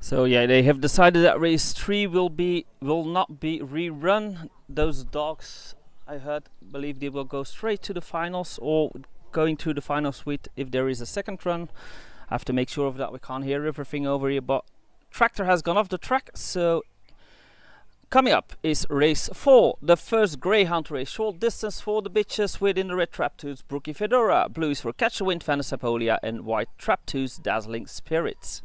So yeah, they have decided that race 3 will not be rerun. Those dogs, I believe they will go straight to the finals, or going to the finals with if there is a second run. I have to make sure of that. We can't hear everything over here, but tractor has gone off the track. So coming up is race 4, the first greyhound race. Short distance for the bitches within the red trap-tooth Brookie Fedora, blues for Catch the Wind Vanasapolia, and white trap-tooth Dazzling Spirits.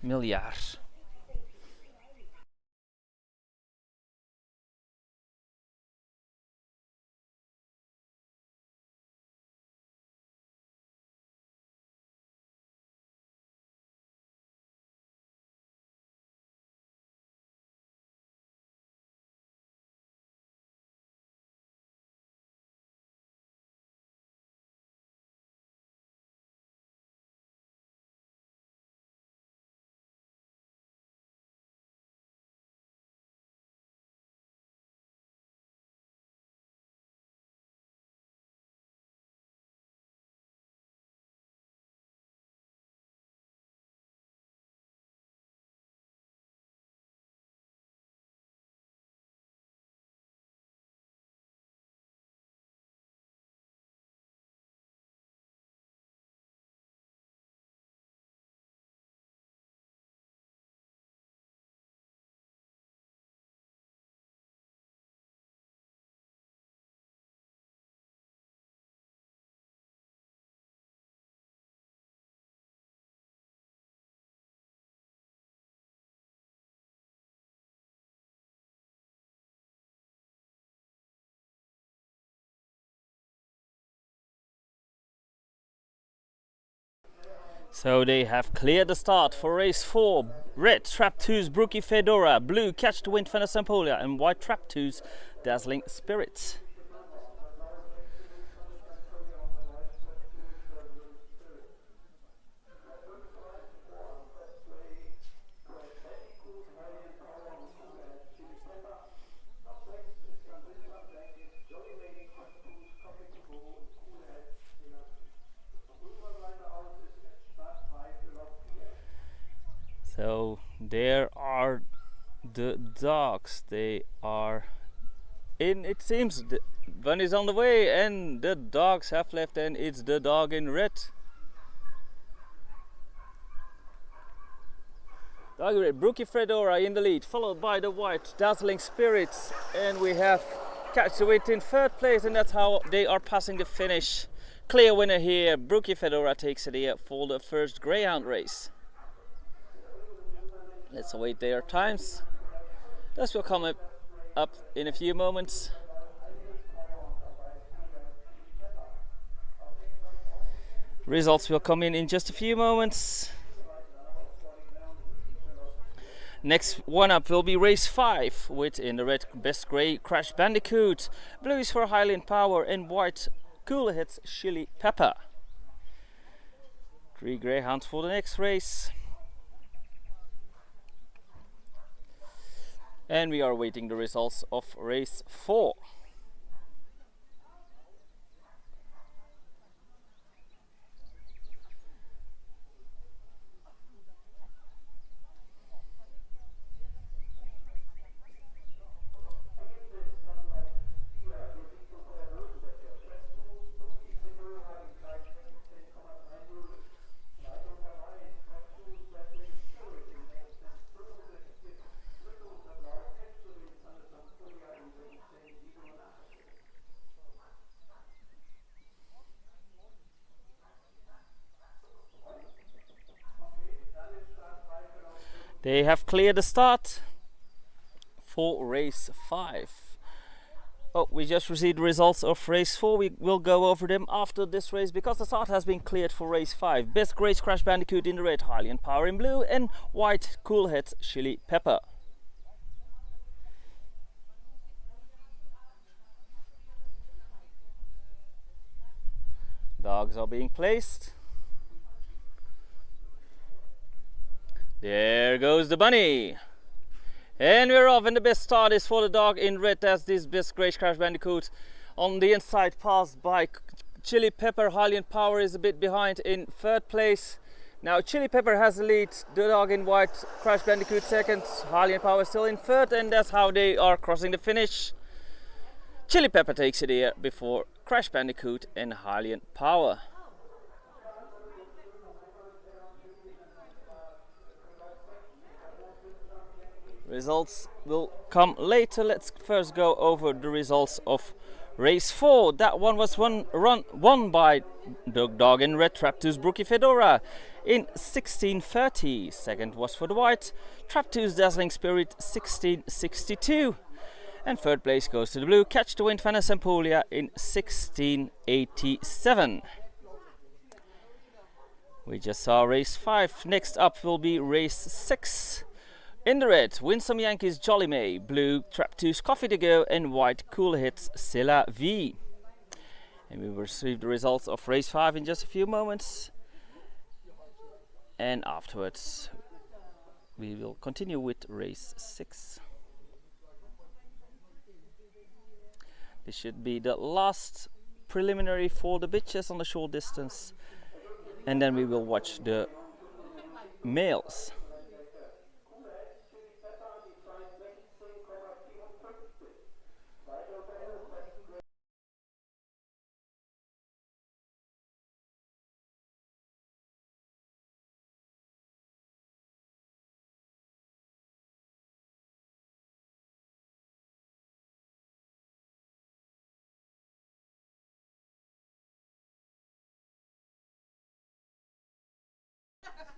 Miljard. So they have cleared the start for race 4. Red trap-tooth Brookie Fedora, blue Catch the Wind Vanasapolia, and white trap-tooth Dazzling Spirits. So there are the dogs. They are in, it seems. The one is on the way and the dogs have left, and it's the dog in red. Dog in red, Brookie Fedora in the lead, followed by the white Dazzling Spirits, and we have Catch the Wind in third place, and that's how they are passing the finish. Clear winner here. Brookie Fedora takes it here for the first greyhound race. Let's await their times. This will come up in a few moments. Results will come in just a few moments. Next one up will be race 5, with in the red Best Grey Crash Bandicoot, blue is for Hylian Power, and white Cool Hits Chili Pepper. 3 greyhounds for the next race. And we are awaiting the results of race 4. They have cleared the start for race 5. Oh, we just received the results of race 4. We will go over them after this race, because the start has been cleared for race 5. Best Grey Crash Bandicoot in the red, Hylian Power in blue, and white Cool Heads Chili Pepper. Dogs are being placed. There goes the bunny. And we're off, and the best start is for the dog in red, as this best Great Crash Bandicoot. On the inside, passed by Chili Pepper. Hylian Power is a bit behind in third place. Now Chili Pepper has the lead, the dog in white, Crash Bandicoot second, Hylian Power still in third, and that's how they are crossing the finish. Chili Pepper takes it here before Crash Bandicoot and Hylian Power. Results will come later. Let's first go over the results of race 4. That one was won by the dog in red, Traptoo's Brookie Fedora, in 16:30. Second was for the white, Traptoo's Dazzling Spirit, 16:62. And third place goes to the blue, Catch the Wind Van Sempolia, in 16:87. We just saw race 5. Next up will be race 6. In the red, Winsome Yankees Jolly May, blue Traptoo's Coffee to Go, and white Cool Hits C'est La Vie. And we will receive the results of race 5 in just a few moments. And afterwards we will continue with race 6. This should be the last preliminary for the bitches on the short distance. And then we will watch the males.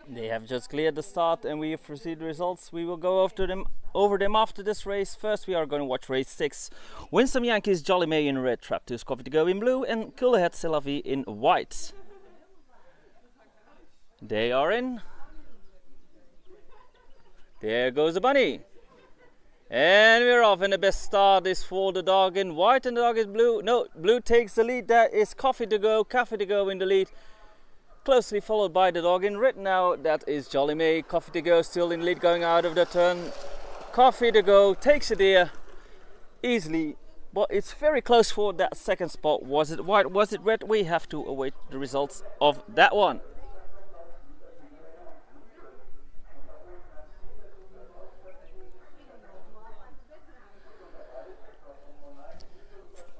They have just cleared the start, and we have received the results. We will go over them after this race. First, we are going to watch race 6. Winsome Yankees Jolly May in red, Traptoo's Coffee to Go in blue, and Cool Head C'est La Vie in white. They are in. There goes the bunny. And we're off, and the best start is for the dog in white, and the dog is blue. No, blue takes the lead. That is Coffee to Go in the lead. Closely followed by the dog in red now, that is Jolly May. Coffee to Go still in lead going out of the turn. Coffee to Go takes it here easily, but it's very close for that second spot. Was it white, was it red? We have to await the results of that one.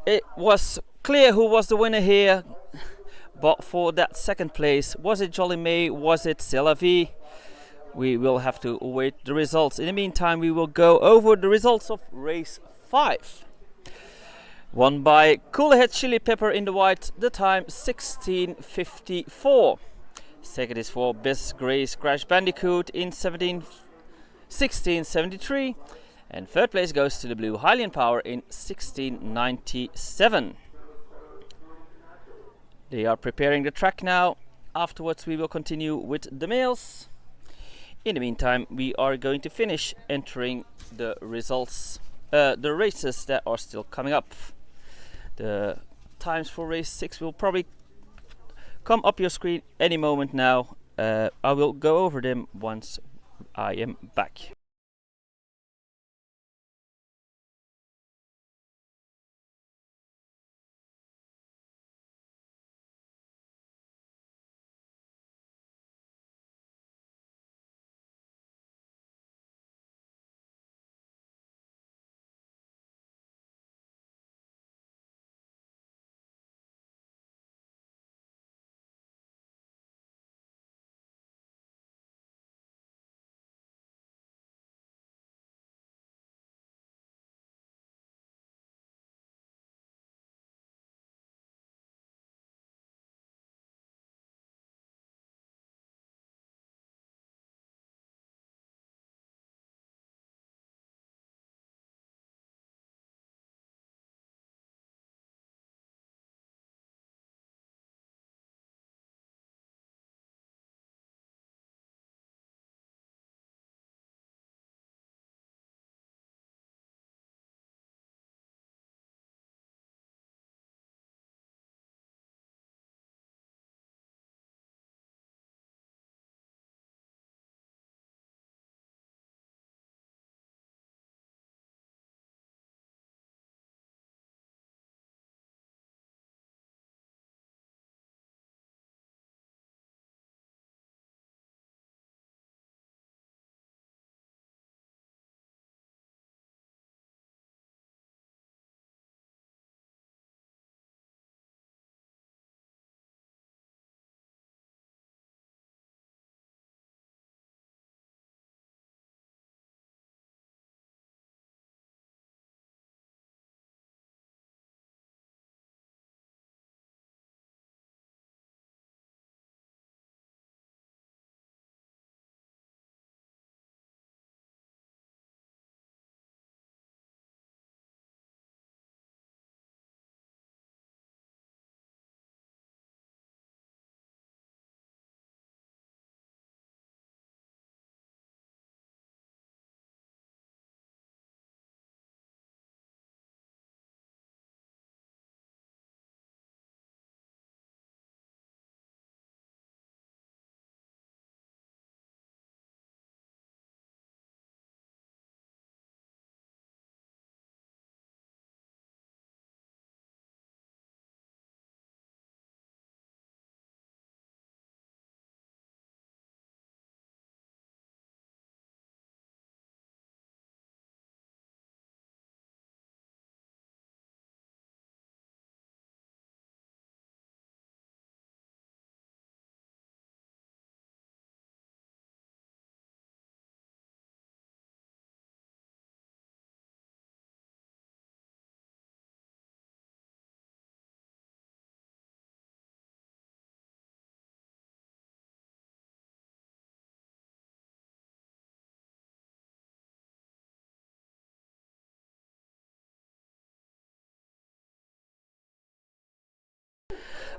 It was clear who was the winner here. But for that second place, was it Jolly May? Was it C'est La Vie? We will have to await the results. In the meantime, we will go over the results of race 5. Won by Cooler Head Chili Pepper in the white, the time 16:54. Second is for Best Grace Crash Bandicoot in 16:73. And third place goes to the blue Hylian Power in 16:97. They are preparing the track now. Afterwards we will continue with the males. In the meantime, we are going to finish entering the results, the races that are still coming up. The times for race 6 will probably come up your screen any moment now. I will go over them once I am back.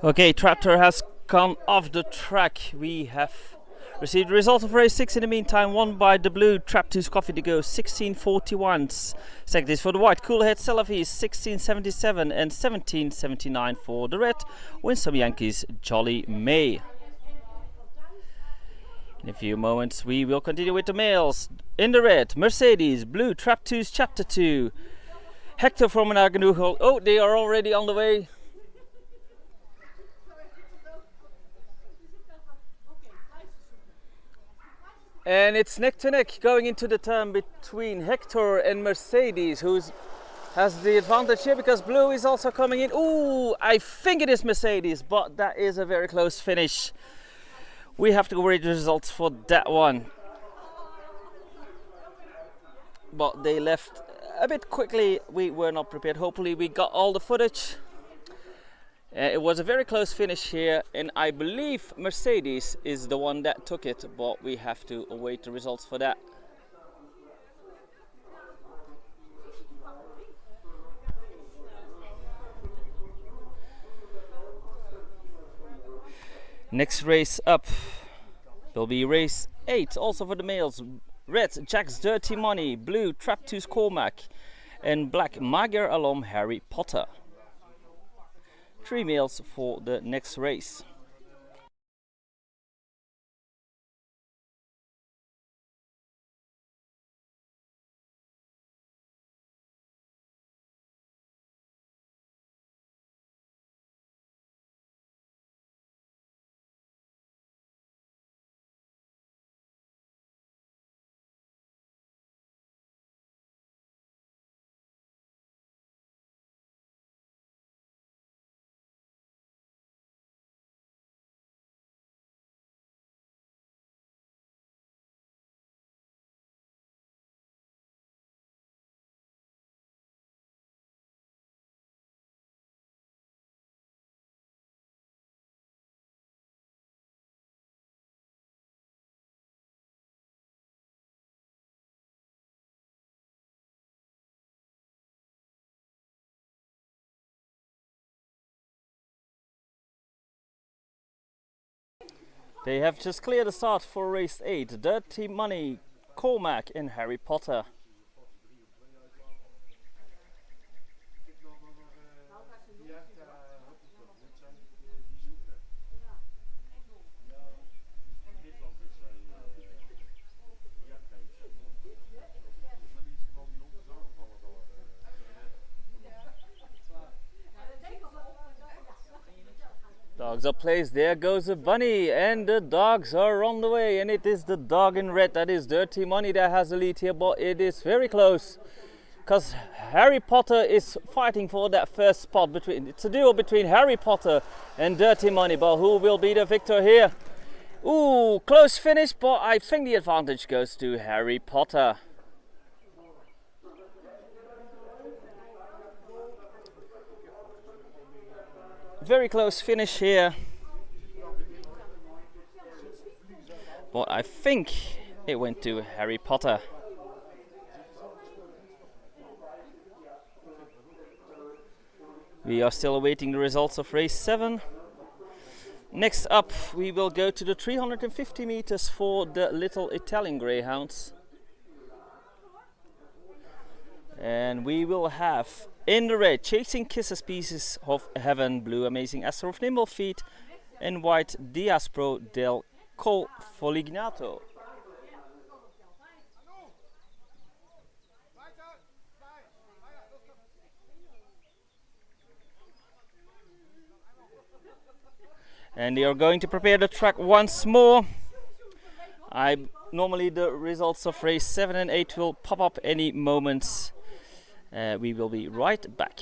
Okay, tractor has come off the track. We have received the result of race 6 in the meantime, won by the blue Traptoos Coffee to go 1641. Second is for the white Coolhead Salafies 1677 and 1779 for the red Winsome Yankees Jolly May. In a few moments we will continue with the males. In the red, Mercedes, blue Traptoos Chapter 2, Hector from Argenugel. Oh, they are already on the way. And it's neck to neck going into the turn between Hector and Mercedes, who has the advantage here because blue is also coming in. Ooh, I think it is Mercedes, but that is a very close finish. We have to read the results for that one. But they left a bit quickly. We were not prepared. Hopefully we got all the footage. It was a very close finish here, and I believe Mercedes is the one that took it, but we have to await the results for that. Next race up will be race 8, also for the males. Red, Jack's Dirty Money, blue, Traptoos Cormac, and black, Magyar alum Harry Potter. 3 males for the next race. They have just cleared the start for race 8. Dirty Money, Cormac and Harry Potter. Dogs are placed, there goes the bunny, and the dogs are on the way, and it is the dog in red, that is Dirty Money, that has the lead here, but it is very close because Harry Potter is fighting for that first spot. It's a duel between Harry Potter and Dirty Money, but who will be the victor here? Ooh, close finish, but I think the advantage goes to Harry Potter. Very close finish here, but I think it went to Harry Potter. We are still awaiting the results of race 7. Next up we will go to the 350 meters for the little Italian greyhounds. And we will have in the red, Chasing Kisses Pieces of Heaven, blue, Amazing Esther of Nimble Feet, and white, Diaspro del Col Folignato. And they are going to prepare the track once more. Normally the results of race 7 and 8 will pop up any moments. We will be right back.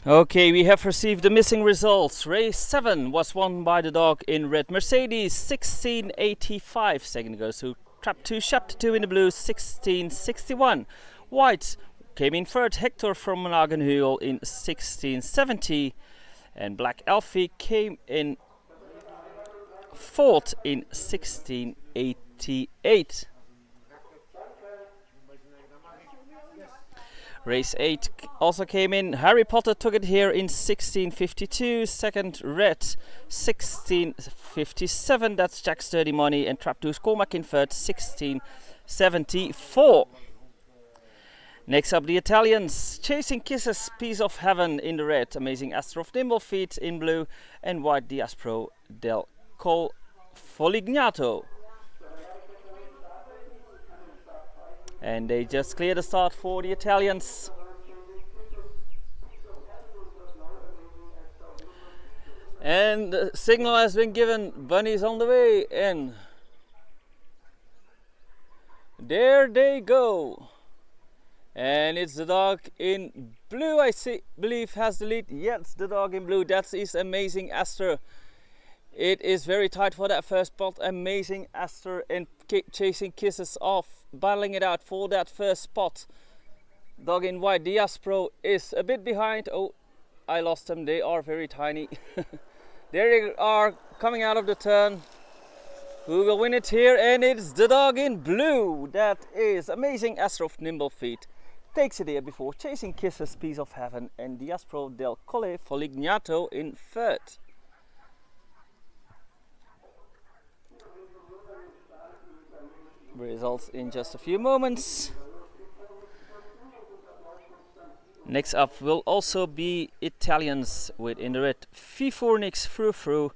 Okay, we have received the missing results. Race 7 was won by the dog in red, Mercedes 1685. Second goes to Trap 2, Chapter 2 in the blue 1661. White came in third, Hector from Monagenhuel in 1670. And Black Elfie came in fourth in 1688. Race 8 also came in. Harry Potter took it here in 1652. Second, Red 1657. That's Jack's Dirty Money. And Trap 2's Cormac in third 1674. Next up, the Italians. Chasing Kisses, Piece of Heaven in the red. Amazing Astro of Nimble Feet in blue. And white, Diaspro del Col Folignato. And they just cleared the start for the Italians. And the signal has been given. Bunny's on the way in. There they go. And it's the dog in blue, believe has the lead. Yes, the dog in blue. That is Amazing Esther. It is very tight for that first spot. Amazing Esther and Chasing Kisses off, battling it out for that first spot. Dog in white, Diaspro, is a bit behind. Oh, I lost them. They are very tiny. There they are coming out of the turn. Who will win it here? And it's the dog in blue. That is Amazing Esther of Nimble Feet. Takes it here before Chasing Kisses, Piece of Heaven, and Diaspro del Colle Folignato in third. Results in just a few moments. Next up will also be Italians with in the red Fifornix Fru Fru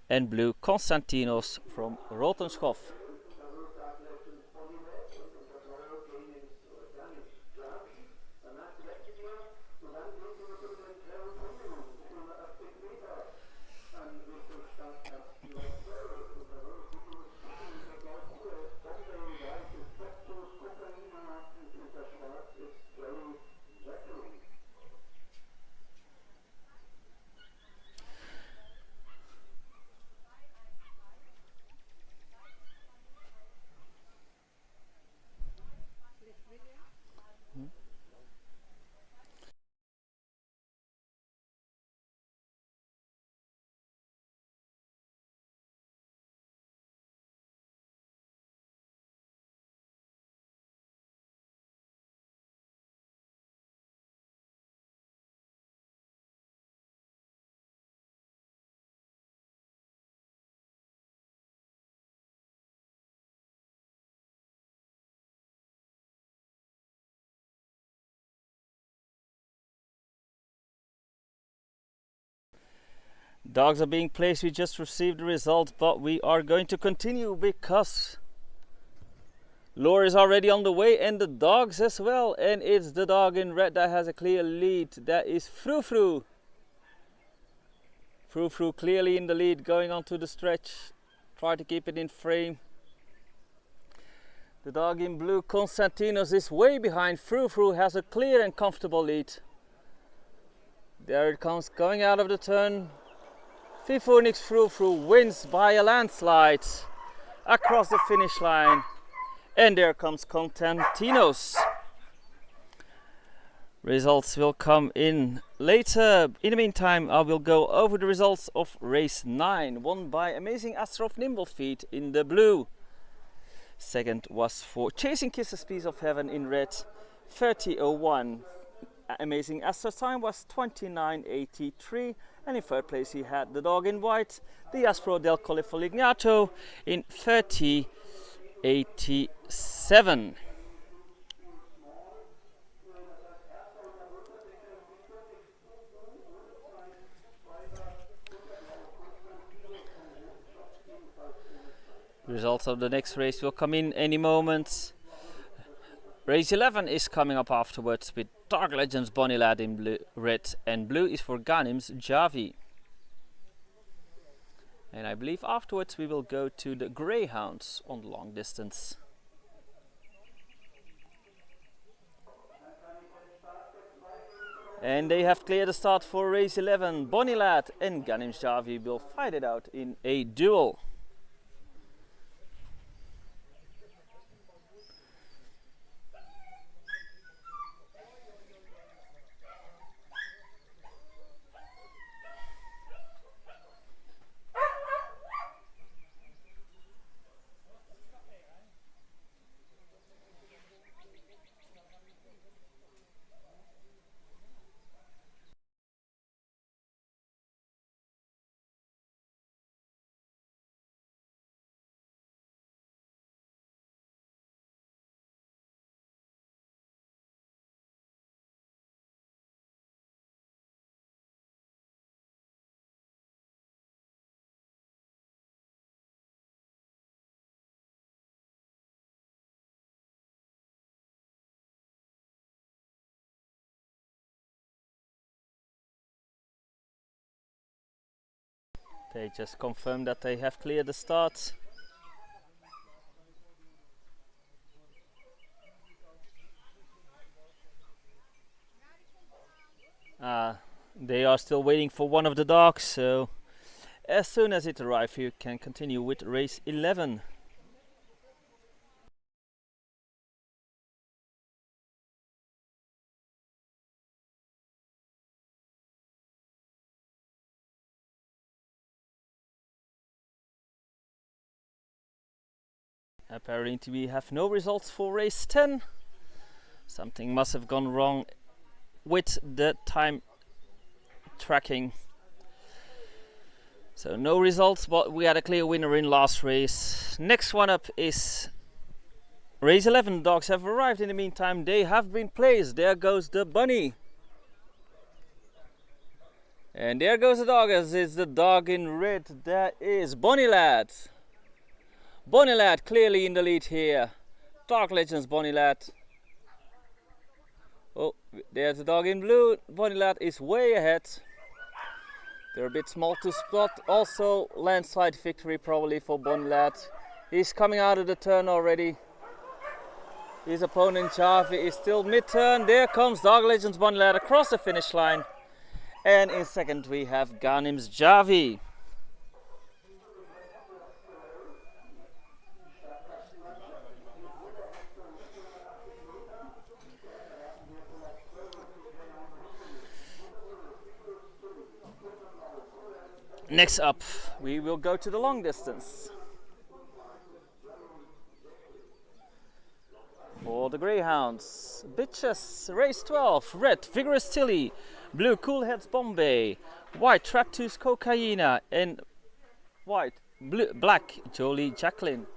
and blue Constantinos from Rotenschhoff. Dogs are being placed. We just received the result, but we are going to continue because Lore is already on the way and the dogs as well. And it's the dog in red that has a clear lead. That is Fru Fru. Fru Fru clearly in the lead, going on to the stretch. Try to keep it in frame. The dog in blue, Constantinos, is way behind. Fru Fru has a clear and comfortable lead. There it comes, going out of the turn. Fifornix Fru Fru wins by a landslide across the finish line. And there comes Constantinos. Results will come in later. In the meantime, I will go over the results of race 9, won by Amazing Astro of Nimble Feet in the blue. Second was for Chasing Kisses, Piece of Heaven in red, 30:01. Amazing Astro's time was 29:83. And in third place he had the dog in white, the Diaspro del Colle Folignato in 30:87. Results of the next race will come in any moment. Race 11 is coming up afterwards with Dark Legends Bonnie Lad in blue, red, and blue is for Ghanim's Javi. And I believe afterwards we will go to the Greyhounds on long distance. And they have cleared the start for race 11. Bonnie Lad and Ganim Javi will fight it out in a duel. They just confirmed that they have cleared the start. They are still waiting for one of the dogs, so as soon as it arrives you can continue with race 11. Apparently we have no results for race 10. Something must have gone wrong with the time tracking. So no results, but we had a clear winner in last race. Next one up is race 11. Dogs have arrived in the meantime. They have been placed. There goes the bunny. And there goes the dog, as is the dog in red. That is Bonnie Lad. Bonnie Lad clearly in the lead here. Dark Legends Bonnie Lad. Oh, there's the dog in blue. Bonnie Lad is way ahead. They're a bit small to spot. Also landslide victory probably for Bonnie Lad. He's coming out of the turn already. His opponent Javi is still mid-turn. There comes Dark Legends Bonnie Lad across the finish line. And in second we have Ganim's Javi. Next up, we will go to the long distance. For the Greyhounds, Bitches, race 12, red, Vigorous Tilly, blue, Cool Heads Bombay, white, Traptooth Cocaina, and white, black, Jolie Jacqueline.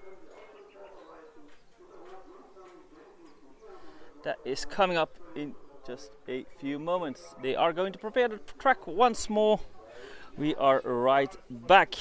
That is coming up in just a few moments. They are going to prepare the track once more. We are right back.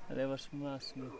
Det var smasligt.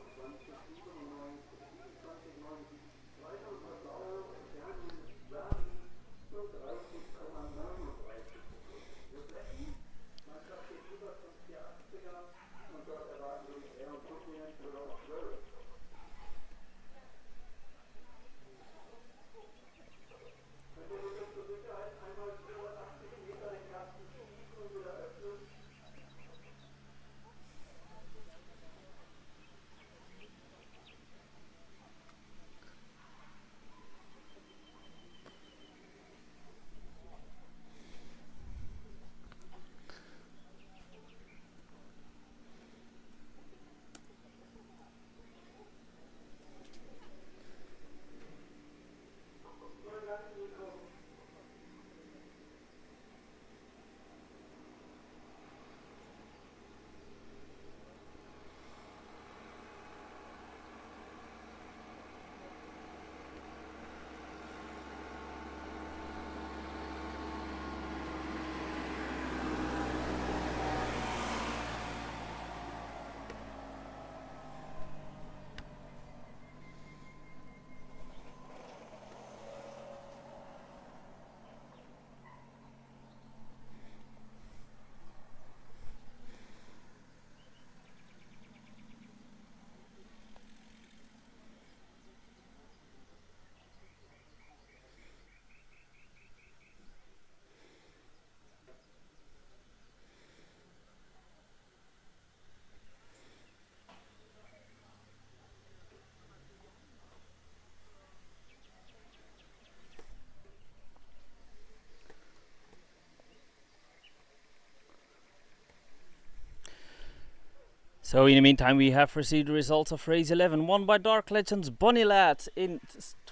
So in the meantime, we have received the results of race 11, won by Dark Legends Bonnie Lad in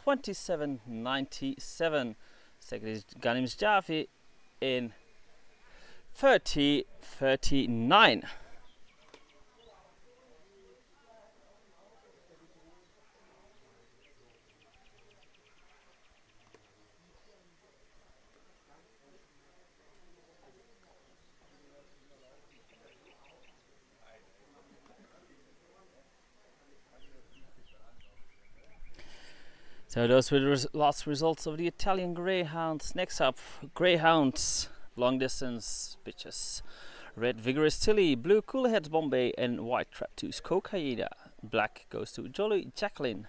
27.97. Second is Ganims Javi in 30.39. So those were the last results of the Italian Greyhounds. Next up, Greyhounds, long distance bitches. Red Vigorous Tilly, blue Coolheads Bombay, and white Traptooth Cocaina. Black goes to Jolly Jacqueline.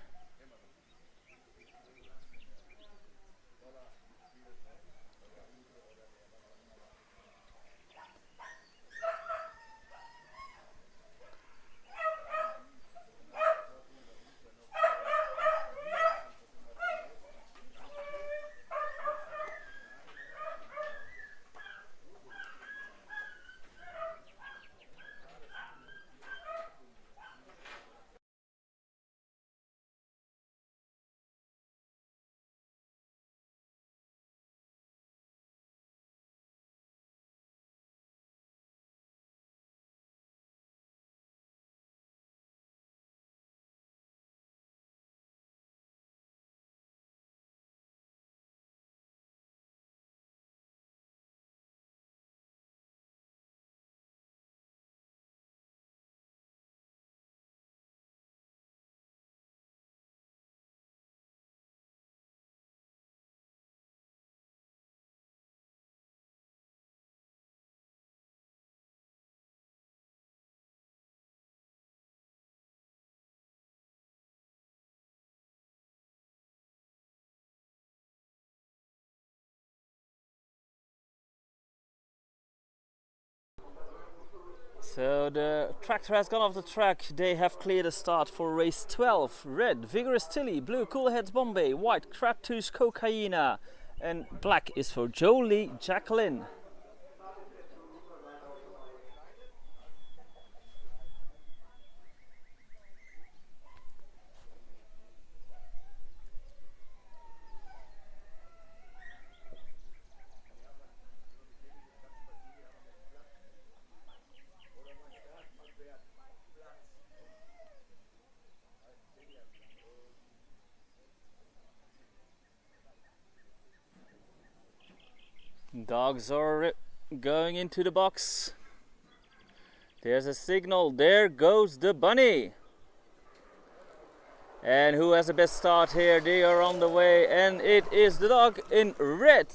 So the tractor has gone off the track. They have cleared a start for race 12. Red Vigorous Tilly, blue Coolheads Bombay, white Traptooth Cocaina, and black is for Jolie Jacqueline. Dogs are going into the box. There's a signal. There goes the bunny. And who has the best start here? They are on the way, and it is the dog in red.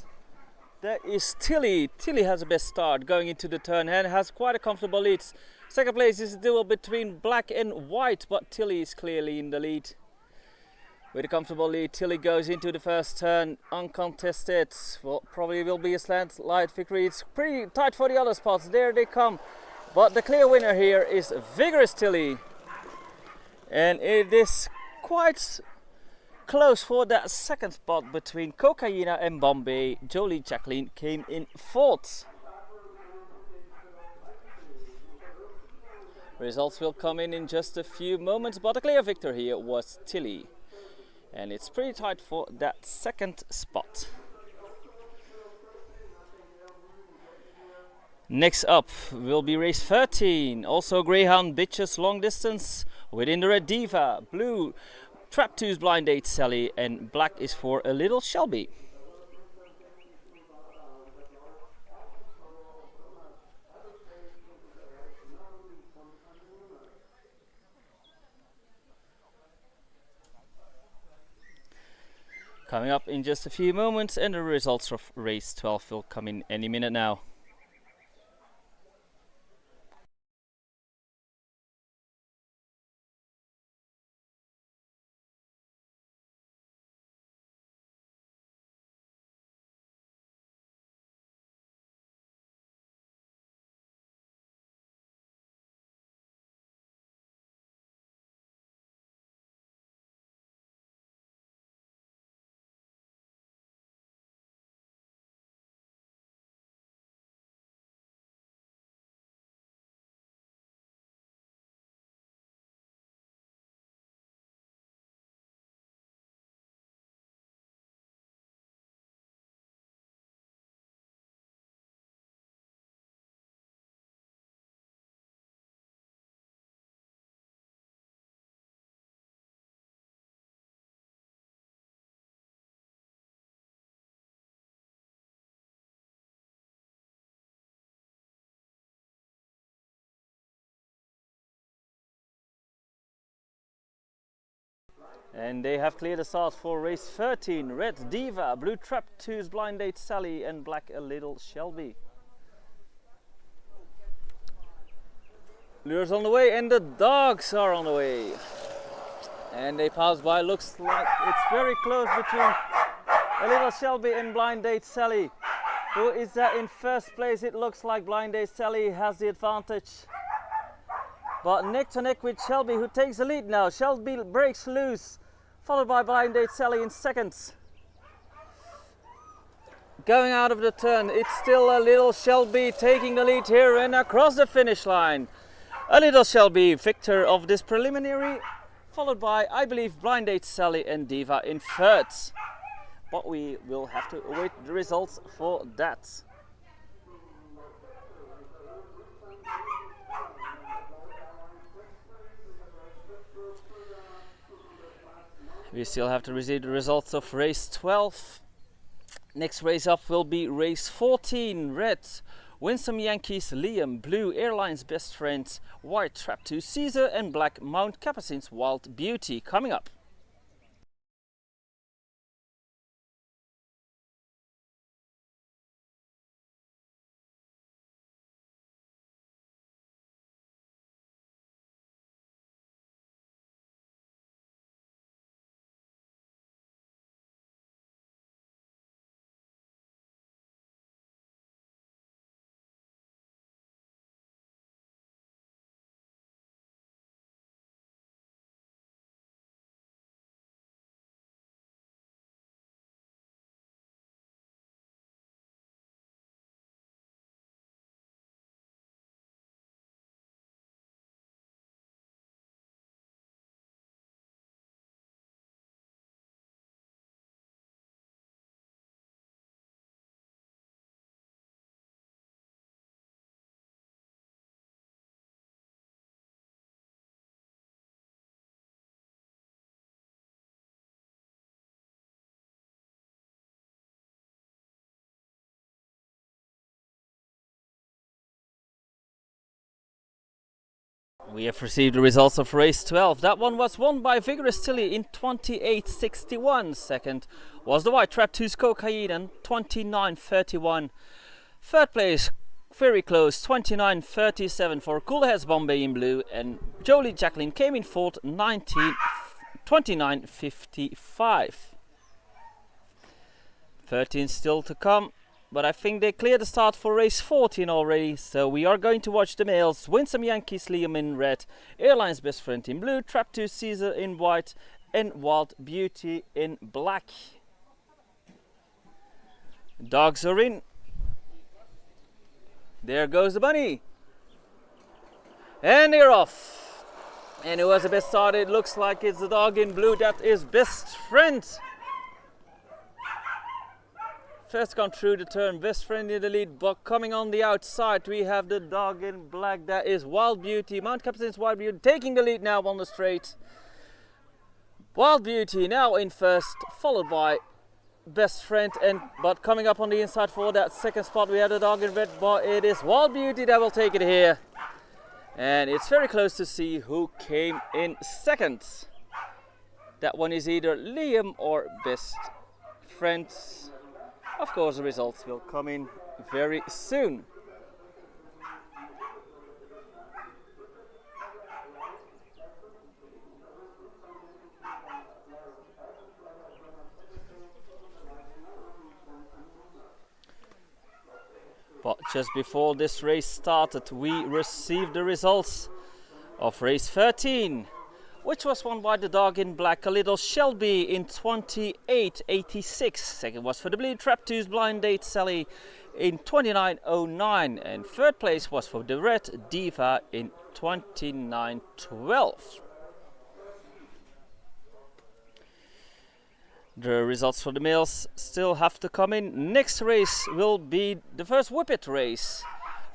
That is Tilly. Tilly has the best start going into the turn and has quite a comfortable lead. Second place is a duel between black and white, but Tilly is clearly in the lead. With a comfortable lead, Tilly goes into the first turn, uncontested. Well, probably will be a slant light victory. It's pretty tight for the other spots. There they come. But the clear winner here is Vigorous Tilly. And it is quite close for that second spot between Cocaina and Bombay. Jolie Jacqueline came in fourth. Results will come in just a few moments, but the clear victor here was Tilly. And it's pretty tight for that second spot. Next up will be race 13. Also Greyhound bitches long distance within the red Diva. Blue Traptooth Blind Date Sally, and black is for a little Shelby. Coming up in just a few moments, and the results of race 12 will come in any minute now. And they have cleared the start for race 13. Red Diva, blue Trap 2's Blind Date Sally, and black a little Shelby. Lures on the way and the dogs are on the way. And they pass by, looks like it's very close between a little Shelby and Blind Date Sally. Who is that in first place? It looks like Blind Date Sally has the advantage. But neck to neck with Shelby, who takes the lead now. Shelby breaks loose, followed by Blind Date Sally in seconds. Going out of the turn, it's still a little Shelby taking the lead here and across the finish line. A little Shelby, victor of this preliminary, followed by, I believe, Blind Date Sally and Diva in third. But we will have to await the results for that. We still have to receive the results of race 12. Next race up will be race 14. Red, Winsome Yankees Liam, blue Airlines Best Friend, white Trap 2 Caesar, and black Mount Capucin's Wild Beauty coming up. We have received the results of race 12. That one was won by Vigorous Tilly in 28.61. Second was the white Trap 2's Cocaine in 29.31. Third place, very close, 29.37 for Cool Heads Bombay in blue. And Jolie Jacqueline came in fourth, 29.55. 13 still to come. But I think they cleared the start for race 14 already, so we are going to watch the males. Winsome Yankees Liam in red, Airlines Best Friend in blue, Trap 2 Caesar in white, and Wild Beauty in black. Dogs are in. There goes the bunny. And they're off. And who has the best start? It looks like it's the dog in blue that is Best Friend. First gone through the turn, Best Friend in the lead, but coming on the outside we have the dog in black, that is Wild Beauty, Mount Capucin's Wild Beauty, taking the lead now on the straight. Wild Beauty now in first, followed by Best Friend, but coming up on the inside for that second spot we have the dog in red, but it is Wild Beauty that will take it here. And it's very close to see who came in second. That one is either Liam or Best Friend. Of course, the results will come in very soon. But just before this race started, we received the results of race 13. Which was won by the dog in black, a little Shelby in 28.86. Second was for the blue Trap 2's Blind Date Sally in 29.09. And third place was for the red Diva in 29.12. The results for the males still have to come in. Next race will be the first Whippet race.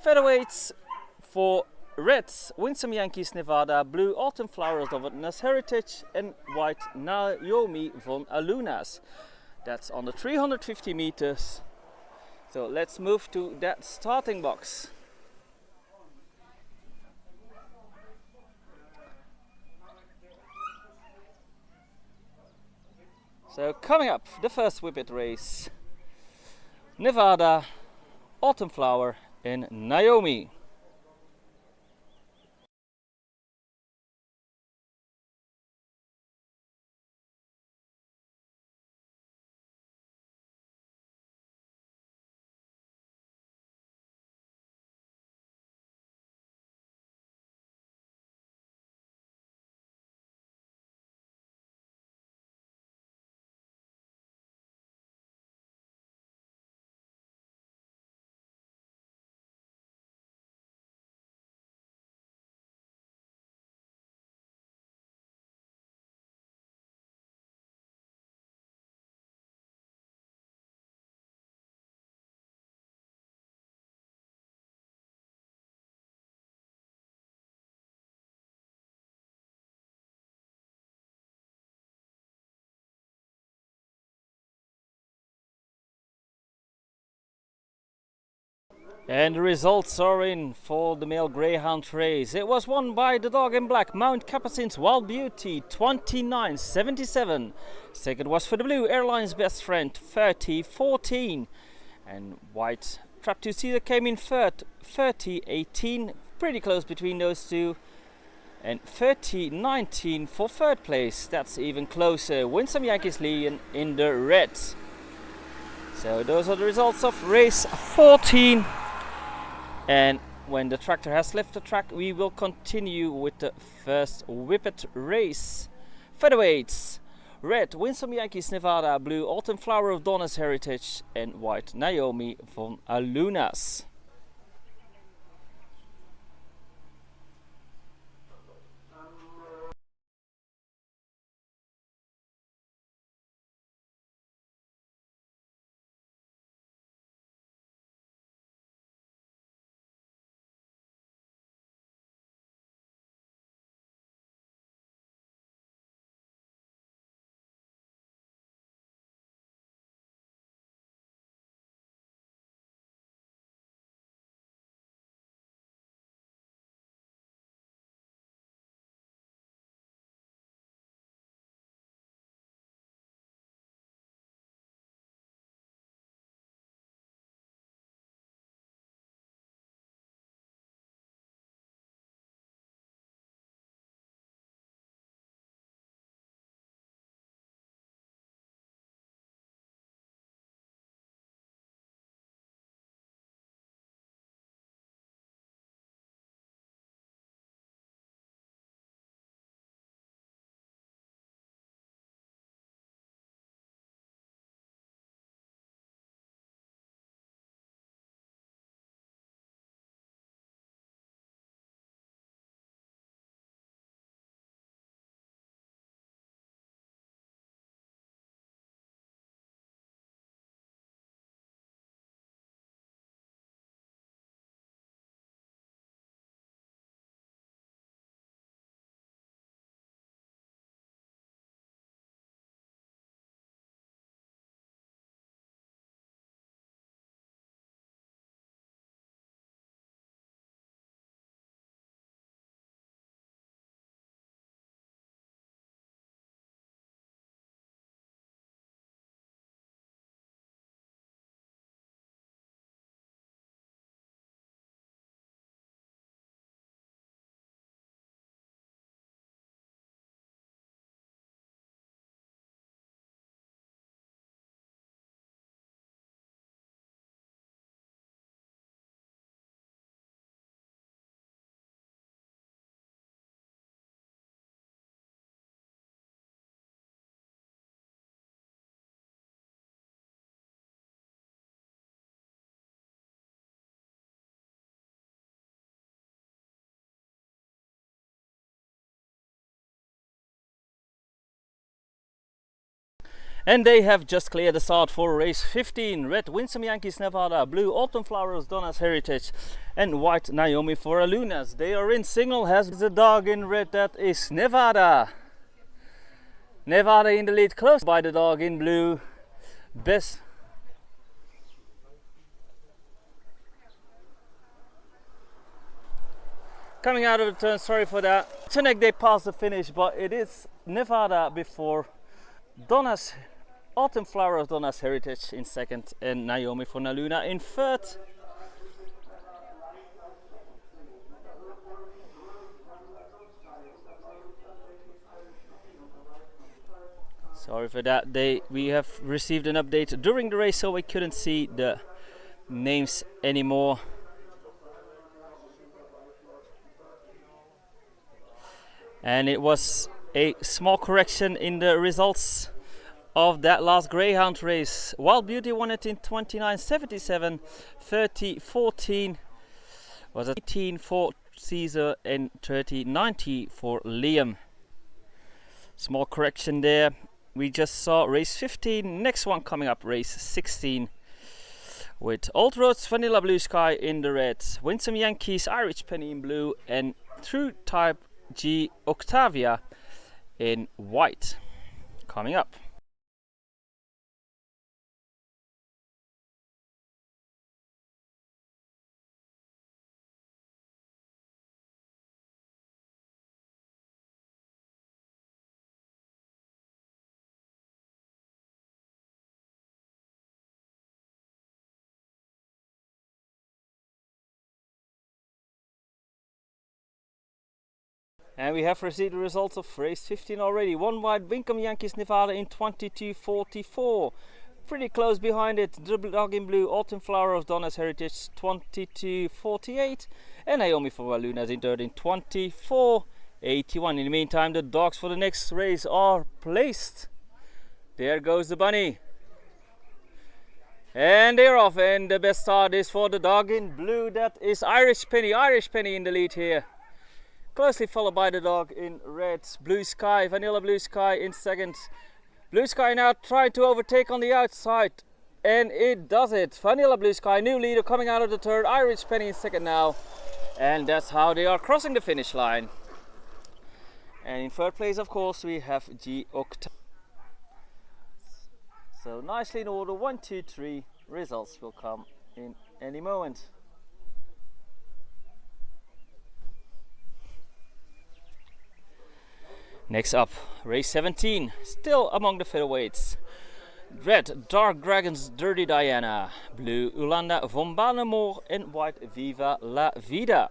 Featherweights for Reds, Winsome Yankees Nevada, blue Autumn Flowers of Witness Heritage, and white Naomi von Alunas. That's on the 350 meters. So let's move to that starting box. So coming up, the first Whippet race. Nevada, Autumn Flower in Naomi. And the results are in for the male greyhound race. It was won by the dog in black, Mount Capucin's Wild Beauty, 29.77. Second was for the blue, Airline's Best Friend, 30.14. And white Trap to Caesar came in third, 30.18. Pretty close between those two. And 30.19 for third place. That's even closer. Win some Yankees Leon in the red. So those are the results of race 14. And when the tractor has left the track, we will continue with the first Whippet race. Featherweights. Red, Winsome Yankees Nevada. Blue, Autumn Flower of Donna's Heritage. And white, Naomi von Alunas. And they have just cleared the start for race 15. Red, Winsome Yankees Nevada. Blue, Autumn Flowers, Donna's Heritage. And white, Naomi for Alunas. They are in. Signal has the dog in red. That is Nevada. Nevada in the lead, close by the dog in blue. Best. Coming out of the turn, sorry for that. Tenek, they passed the finish, but it is Nevada before Donna's Autumn Flower of Donna's Heritage in second, and Naomi for Naluna in third. Sorry for that. We have received an update during the race, so we couldn't see the names anymore. And it was a small correction in the results of that last Greyhound race. Wild Beauty won it in 29.77, 30.14 was 18 for Caesar and 30.90 for Liam. Small correction there. We just saw race 15. Next one coming up, race 16, with Old Roads Vanilla Blue Sky in the red, Winsome Yankees Irish Penny in blue, and True Type G Octavia in white coming up. And we have received the results of race 15 already. One wide, Winkum Yankees Nevada in 22.44. Pretty close behind it, the Dog in Blue, Autumn Flower of Donna's Heritage 22.48. And Naomi for Waluna's in third in 24.81. In the meantime, the dogs for the next race are placed. There goes the bunny. And they're off, and the best start is for the Dog in Blue. That is Irish Penny in the lead here. Closely followed by the Dog in red, Blue Sky, Vanilla Blue Sky in second. Blue Sky now trying to overtake on the outside, and it does it. Vanilla Blue Sky, new leader coming out of the third, Irish Penny in second now. And that's how they are crossing the finish line. And in third place, of course, we have G Octavia. So nicely in order, 1, 2, 3. Results will come in any moment. Next up, race 17, still among the featherweights. Red, Dark Dragons, Dirty Diana, Blue, Ulanda von Banemoor, and White, Viva la Vida.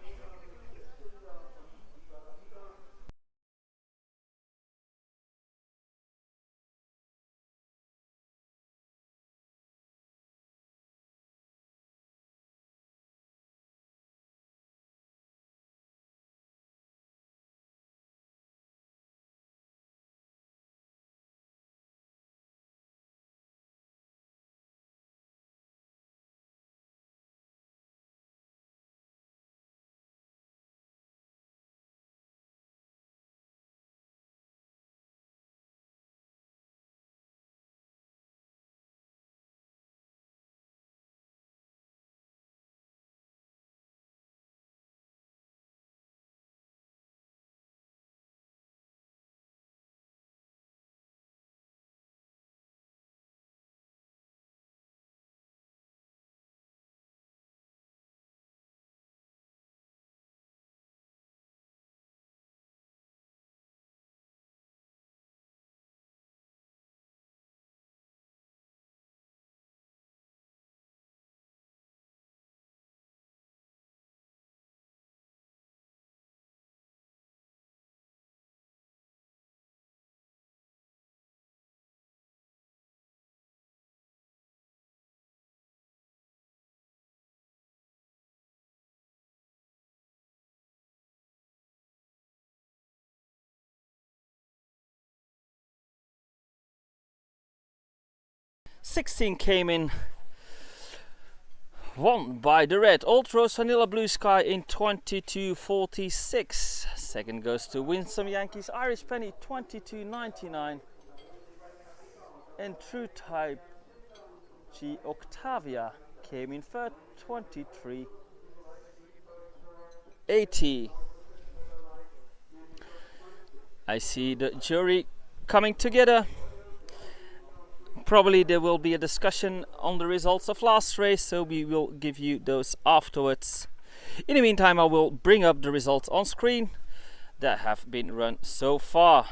'16 came in, won by the red, Old Rose Vanilla Blue Sky in 22.46. Second goes to Winsome Yankees Irish Penny 22.99. And True Type G Octavia came in third, 23.80. I see the jury coming together. Probably there will be a discussion on the results of last race, so we will give you those afterwards. In the meantime, I will bring up the results on screen that have been run so far.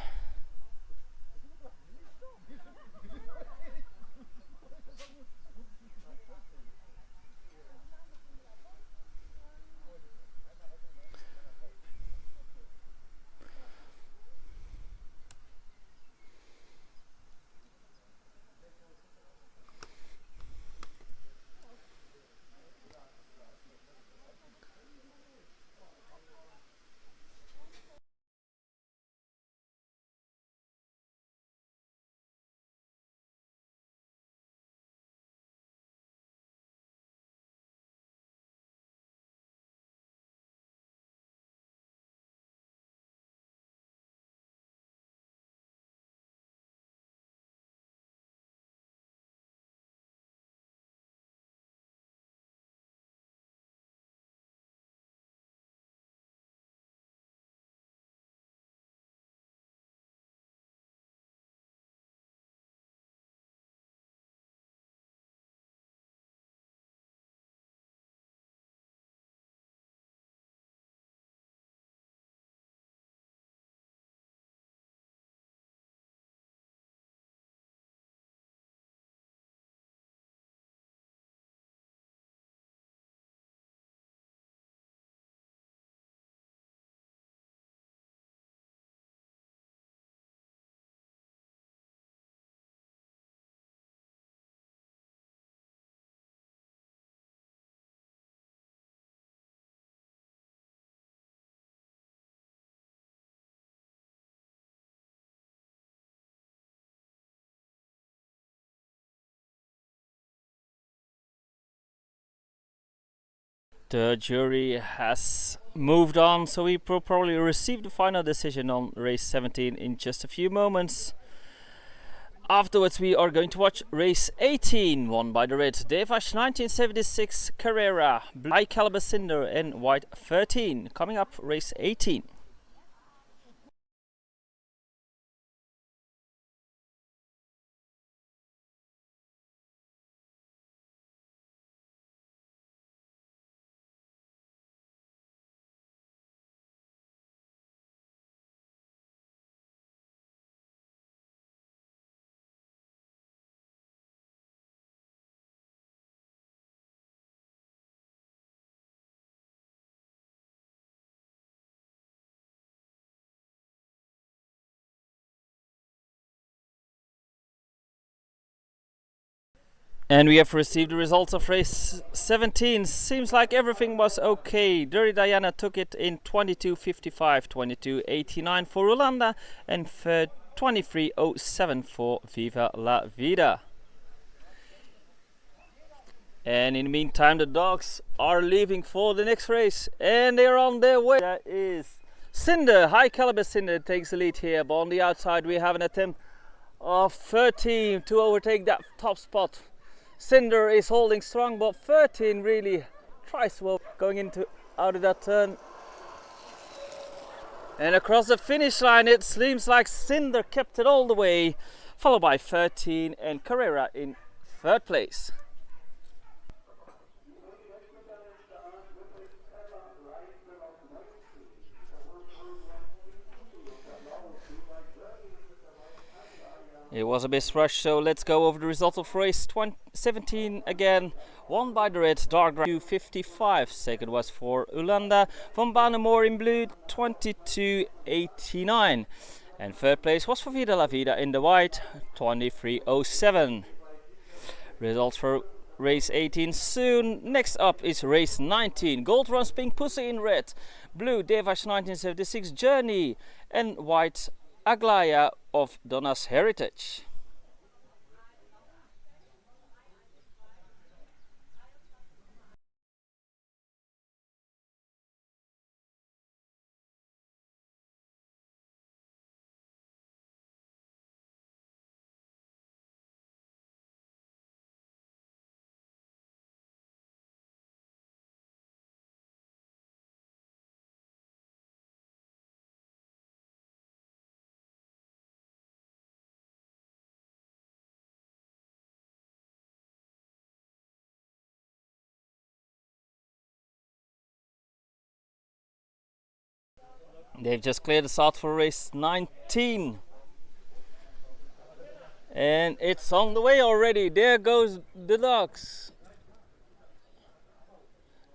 The jury has moved on, so we will probably receive the final decision on race 17 in just a few moments. Afterwards we are going to watch race 18, won by the red Devash 1976 Carrera, high caliber cinder and white 13. Coming up, race 18. And we have received the results of race 17. Seems like everything was okay. Dirty Diana took it in 22.55, 22.89 for Rolanda and 23.07 for Viva La Vida. And in the meantime the dogs are leaving for the next race and they're on their way. That is Cinder, high caliber Cinder takes the lead here, but on the outside we have an attempt of 13 to overtake that top spot. Cinder is holding strong, but 13 really tries well going into out of that turn. And across the finish line it seems like Cinder kept it all the way, followed by 13 and Carrera in third place. It was a bit rushed, so let's go over the result of race 17 again. Won by the red Dark 2.55. Second was for Ulanda. Van Banemore in blue 22.89. And third place was for Vida La Vida in the white 23.07. Results for race 18 soon. Next up is race 19. Gold runs Pink Pussy in red. Blue Devash 1976 Journey. And white Aglaya of Donna's Heritage. They've just cleared the start for race 19. And it's on the way already. There goes the dogs.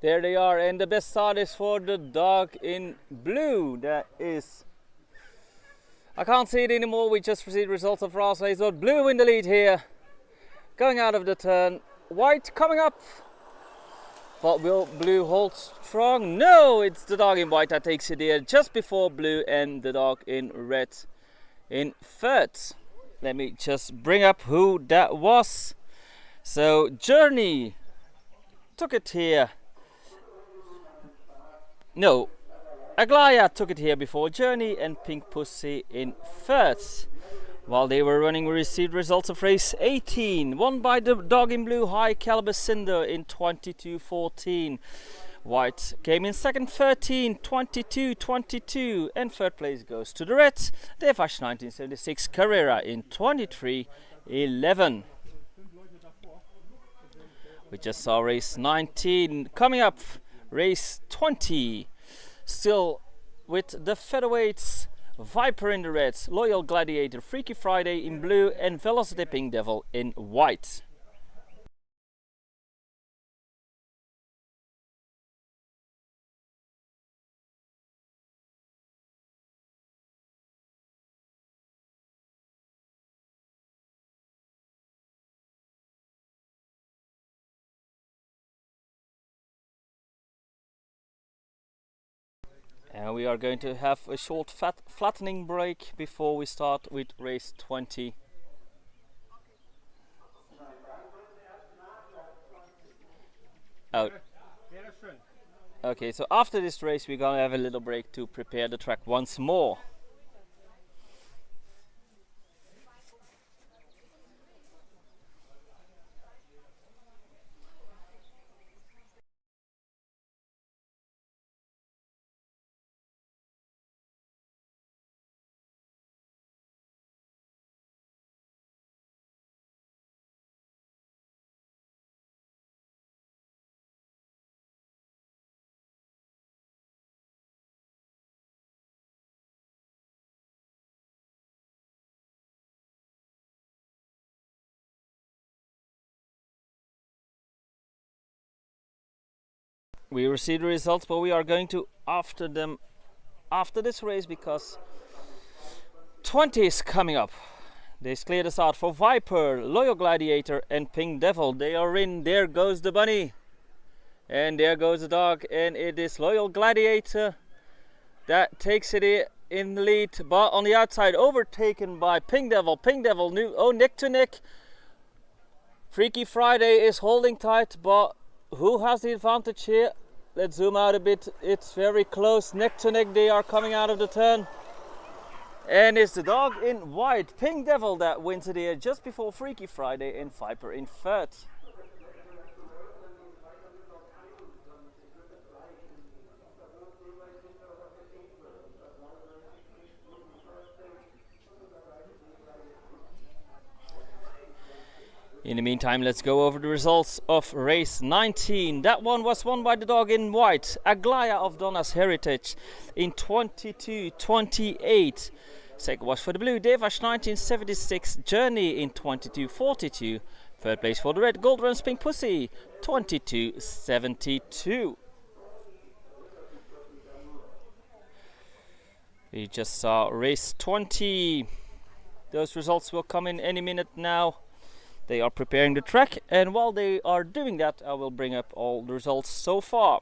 There they are, and the best start is for the dog in blue. That is, I can't see it anymore. We just received results of last race, but blue in the lead here. Going out of the turn. White coming up. But will blue hold strong? No, it's the dog in white that takes it here just before blue and the dog in red in third. Let me just bring up who that was. So Journey took it here. No, Aglaya took it here before Journey and Pink Pussy in third. While they were running, we received results of race 18. Won by the dog in blue, High Caliber Cinder in 22.14. White came in second, 13, 22.22. And third place goes to the red, Devash 1976 Carrera in 23.11. We just saw race 19. Coming up, race 20. Still with the featherweights. Viper in the red, Loyal Gladiator, Freaky Friday in blue and Velocity Pink Devil in white. And we are going to have a short flattening break before we start with race 20. Oh. Okay, so after this race we're gonna have a little break to prepare the track once more. We received the results, but we are going to after them after this race because 20 is coming up. They cleared us out for Viper, Loyal Gladiator and Pink Devil. They are in. There goes the bunny. And there goes the dog. And it is Loyal Gladiator that takes it in the lead. But on the outside, overtaken by Pink Devil. Pink Devil, neck to neck. Freaky Friday is holding tight, but who has the advantage here? Let's zoom out a bit. It's very close. Neck to neck, they are coming out of the turn. And it's the dog in white, Pink Devil, that wins it here just before Freaky Friday and Viper in third. In the meantime, let's go over the results of race 19. That one was won by the dog in white, Aglaya of Donna's Heritage, in 22:28. Second was for the blue, Devash 1976 Journey in 22:42. Third place for the red, Gold Runs Pink Pussy, 22:72. We just saw race 20. Those results will come in any minute now. They are preparing the track, and while they are doing that, I will bring up all the results so far.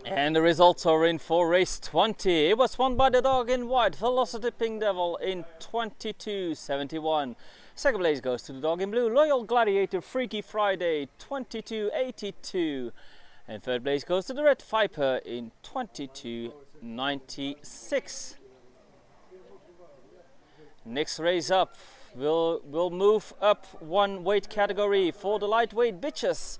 And the results are in for race 20. It was won by the dog in white, Velocity Pink Devil, in 22:71. Second place goes to the dog in blue, Loyal Gladiator Freaky Friday, 22:82. And third place goes to the red Viper in 22:96. Next race up, we'll move up one weight category for the lightweight bitches.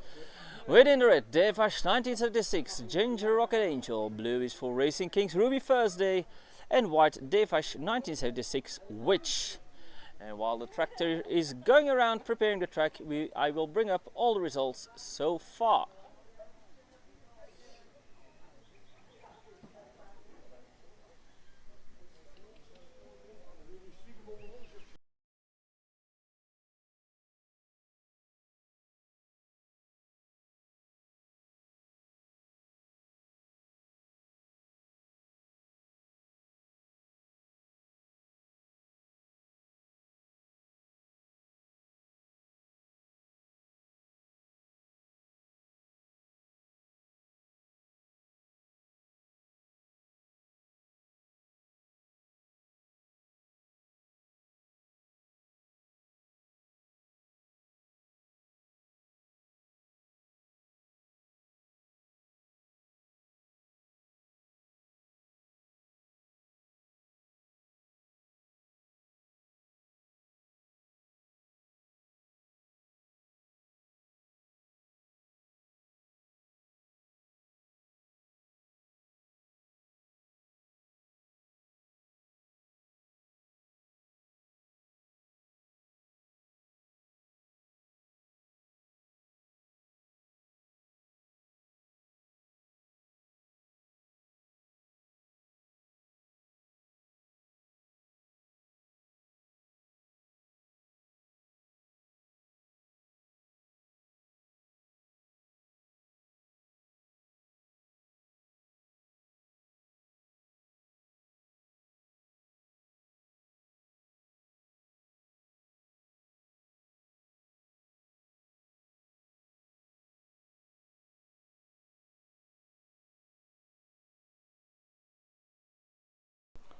Within the red, Devash 1976, Ginger Rocket Angel. Blue is for Racing Kings Ruby Thursday. And white, Devash 1976, Witch. And while the tractor is going around preparing the track, I will bring up all the results so far.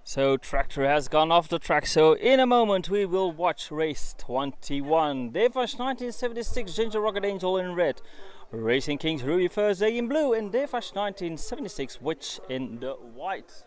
So tractor has gone off the track, so in a moment we will watch race 21. Devash 1976 Ginger Rocket Angel in red, Racing Kings Ruby Thursday in blue, and Devash 1976 Witch in the white.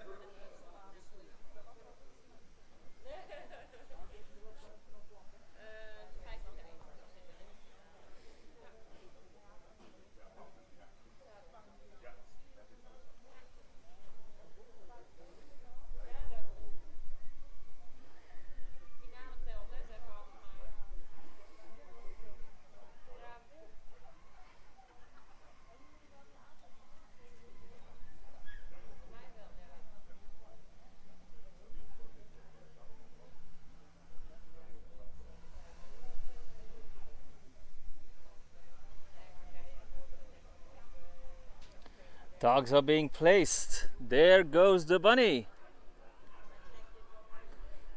Dogs are being placed. There goes the bunny.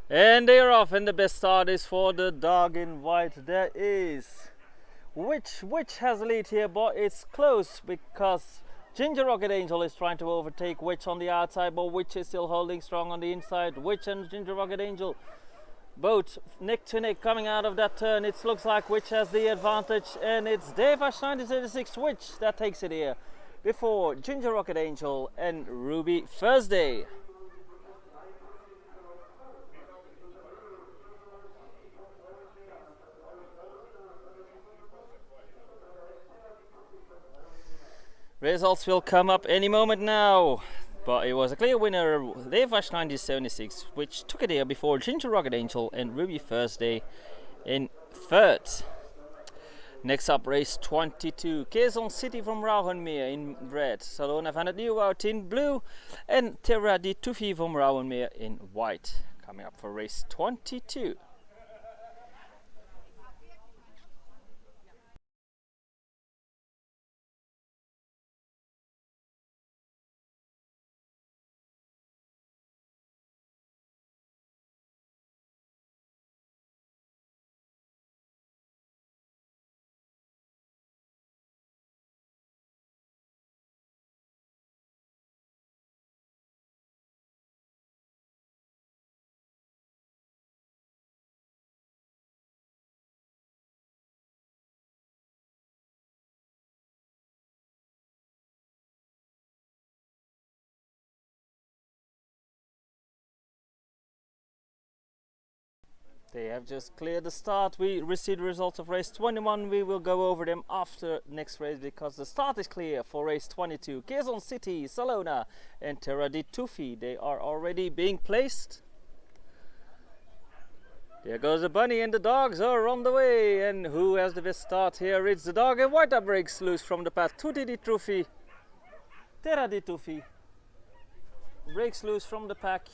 And they're off, and the best start is for the dog in white. There is Which has the lead here, but it's close because Ginger Rocket Angel is trying to overtake Witch on the outside, but Witch is still holding strong on the inside. Witch and Ginger Rocket Angel both neck to neck coming out of that turn. It looks like Witch has the advantage, and it's Devash 1976 Witch that takes it here before Ginger Rocket Angel and Ruby Thursday. Results will come up any moment now, but it was a clear winner, Devash 1976, which took it here before Ginger Rocket Angel and Ruby Thursday in third. Next up, race 22, Quezon City from Rauwenmeer in red, Salona van het Nieuwoud in blue, and Terra di Tufi from Rauwenmeer in white. Coming up for race 22. They have just cleared the start. We received the results of race 21. We will go over them after next race because the start is clear for race 22. Quezon City, Salona and Terra di Tufi. They are already being placed. There goes the bunny and the dogs are on the way. And who has the best start here? It's the dog in white that breaks loose from the path. Tutti di Tufi. Terra di Tufi breaks loose from the pack.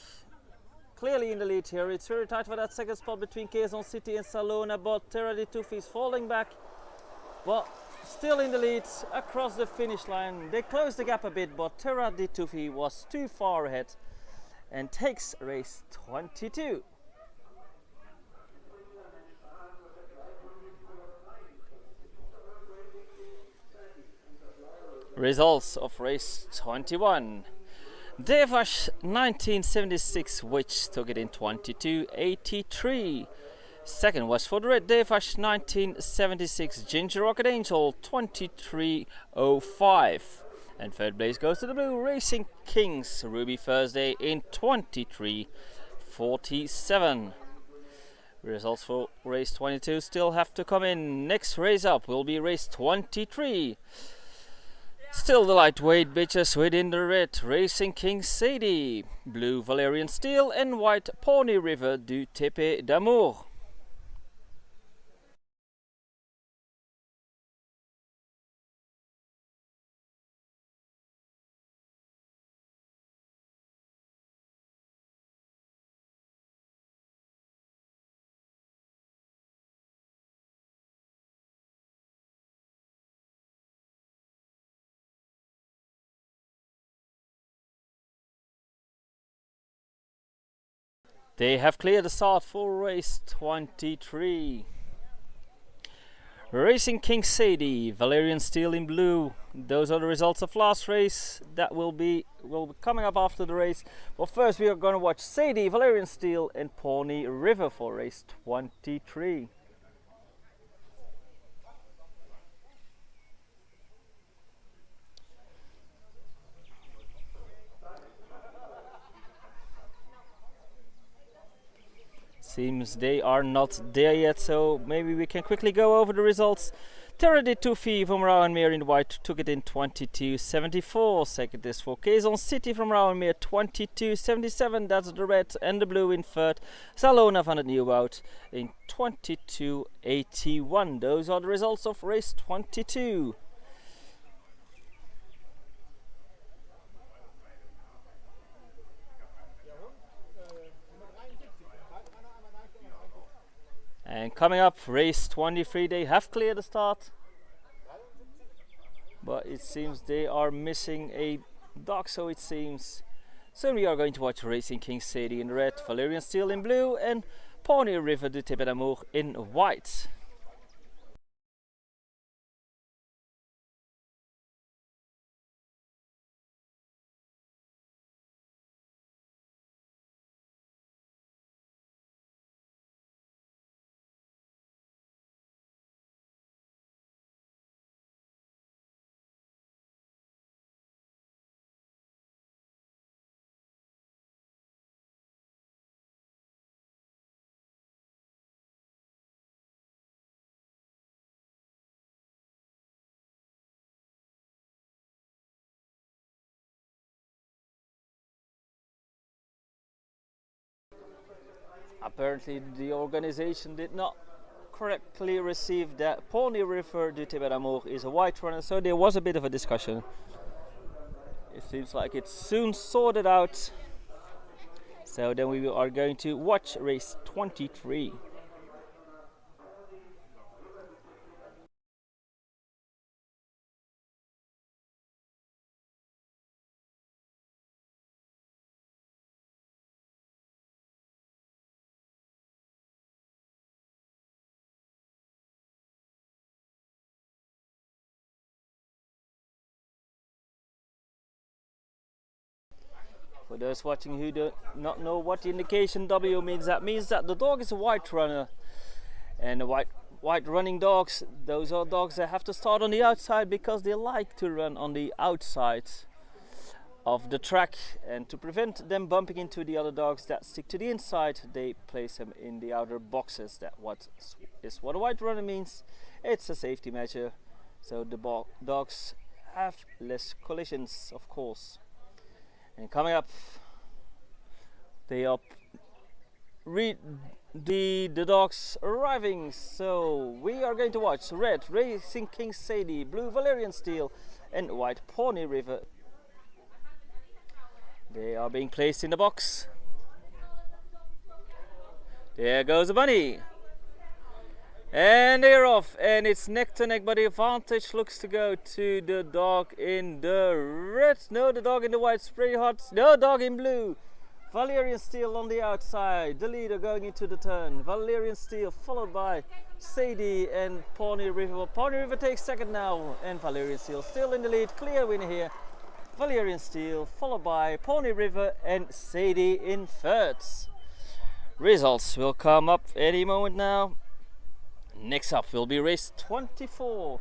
Clearly in the lead here. It's very tight for that second spot between Quezon City and Salona, but Terra di Tufi is falling back, but still in the lead across the finish line. They closed the gap a bit, but Terra di Tufi was too far ahead and takes race 22. Results of race 21. Devash 1976, which took it in 22:83. Second was for the red Devash 1976 Ginger Rocket Angel 23:05. And third place goes to the blue Racing Kings Ruby Thursday in 23:47. Results for race 22 still have to come in. Next race up will be race 23. Still the lightweight bitches within the red Racing King Sadie, blue Valerian Steel and white Pony River du Tepe d'Amour. They have cleared the start for race 23. Racing King Sadie, Valerian Steel in blue. Those are the results of last race. That will be coming up after the race. But first we are going to watch Sadie, Valerian Steel and Pawnee River for race 23. Seems they are not there yet, so maybe we can quickly go over the results. Terra de Tufi from Rauwenmeer in white took it in 22.74. Second is for Quezon City from Rauwenmeer 22.77. That's the red, and the blue in third. Salona van het Nieuwwoud in 22.81. Those are the results of race 22. And coming up, race 23, they have cleared the start, but it seems they are missing a dog, so it seems. So we are going to watch Racing King Sadie in red, Valerian Steel in blue, and Pawnee River de Teven d'Amour in white. Apparently the organization did not correctly receive that Pawnee River de Teven d'Amour is a white runner, so there was a bit of a discussion. It seems like it's soon sorted out. So then we are going to watch race 23. For those watching who do not know what the indication W means, that means that the dog is a white runner. And the white running dogs, those are dogs that have to start on the outside because they like to run on the outside of the track. And to prevent them bumping into the other dogs that stick to the inside, they place them in the outer boxes. That is what a white runner means. It's a safety measure, so the dogs have less collisions, of course. And coming up, they are the dogs arriving. So we are going to watch red Racing King Sadie, blue Valerian Steel, and white Pawnee River. They are being placed in the box. There goes the bunny. And they're off, and it's neck to neck, but the advantage looks to go to the dog in the red. No, the dog in the white, pretty hot. No, dog in blue. Valerian Steel on the outside, the leader going into the turn. Valerian Steel followed by Sadie and Pawnee River. Pawnee River takes second now, and Valerian Steel still in the lead. Clear winner here. Valerian Steel followed by Pawnee River and Sadie in third. Results will come up any moment now. Next up will be race 24.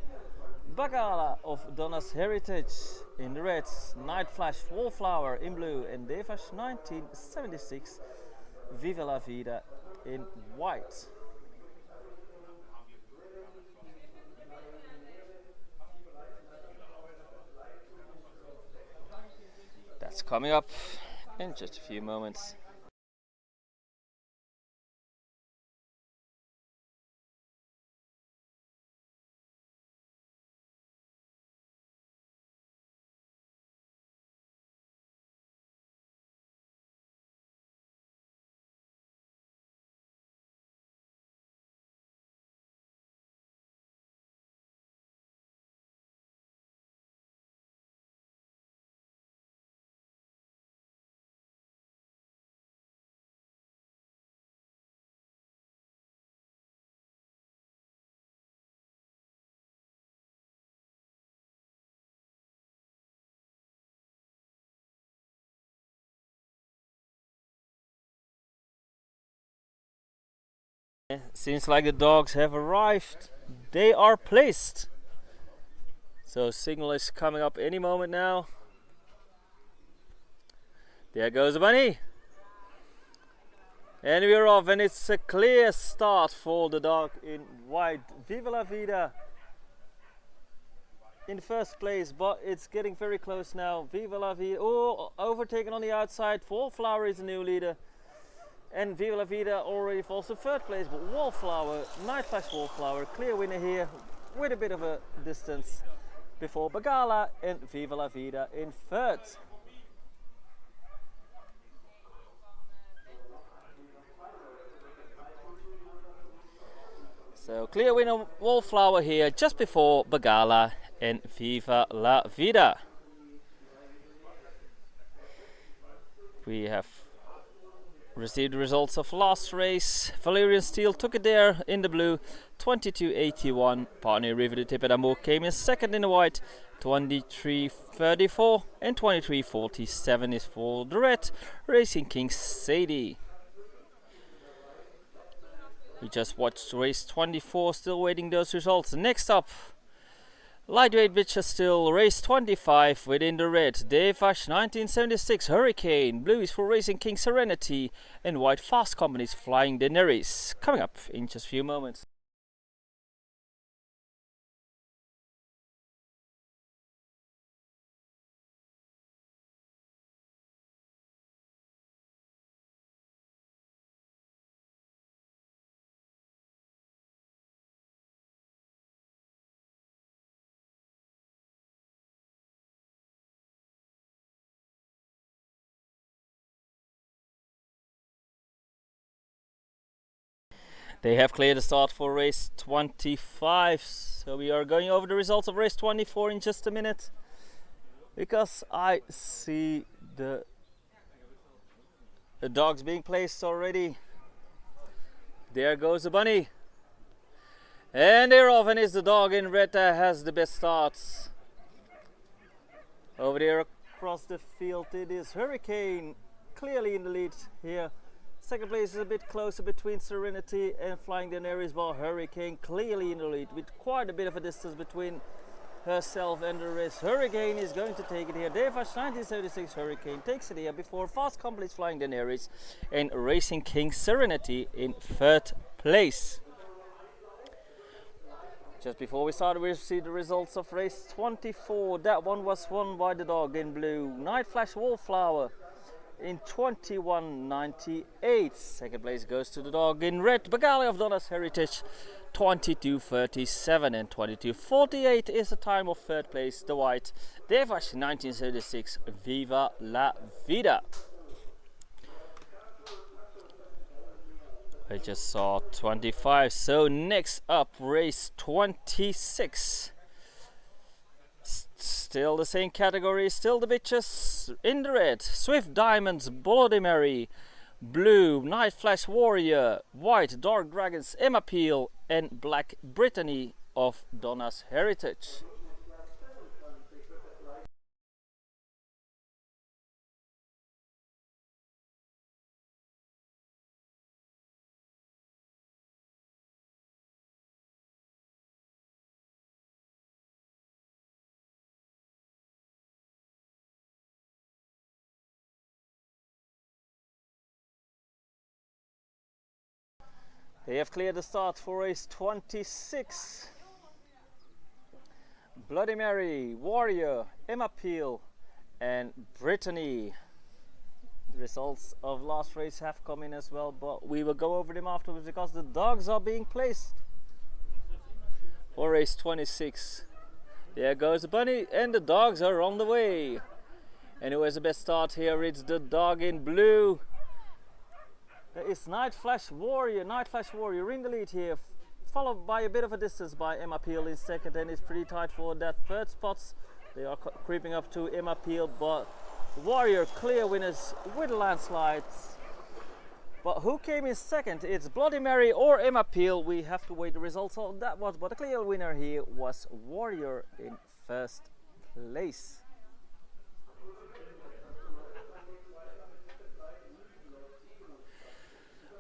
Bagala of Donna's Heritage in the red, Night Flash Wallflower in blue, and Devash 1976 Viva la Vida in white. That's coming up in just a few moments. Seems like the dogs have arrived. They are placed. So signal is coming up any moment now. There goes the bunny. And we're off, and it's a clear start for the dog in white. Viva la Vida in first place, but it's getting very close now. Viva la Vida, oh, overtaken on the outside. Wallflower is the new leader. And Viva la Vida already falls to third place, but Wallflower, Night Flash Wallflower, clear winner here with a bit of a distance before Bagala and Viva la Vida in third. So clear winner Wallflower here just before Bagala and Viva la Vida. We have received the results of last race. Valerian Steel took it there in the blue, 22.81. Partner River de Tipedamo came in second in the white, 23.34, and 23.47 is for the red, Racing King Sadie. We just watched race 24, still waiting those results. Next up, lightweight bitches still, race 25 within the red. Devash 1976 Hurricane, blue is for Racing King Serenity, and white Fast Company's Flying Daenerys. Coming up in just a few moments. They have cleared the start for race 25, so we are going over the results of race 24 in just a minute, because I see the dogs being placed already. There goes the bunny, and they're off, and it's the dog in red that has the best starts. Over there across the field it is Hurricane, clearly in the lead here. Second place is a bit closer between Serenity and Flying Daenerys, but Hurricane clearly in the lead with quite a bit of a distance between herself and the rest. Hurricane is going to take it here. Devash 1976 Hurricane takes it here before Fast Company's Flying Daenerys and Racing King Serenity in third place. Just before we start, we see the results of race 24. That one was won by the dog in blue, Night Flash Wallflower, in 21.98. Second place goes to the dog in red, Bagale of Donna's Heritage, 22.37, and 22.48 is the time of third place, the white Devash 1976 Viva la Vida. I just saw 25, so next up race 26. Still the same category, still the bitches in the red. Swift Diamonds, Bloody Mary, blue Night Flash Warrior, white Dark Dragons, Emma Peel, and black Brittany of Donna's Heritage. They have cleared the start for race 26. Bloody Mary, Warrior, Emma Peel, and Brittany. The results of last race have come in as well, but we will go over them afterwards because the dogs are being placed for race 26. There goes the bunny, and the dogs are on the way. And who has the best start here? It's the dog in blue. There is Night Flash Warrior in the lead here, followed by a bit of a distance by Emma Peel in second, and it's pretty tight for that third spot. They are creeping up to Emma Peel, but Warrior clear winners with a landslide. But who came in second? It's Bloody Mary or Emma Peel. We have to wait the results of that one, but the clear winner here was Warrior in first place.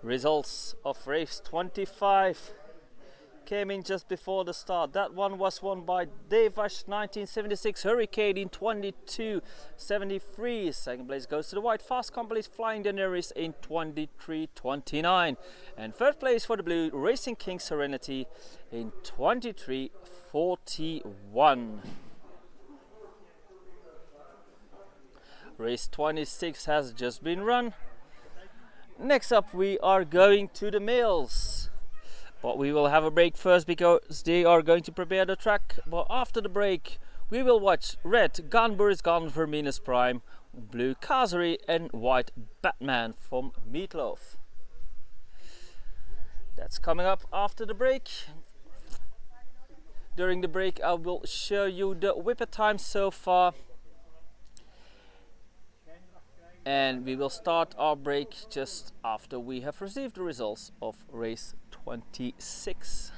Results of race 25 came in just before the start. That one was won by Devash 1976, Hurricane in 22:73. Second place goes to the white Fast Companies Flying Daenerys in 23:29. And third place for the blue Racing King Serenity in 23:41. Race 26 has just been run. Next up we are going to the males, but we will have a break first because they are going to prepare the track. But after the break we will watch red Gaan Boris Gaan Verminus Prime, blue Kazari and white Batman from Meatloaf. That's coming up after the break. During the break I will show you the Whippet time so far. And we will start our break just after we have received the results of race 26.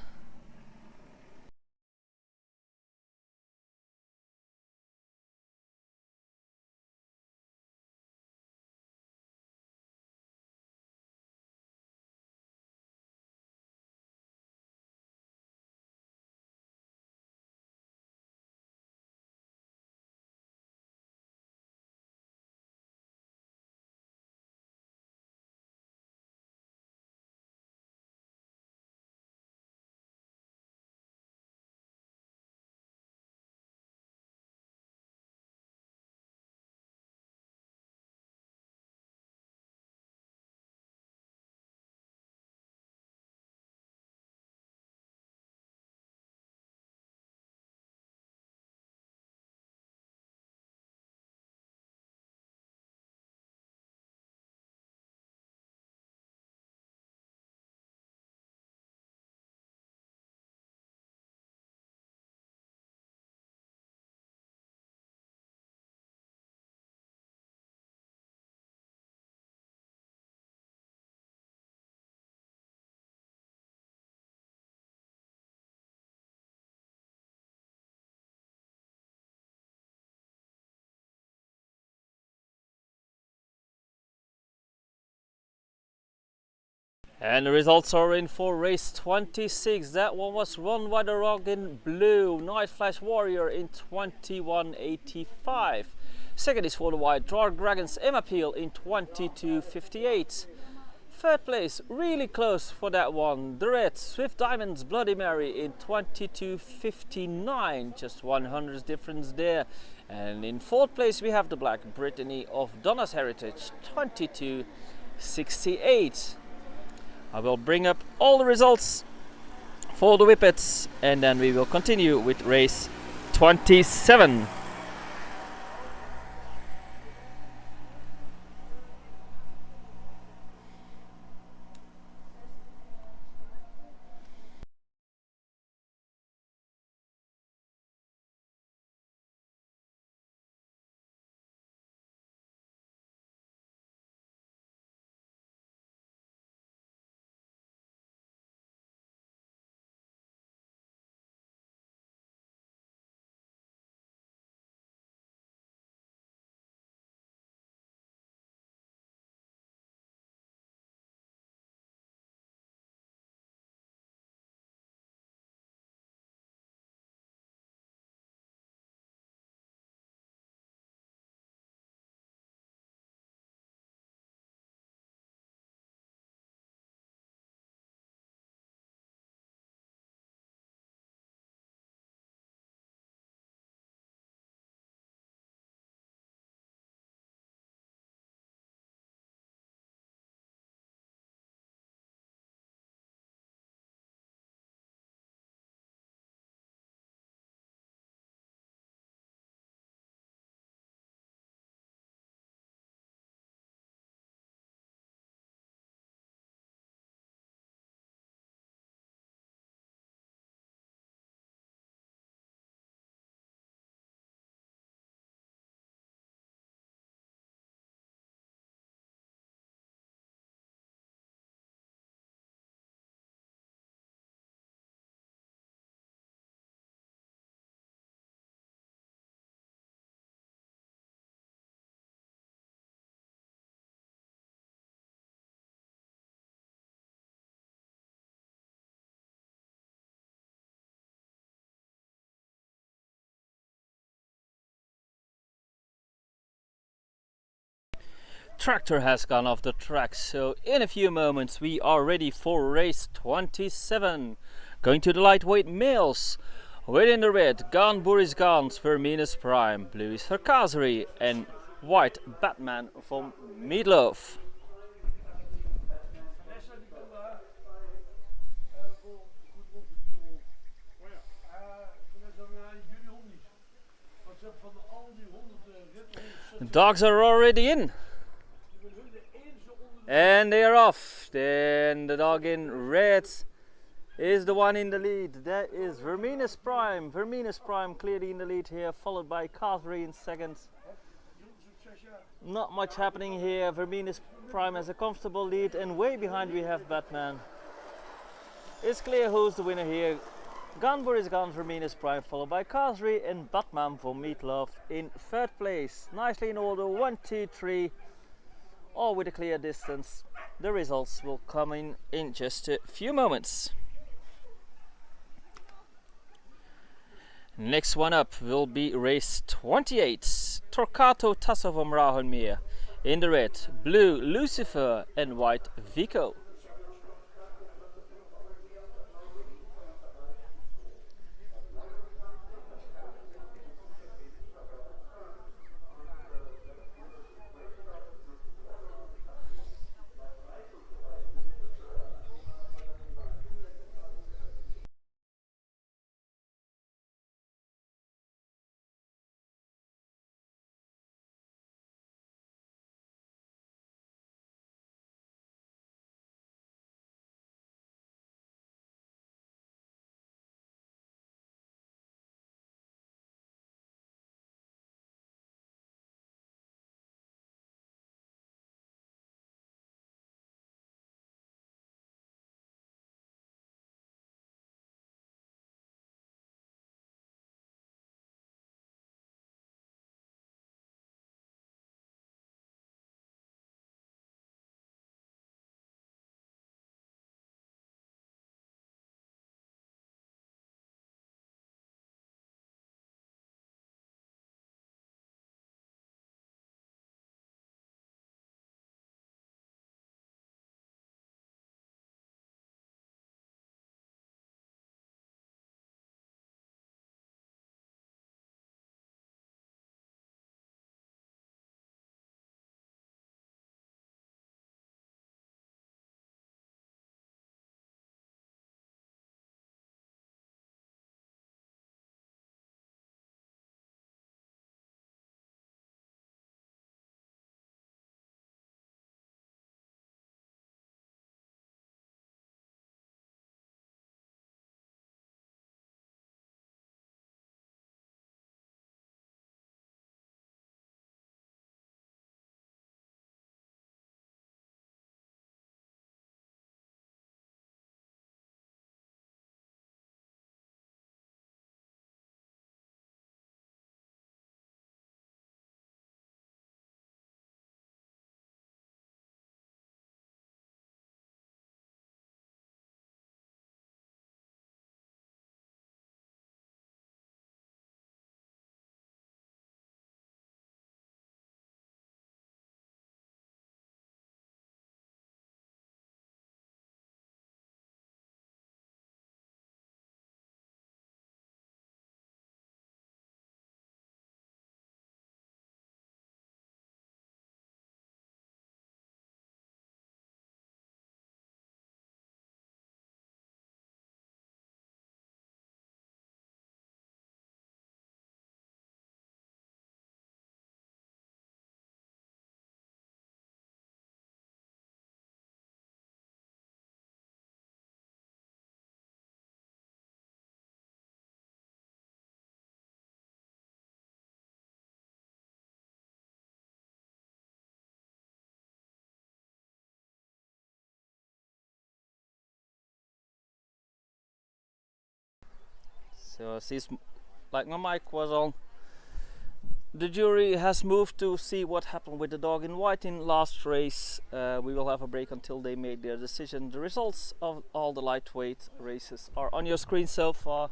And the results are in for race 26. That one was won by the Rock in blue Night Flash Warrior in 21:85. Second is for the white Dark Dragons Emma Peel in 22:58. Third place, really close for that one, the red Swift Diamonds Bloody Mary in 22:59. Just 100 difference there. And in fourth place we have the black Brittany of Donna's Heritage, 22:68. I will bring up all the results for the Whippets and then we will continue with race 27. tractor has gone off the track, so in a few moments we are ready for race 27. Going to the lightweight males. Within the red, gaan Boris Gans, Verminus Prime, blue is Verkazeri, and white Batman from Meatloaf. The dogs are already in. And they are off. Then the dog in red is the one in the lead. That is Verminus Prime. Verminus Prime clearly in the lead here, followed by Kazri in second. Not much happening here. Verminus Prime has a comfortable lead, and way behind we have Batman. It's clear who's the winner here. Ganbur is gone, Verminus Prime, followed by Kazri, and Batman for Meatloaf in third place. Nicely in order, 1, 2, 3. All with a clear distance. The results will come in just a few moments. Next one up will be race 28. Torquato Tasso van Rauhenmeer in the red, blue Lucifer and white Vico. So since like my mic was on, the jury has moved to see what happened with the dog in white in last race. We will have a break until they make their decision. The results of all the lightweight races are on your screen so far,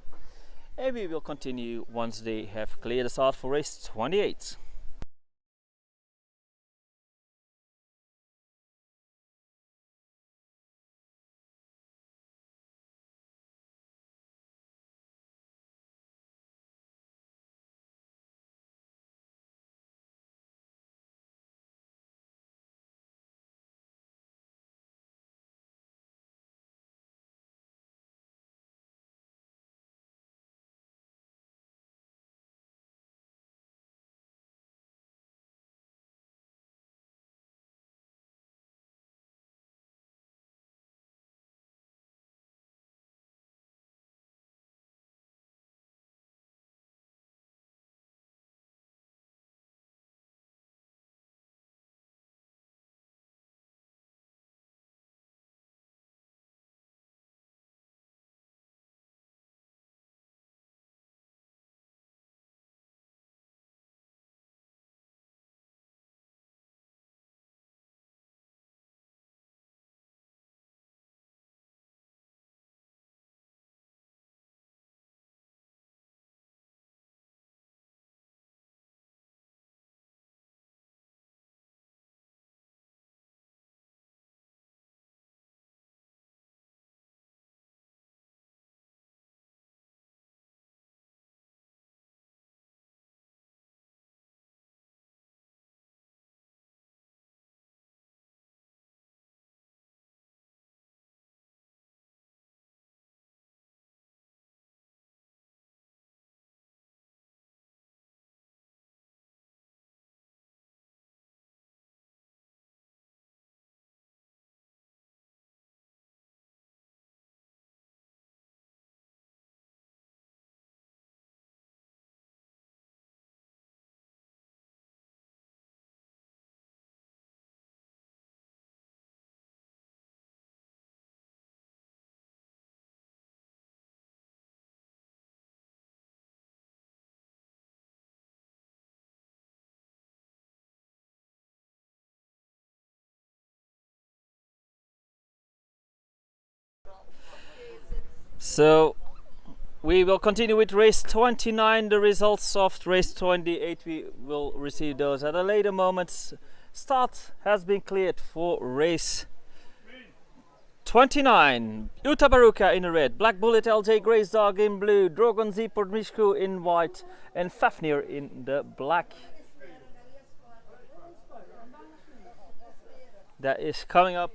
and we will continue once they have cleared us out for race 28. So we will continue with race 29. The results of race 28 we will receive those at a later moment. Start has been cleared for race 29. Utabaruka in the red, Black Bullet LJ Grace Dog in blue, Drogon Z Podmishku in white, and Fafnir in the black. That is coming up.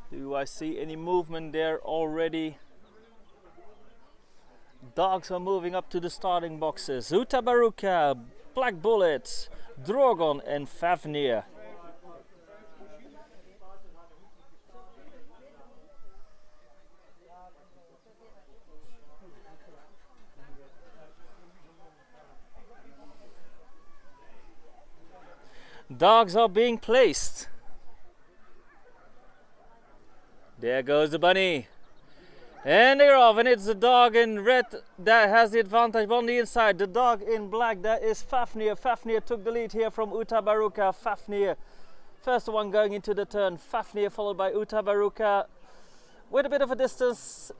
Do I see any movement there already? Dogs are moving up to the starting boxes. Utabaruka, Black Bullet, Drogon and Fafnir. Dogs are being placed. There goes the bunny. And they're off, and it's the dog in red that has the advantage on the inside. The dog in black, that is Fafnir. Fafnir took the lead here from Utabaruka. Fafnir, first one going into the turn. Fafnir followed by Utabaruka with a bit of a distance.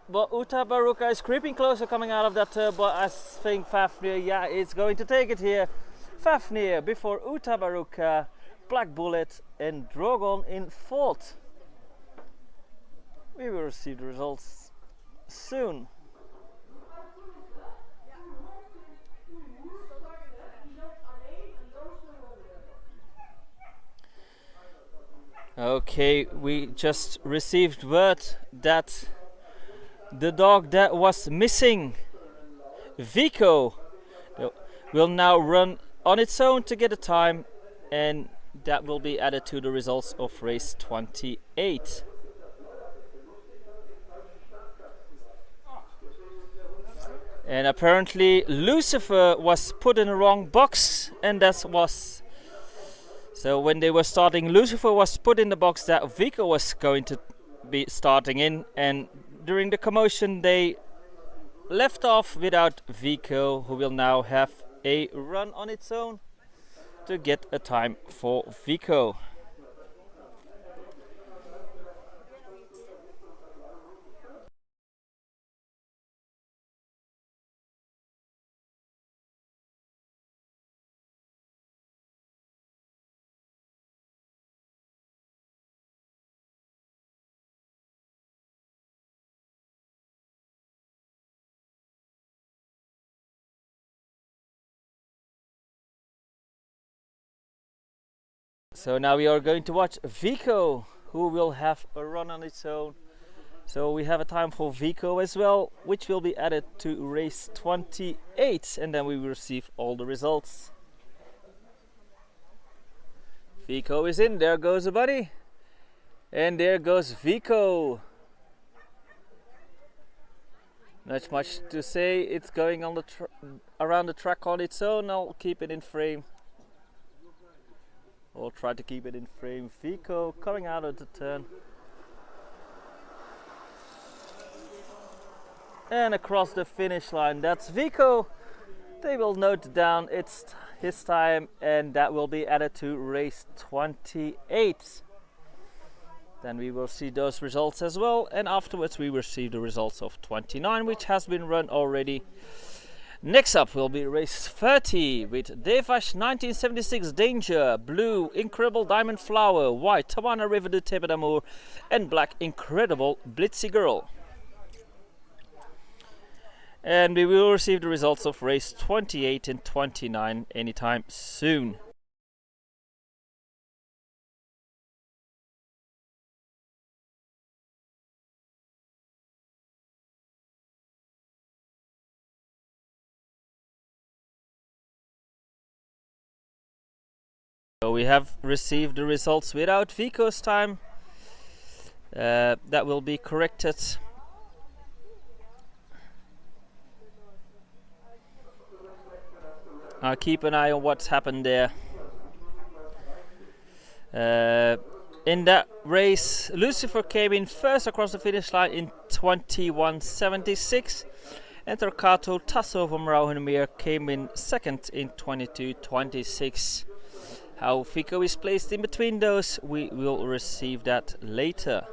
But Utabaruka is creeping closer coming out of that turn. But I think Fafnir, yeah, it's going to take it here. Fafnir before Utabaruka, Black Bullet and Drogon in fourth. We will receive the results soon. Okay, we just received word that the dog that was missing, Vico, will now run on its own to get a time, and that will be added to the results of race 28. And apparently Lucifer was put in the wrong box, and that was so when they were starting, Lucifer was put in the box that Vico was going to be starting in, and during the commotion they left off without Vico, who will now have a run on its own to get a time for Vico. So now we are going to watch Vico, who will have a run on its own. So we have a time for Vico as well, which will be added to race 28, and then we will receive all the results. Vico is in, there goes the bunny. And there goes Vico. Not much to say, it's going on the around the track on its own. I'll keep it in frame. We'll try to keep it in frame. Vico coming out of the turn. And across the finish line, that's Vico. They will note down it's his time, and that will be added to race 28. Then we will see those results as well, and afterwards we will see the results of 29, which has been run already. Next up will be race 30 with Devash 1976 Danger, blue Incredible Diamond Flower, white Tawana River de Tepe d'Amour, and black Incredible Blitzy Girl. And we will receive the results of race 28 and 29 anytime soon. So we have received the results without Vico's time. That will be corrected. I'll keep an eye on what's happened there. In that race, Lucifer came in first across the finish line in 21.76. And Torquato Tasso from Rauhenmeer came in second in 22:26. How Vico is placed in between those, we will receive that later.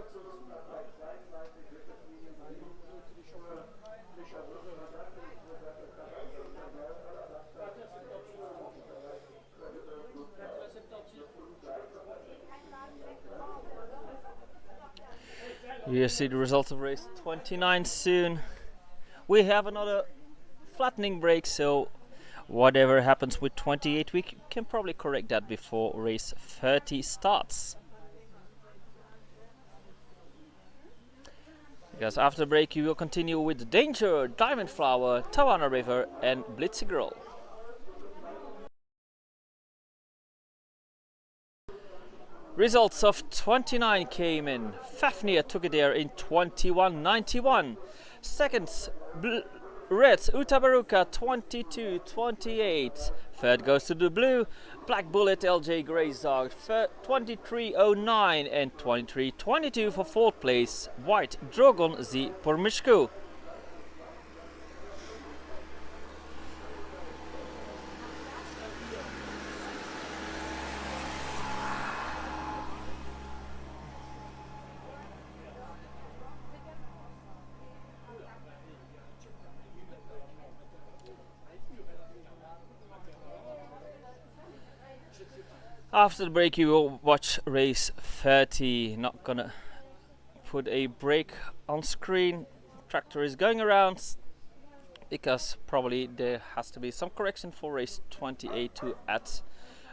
We'll see the results of race 29 soon. We have another flattening break, so whatever happens with 28, we can probably correct that before race 30 starts. Because after the break, we will continue with Danger, Diamond Flower, Tawana River, and Blitzy Girl. Results of 29 came in. Fafnir took it there in 21:91. Second, Red Utabaruka 22:28. Third goes to the blue, Black Bullet LJ Greyzog 23:09 and 23:22 for fourth place, White Drogon Z Pormishku. After the break, you will watch race 30. Not gonna put a break on screen. Tractor is going around because probably there has to be some correction for race 28 to add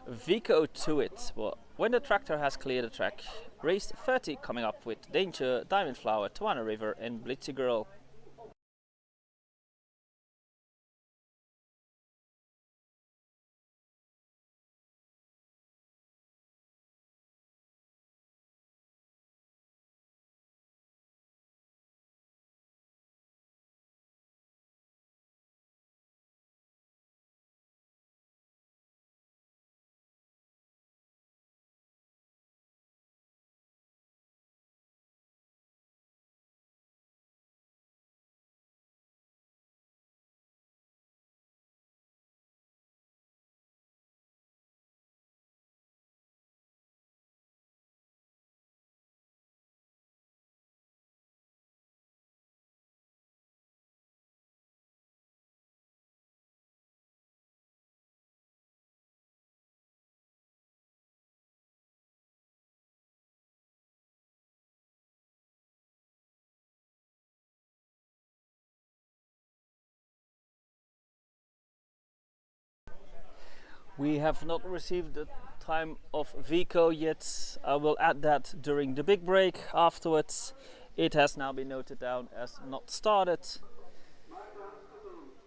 Vico to it. Well, when the tractor has cleared the track, race 30 coming up with Danger, Diamond Flower, Tawana River, and Blitzy Girl. We have not received the time of Vico yet. I will add that during the big break afterwards. It has now been noted down as not started,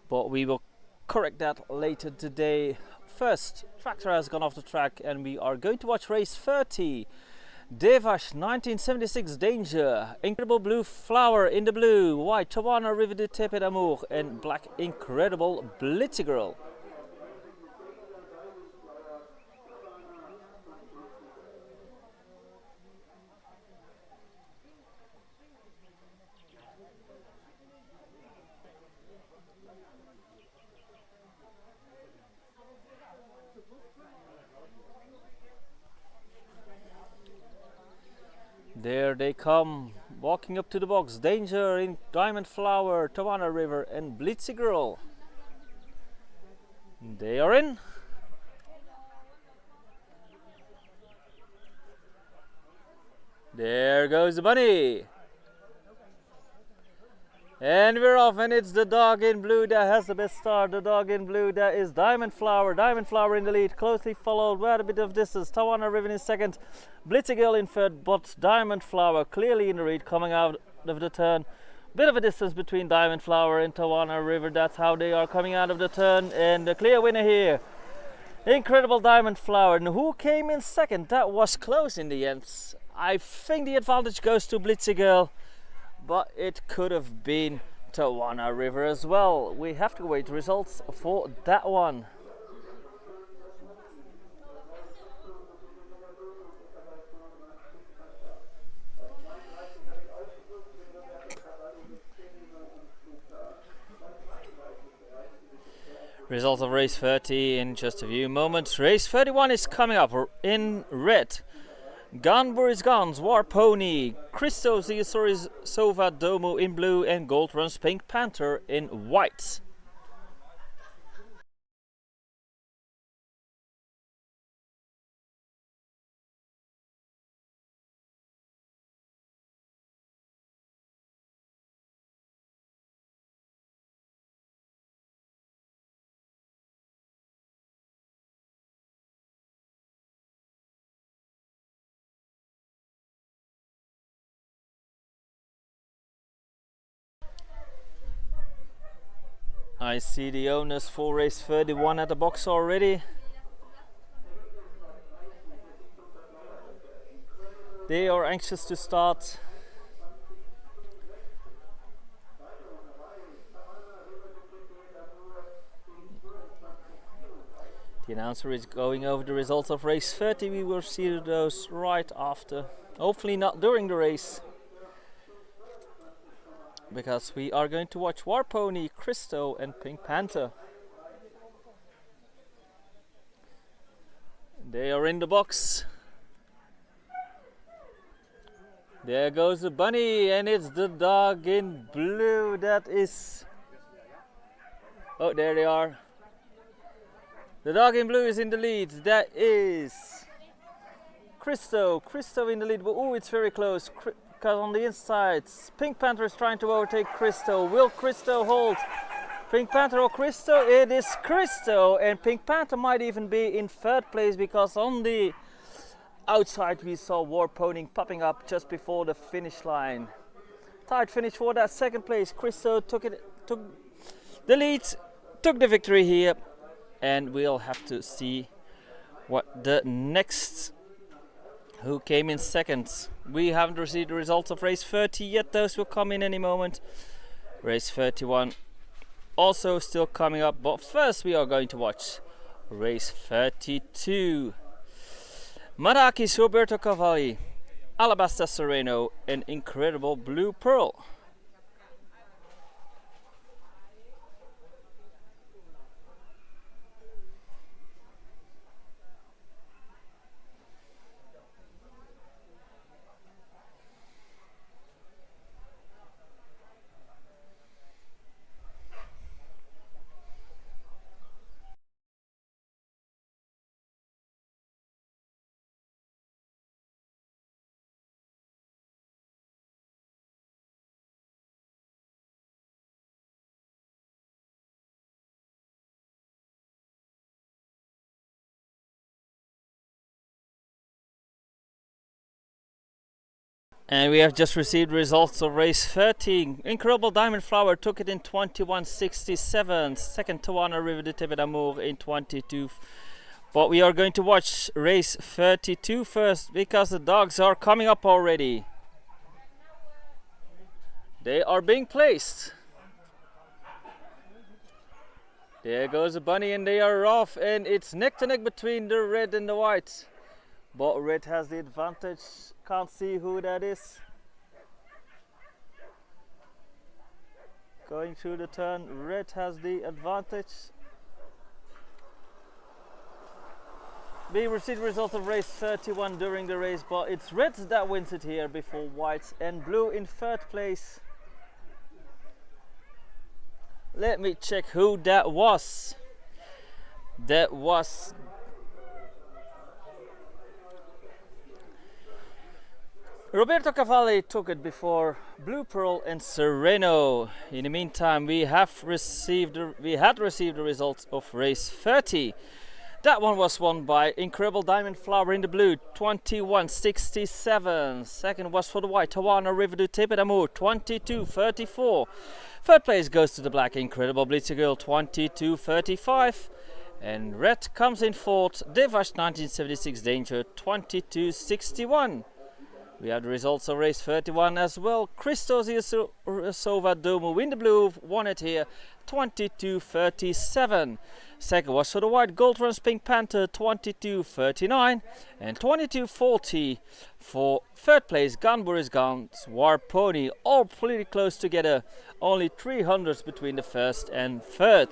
but we will correct that later today. First, tractor has gone off the track and we are going to watch race 30. Devash 1976 Danger, Incredible Blue Flower in the blue, White Tawana River de Tepe d'Amour, and Black Incredible Blitzy Girl. There they come, walking up to the box. Danger in Diamond Flower, Tawana River, and Blitzy Girl. They are in. There goes the bunny. And we're off, and it's the dog in blue that has the best start. The dog in blue, that is Diamond Flower. Diamond Flower in the lead, closely followed by a bit of distance. Tawana River in second, Blitzy Girl in third, but Diamond Flower clearly in the lead coming out of the turn. Bit of a distance between Diamond Flower and Tawana River. That's how they are coming out of the turn, and the clear winner here, Incredible Diamond Flower. And who came in second? That was close in the end. I think the advantage goes to Blitzy Girl, but it could have been Tawana River as well. We have to wait results for that one. Results of race 30 in just a few moments. Race 31 is coming up in red. Gaan, War Pony, Christo Ziosaurus Sova Domo in blue, and Gold Runs Pink Panther in white. I see the owners for race 31 at the box already. They are anxious to start. The announcer is going over the results of race 30. We will see those right after. Hopefully not during the race, because we are going to watch War Pony, Christo and Pink Panther. They are in the box. There goes the bunny, and it's the dog in blue that is... Oh, there they are. The dog in blue is in the lead. That is Christo. Christo in the lead. Oh, it's very close. Because on the inside, Pink Panther is trying to overtake Christo. Will Christo hold? Pink Panther or Christo? It is Christo, and Pink Panther might even be in third place, because on the outside we saw War Pony popping up just before the finish line. Tight finish for that second place. Christo took the lead, took the victory here, and we'll have to see what the next, who came in second. We haven't received the results of race 30 yet. Those will come in any moment. Race 31 also still coming up, but first we are going to watch race 32. Marakis Roberto Cavalli, Alabasta Sereno, and Incredible Blue Pearl. And we have just received results of race 30. Incredible Diamond Flower took it in 21.67. Second, Tawana River de Teve d'Amour in 22. But we are going to watch race 32 first, because the dogs are coming up already. They are being placed. There goes the bunny, and they are off, and it's neck to neck between the red and the white. But red has the advantage. Can't see who that is. Going through the turn, red has the advantage. We received results of race 31 during the race, but it's red that wins it here before white, and blue in third place. Let me check who that was. That was Roberto Cavalli took it before Blue Pearl and Sereno. In the meantime, we had received the results of race 30. That one was won by Incredible Diamond Flower in the blue, 21.67. Second was for the white, Tawana River de Teve d'Amour, 22.34. Third place goes to the black, Incredible Blitzer Girl, 22.35. And red comes in fourth, Devash 1976 Danger, 22.61. We have the results of race 31 as well. Christos Sova Domo in the blue won it here, 22.37. Second was for the white, Gold Runs Pink Panther, 22.39. And 22.40 for third place, Gaan, War Pony. All pretty close together, only 300s between the first and third.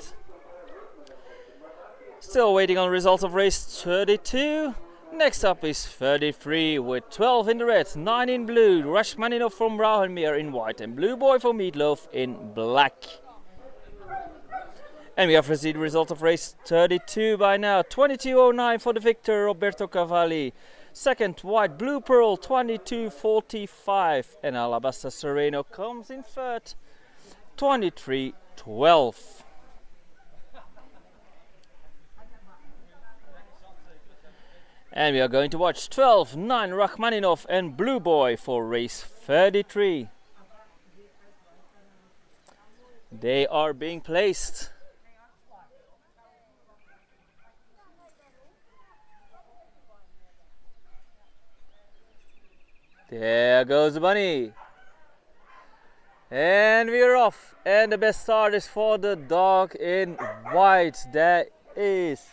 Still waiting on results of race 32. Next up is 33 with 12 in the red, 9 in blue, Rashmaninov from Rauhenmeer in white and Blue Boy for Meatloaf in black. And we have received the result of race 32 by now. 22.09 for the victor, Roberto Cavalli. Second, White Blue Pearl, 22.45. And Alabasta Sereno comes in third, 23.12. And we are going to watch 12.9 Rachmaninov and Blue Boy for race 33. They are being placed. There goes the bunny. And we're off. And the best start is for the dog in white. That is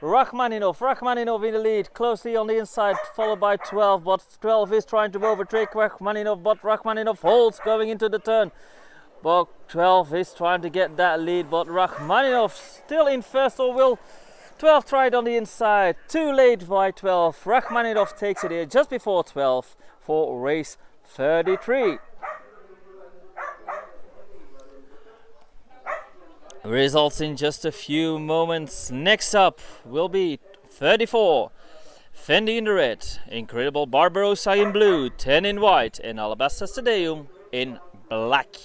Rachmaninov. Rachmaninov in the lead, closely on the inside, followed by 12. But 12 is trying to overtake Rachmaninov, but Rachmaninov holds going into the turn. But 12 is trying to get that lead, but Rachmaninov still in first, or will 12 try it on the inside. Too late by 12. Rachmaninov takes it here just before 12 for race 33. Results in just a few moments. Next up will be 34. Fendi in the red, Incredible Barbarossa in blue, 10 in white and Alabasta Stadeum in black.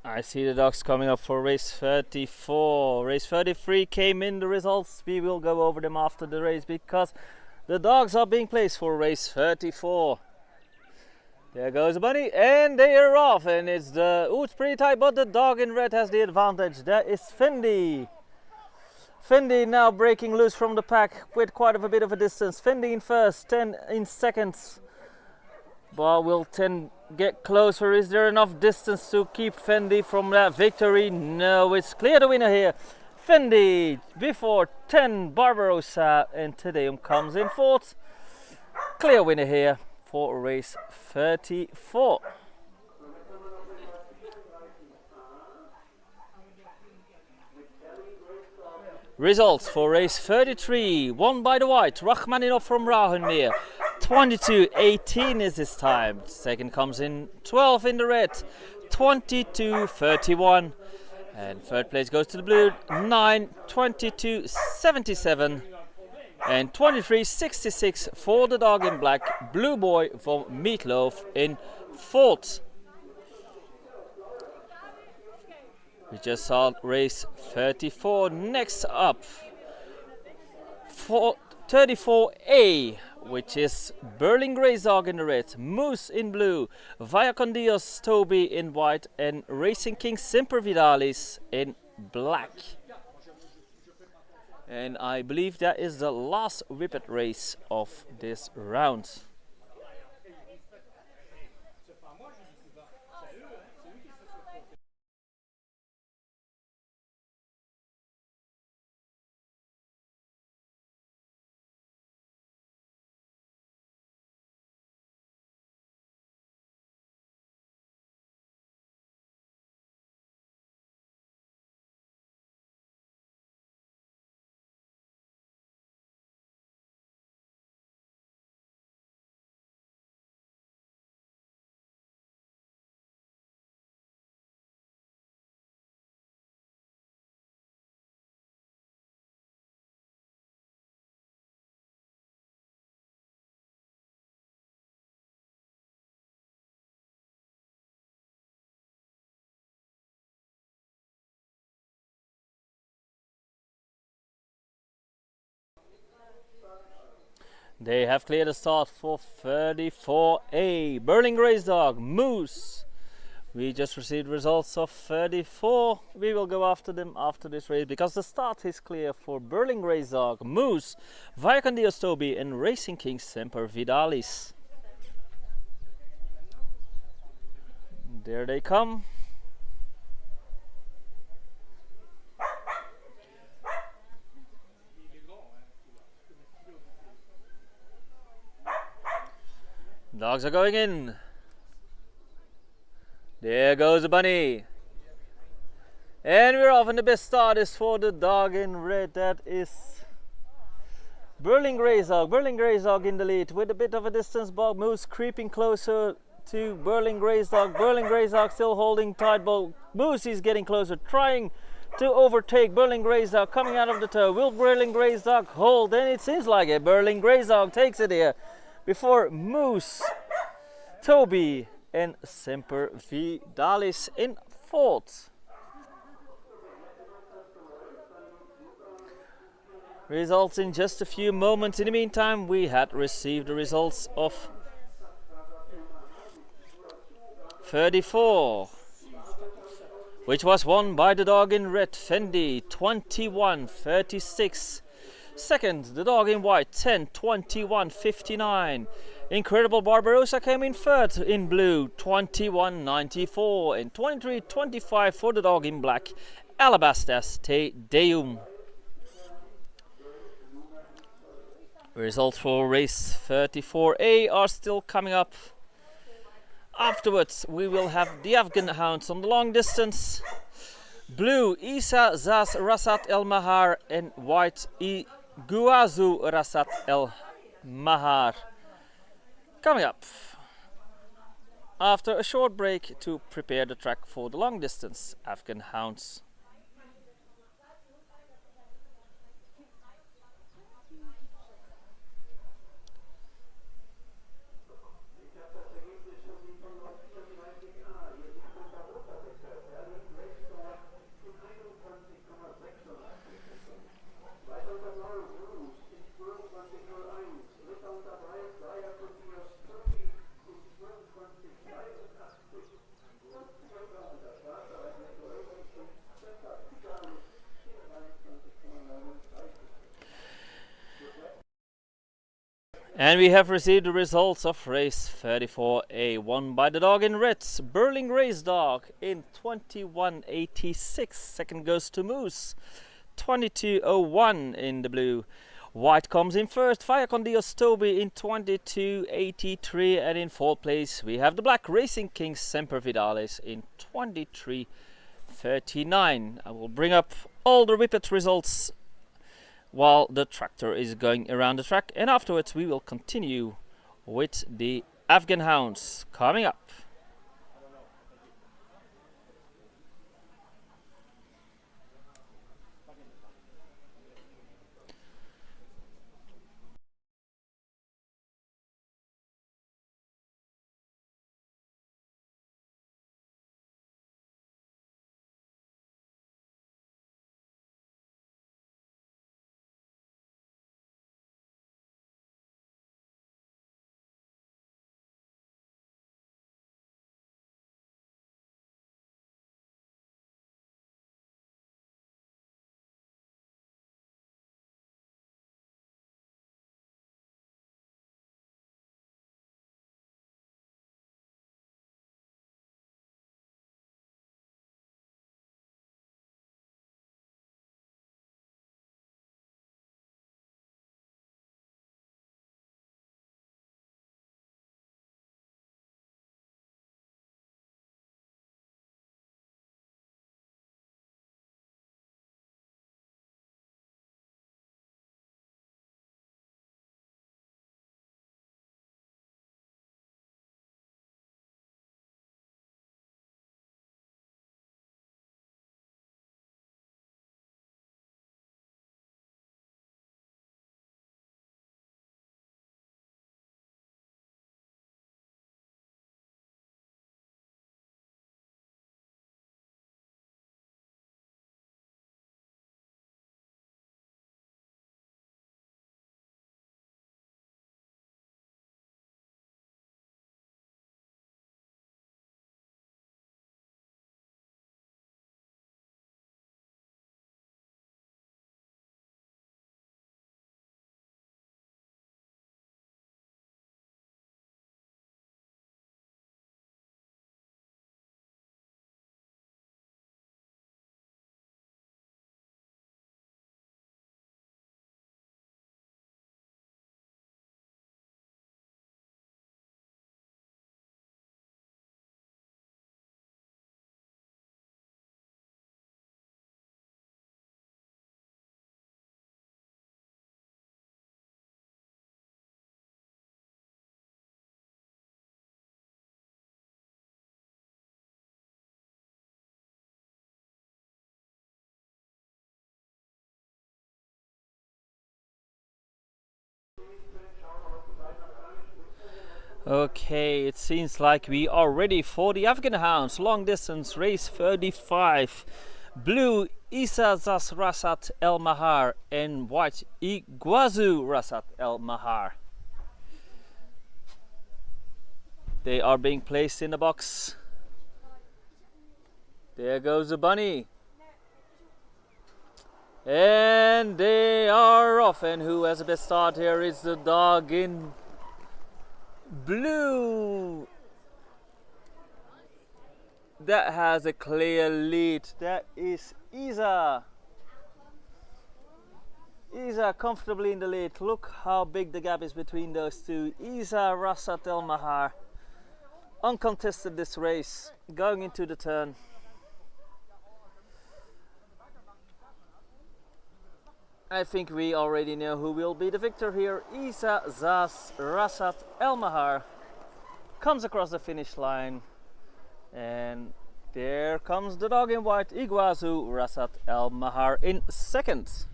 I see the dogs coming up for race 34. Race 33 came in, the results. We will go over them after the race because the dogs are being placed for race 34. There goes the bunny and they are off, and it's it's pretty tight, but the dog in red has the advantage. That is Fendi. Fendi now breaking loose from the pack with quite a bit of a distance. Fendi in first, 10 in seconds. But will 10 get closer? Is there enough distance to keep Fendi from that victory? No, it's clear the winner here. Fendi before 10 Barbarossa, and Tedeum comes in fourth. Clear winner here for race 34. Results for race 33, won by the white, Rachmaninov from Rauhenmeer. 22.18 is his time. Second comes in 12 in the red, 22.31. And third place goes to the blue, 9.22.77. And 23.66 for the dog in black, Blue Boy from Meatloaf in fourth. We just saw race 34. Next up, 34A, which is Berlin Grey's dog in the red, Moose in blue, Vallacondios Toby in white, and Racing King Semper Vidalis in black. And I believe that is the last Whippet race of this round. They have cleared the start for 34A. Berlin Grace Dog, Moose. We just received results of 34. We will go after them after this race because the start is clear for Berlin Grace Dog, Moose, Viacandios Toby and Racing King Semper Vidalis. There they come. Dogs are going in. There goes the bunny. And we're off, and the best start is for the dog in red. That is Berlin Grace Dog. Berlin Grace Dog in the lead with a bit of a distance. Bob Moose creeping closer to Berlin Grace Dog. Berlin Grace Dog still holding tight, but Moose is getting closer, trying to overtake Berlin Grace Dog coming out of the toe. Will Berlin Grace Dog hold? And it seems like it. Berlin Grace Dog takes it here before Moose, Toby and Semper Vidalis in fourth. Results in just a few moments. In the meantime, we had received the results of 34, which was won by the dog in red, Fendi, 21-36. Second, the dog in white, 10-21-59. Incredible Barbarossa came in third in blue, 21-94. And 23-25 for the dog in black, Alabastas Te Deum. Results for race 34A are still coming up. Afterwards, we will have the Afghan hounds on the long distance. Blue, Isa Zaz Rasat El Mahar, and white, Guazu Rasat El Mahar. Coming up after a short break to prepare the track for the long distance Afghan hounds. And we have received the results of race 34A, won by the dog in red, Berlin Grace Dog in 21.86. Second goes to Moose, 22.01 in the blue. White comes in first, Viacandios Toby in 22.83, and in fourth place we have the black Racing King Semper Vidalis in 23.39. I will bring up all the Whippet results while the tractor is going around the track, and afterwards we will continue with the Afghan hounds coming up. Okay, it seems like we are ready for the Afghan Hounds long distance race 35. Blue Isa Zas Rasat El Mahar and white Iguazu Rasat El Mahar. They are being placed in the box. There goes the bunny. And they are off. And who has the best start here is the dog in blue. That has a clear lead. That is Isa. Isa comfortably in the lead. Look how big the gap is between those two. Isa Rasat El Mahar. Uncontested this race. Going into the turn. I think we already know who will be the victor here. Isa Zas Rasat El Mahar comes across the finish line. And there comes the dog in white, Iguazu Rasat El Mahar in second.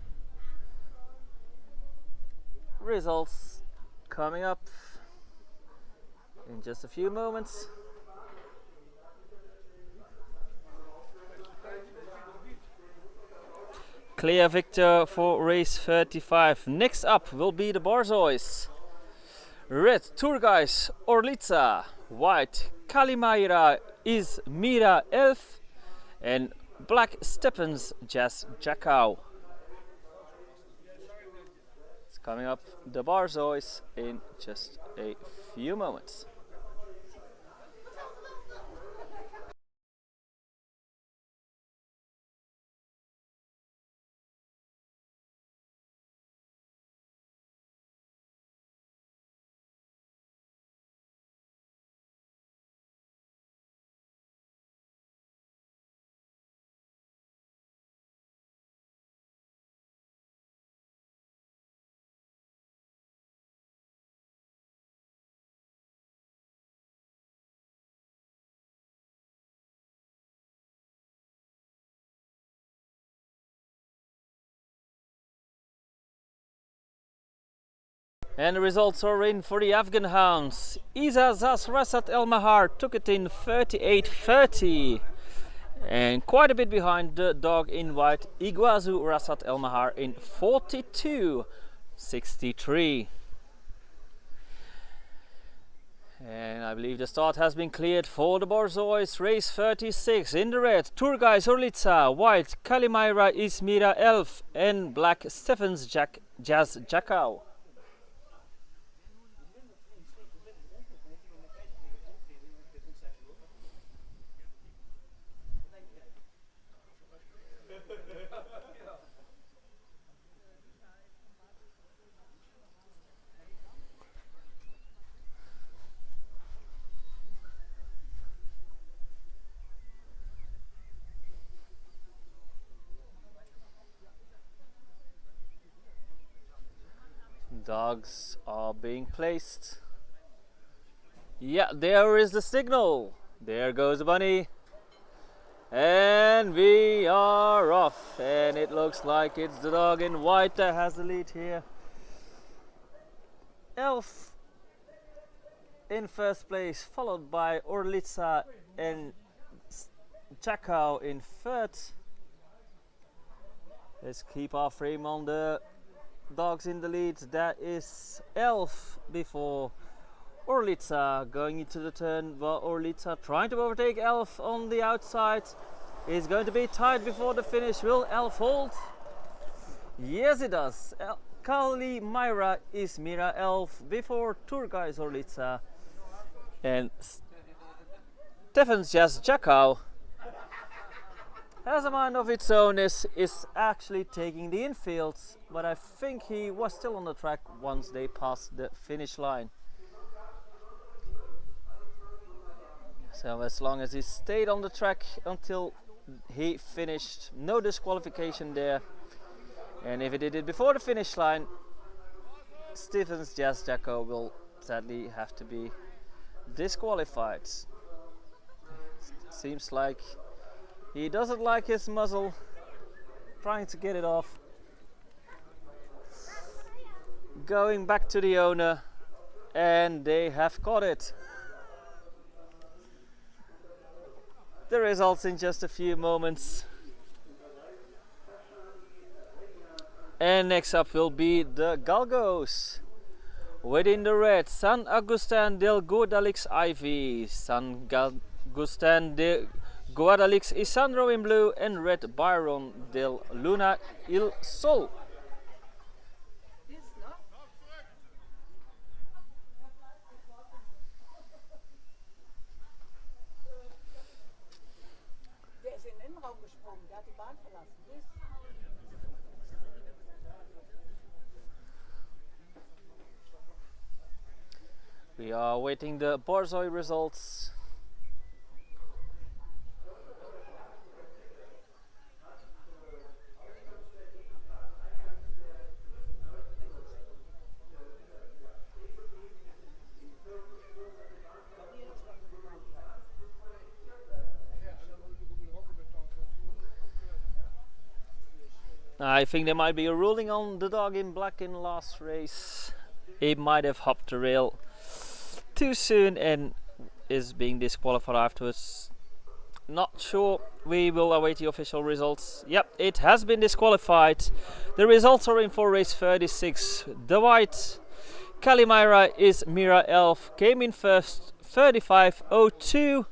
Results coming up in just a few moments. Clear victor for race 35. Next up will be the Borzois. Red Turgais Orlica, white Kalimaira is Mira Elf, and black Steppens Jazz Jakau. It's coming up the Borzois in just a few moments. And the results are in for the Afghan Hounds. Isa Zas Rasat El Mahar took it in 38.30. And quite a bit behind the dog in white, Iguazu Rasat El Mahar in 42.63. And I believe the start has been cleared for the Borzois. Race 36 in the red, Turgais Orlica, white Kalimaira Ismira Elf, and black Stephens Jazz Jakau. Dogs are being placed. Yeah, there is the signal. There goes the bunny. And we are off. And it looks like it's the dog in white that has the lead here. Elf in first place, followed by Orlica and Jakau in third. Let's keep our frame on the dogs in the lead. That is Elf before Orlica going into the turn. Well, Orlica trying to overtake Elf on the outside. Is going to be tight before the finish. Will Elf hold? Yes, it does. Kali Myra is Mira Elf before Turgais Orlica. And Stephens Jazz Jakau has a mind of its own, is actually taking the infield, but I think he was still on the track once they passed the finish line. So as long as he stayed on the track until he finished, no disqualification there. And if he did it before the finish line, Stephens Jazz Jakau will sadly have to be disqualified. Seems like he doesn't like his muzzle, trying to get it off. going back to the owner, and they have caught it. The results in just a few moments. And next up will be the galgos. Within the red, San Agustin del Guadalix IV, San Agustin de Guadalix Isandro in blue, and red Byron del Luna Il Sol. We are waiting the Borzoi results. I think there might be a ruling on the dog in black in last race. He might have hopped the rail too soon and is being disqualified afterwards. Not sure. We will await the official results. Yep, it has been disqualified. The results are in for race 36. The white Calimira is Mira Elf, came in first, 35.02.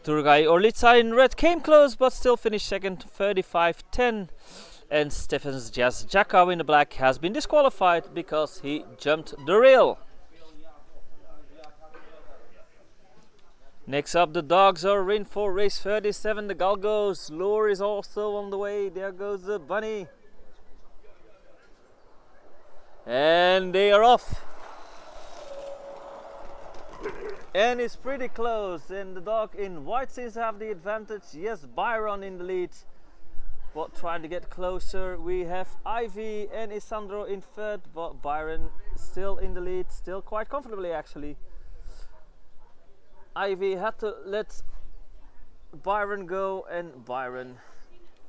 Turgai Orlica in red came close but still finished second, 35.10. And Stephens Jazz Jacko in the black has been disqualified because he jumped the rail. Next up, the dogs are in for race 37. The galgos. Lure is also on the way. There goes the bunny. And they are off. And it's pretty close. And the dog in white seems to have the advantage. Yes, Byron in the lead. But trying to get closer, we have Ivy and Isandro in third, but Byron still in the lead, still quite comfortably actually. Ivy had to let Byron go, and Byron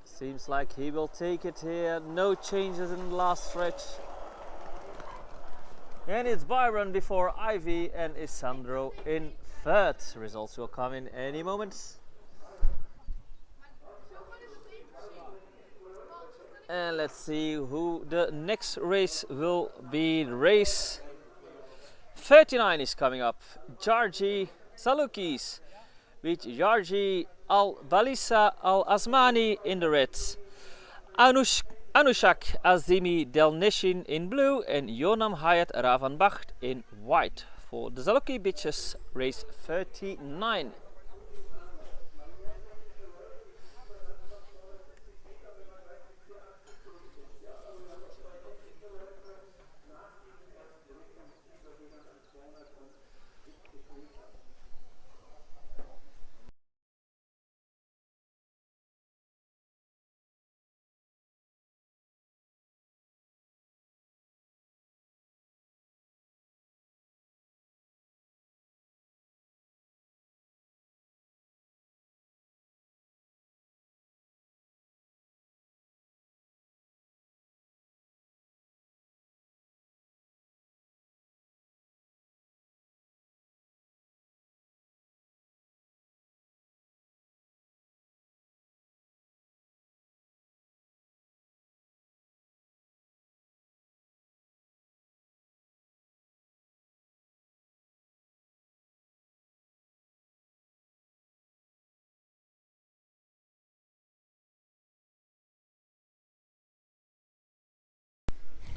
seems like he will take it here. No changes in the last stretch. And it's Byron before Ivy and Isandro in third. Results will come in any moment. And let's see who the next race will be. Race 39 is coming up. Georgi Salukis with Georgi Al-Balisa Al-Asmani in the red. Anushak Azimi Del Nishin in blue, and Yonam Hayat Ravanbach in white for the Saluki bitches. Race 39.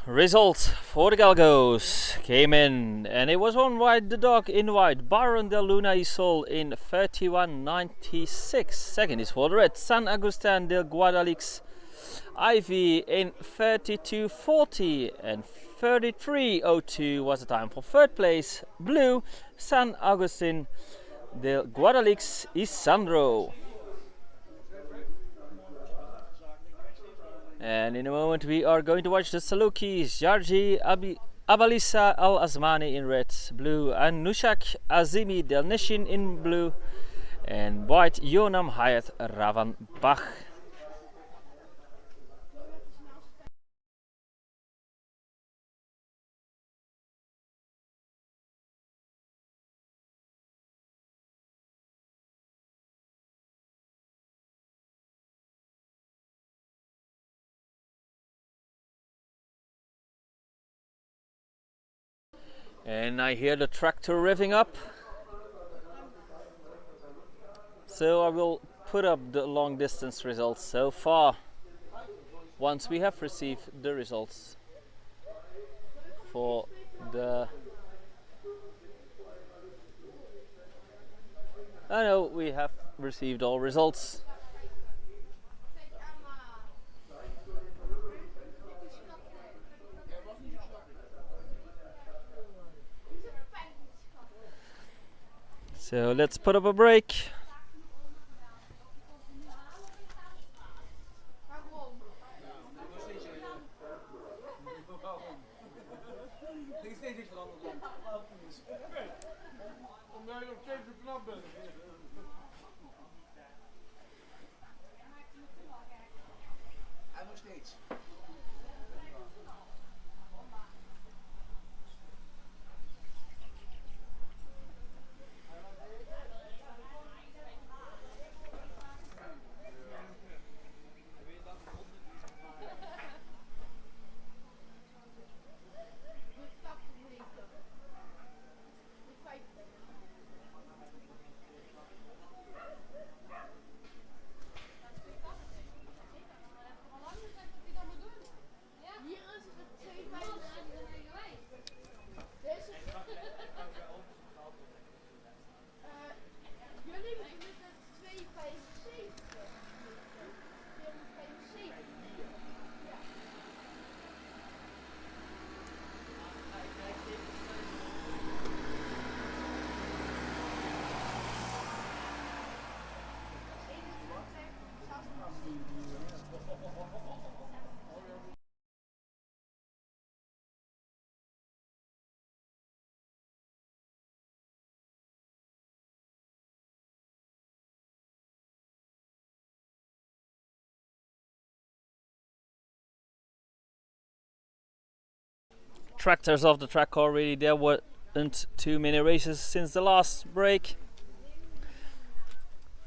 Results for the galgos came in, and it was one white, the dog in white, Byron del Luna Isol in 31.96. Second is for the red, San Agustin del Guadalix Ivy in 32.40, and 33.02 was the time for third place. Blue, San Agustin del Guadalix Isandro. And in a moment we are going to watch the Saluki, Georgi Abalisa Al Asmani in red, blue, and Nushak Azimi Del Nishin in blue, and white Yonam Hayat Ravanbach. And I hear the tractor revving up. So I will put up the long distance results so far once we have received the results for the... I know we have received all results. So let's put up a break. Tractors off the track already. There weren't too many races since the last break.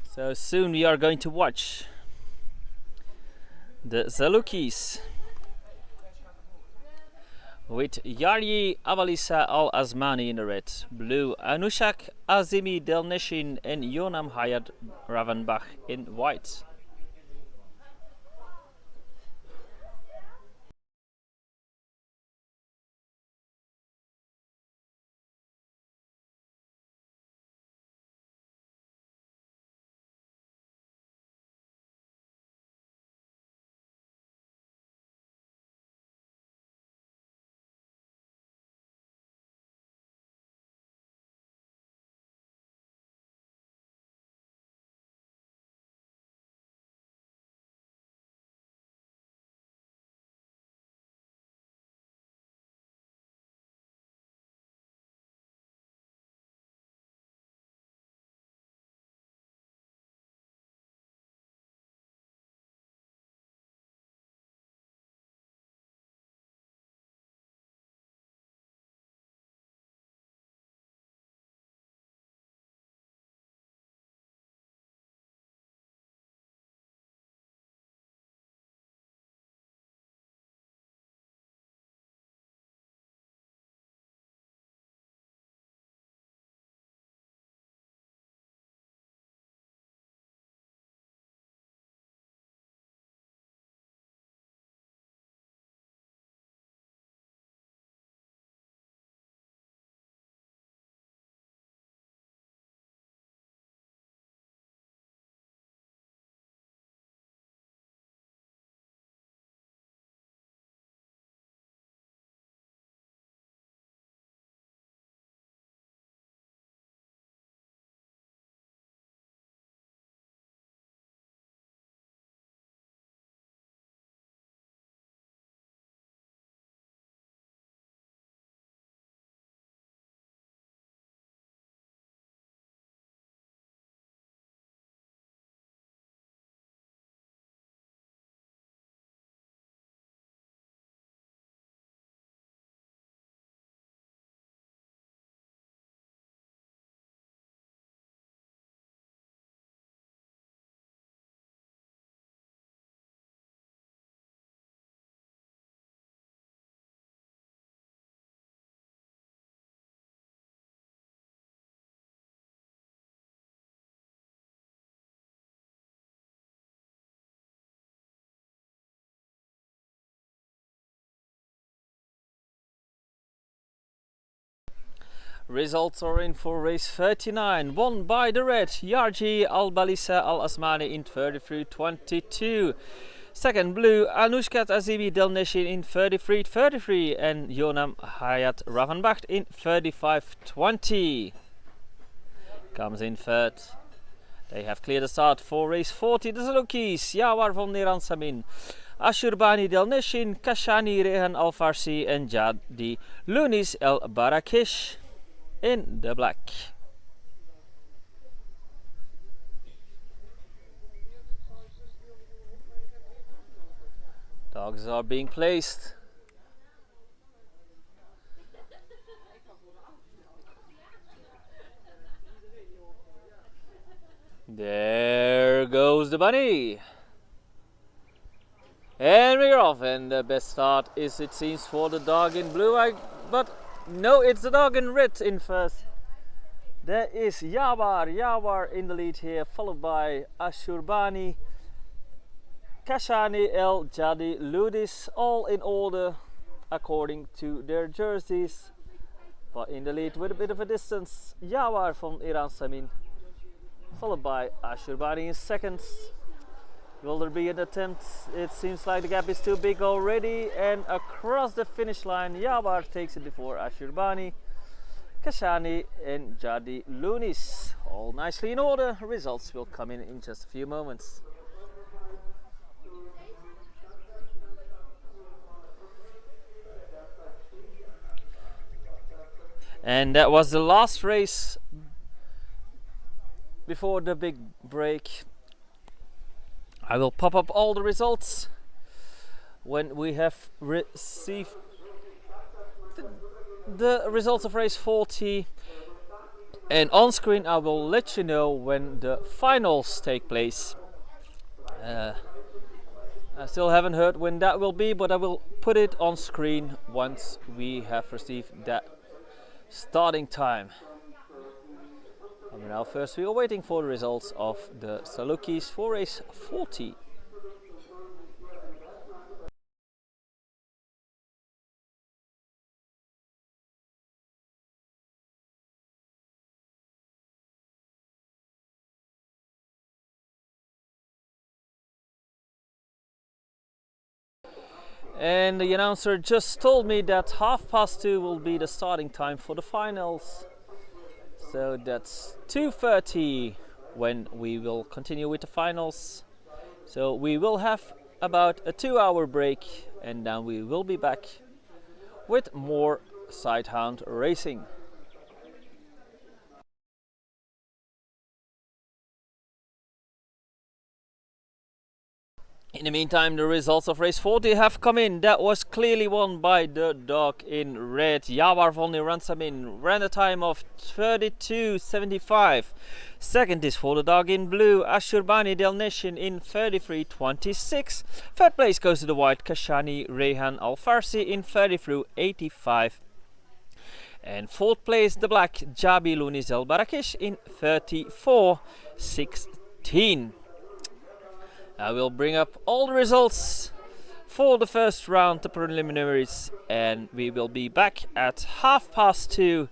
So soon we are going to watch the Salukis with Yaryi Avalisa Al Asmani in the red, blue Anushak Azimi Delneshin and Yonam Hayat Ravenbach in white. Results are in for race 39, won by the red Yarji Al-Balisa Al-Asmani in 33.22. Second, blue Anushkat Azibi Delneshin in 33.33 and Yonam Hayat Ravanbacht in 35.20. Comes in third. They have cleared the start for race 40. The Salukis, Yawar von Niran Samin, Ashurbani Delneshin, Kashani Rehan Al Farsi and Jadi Lunis El Barakesh in the black. Dogs are being placed. There goes the bunny. And we're off, and the best start is, it seems, for the dog in blue. But no, it's the dog in red in first. There is Yawar in the lead here, followed by Ashurbani, Kashani, El Jadi, Ludis, all in order according to their jerseys. But in the lead with a bit of a distance, Yawar from Iran Samin, followed by Ashurbani in second. Will there be an attempt? It seems like the gap is too big already, and across the finish line, Yawar takes it before Ashurbani, Kashani and Jadi Lunis. All nicely in order. Results will come in just a few moments. And that was the last race before the big break. I will pop up all the results when we have received the results of race 40, and on screen I will let you know when the finals take place. I still haven't heard when that will be, but I will put it on screen once we have received that starting time. And now first we are waiting for the results of the Salukis for race 40. And the announcer just told me that 2:30 will be the starting time for the finals. So that's 2:30 when we will continue with the finals. So we will have about a 2-hour break, and then we will be back with more sighthound racing. In the meantime, the results of race 40 have come in. That was clearly won by the dog in red. Yawar von Ransamin ran a time of 32.75. Second is for the dog in blue, Ashurbani Delneshin in 33.26. Third place goes to the white Kashani Rehan Al Farsi in 33.85. And fourth place, the black Jabi Lunis El Barakesh in 34.16. I will bring up all the results for the first round, the preliminaries, and we will be back at 2:30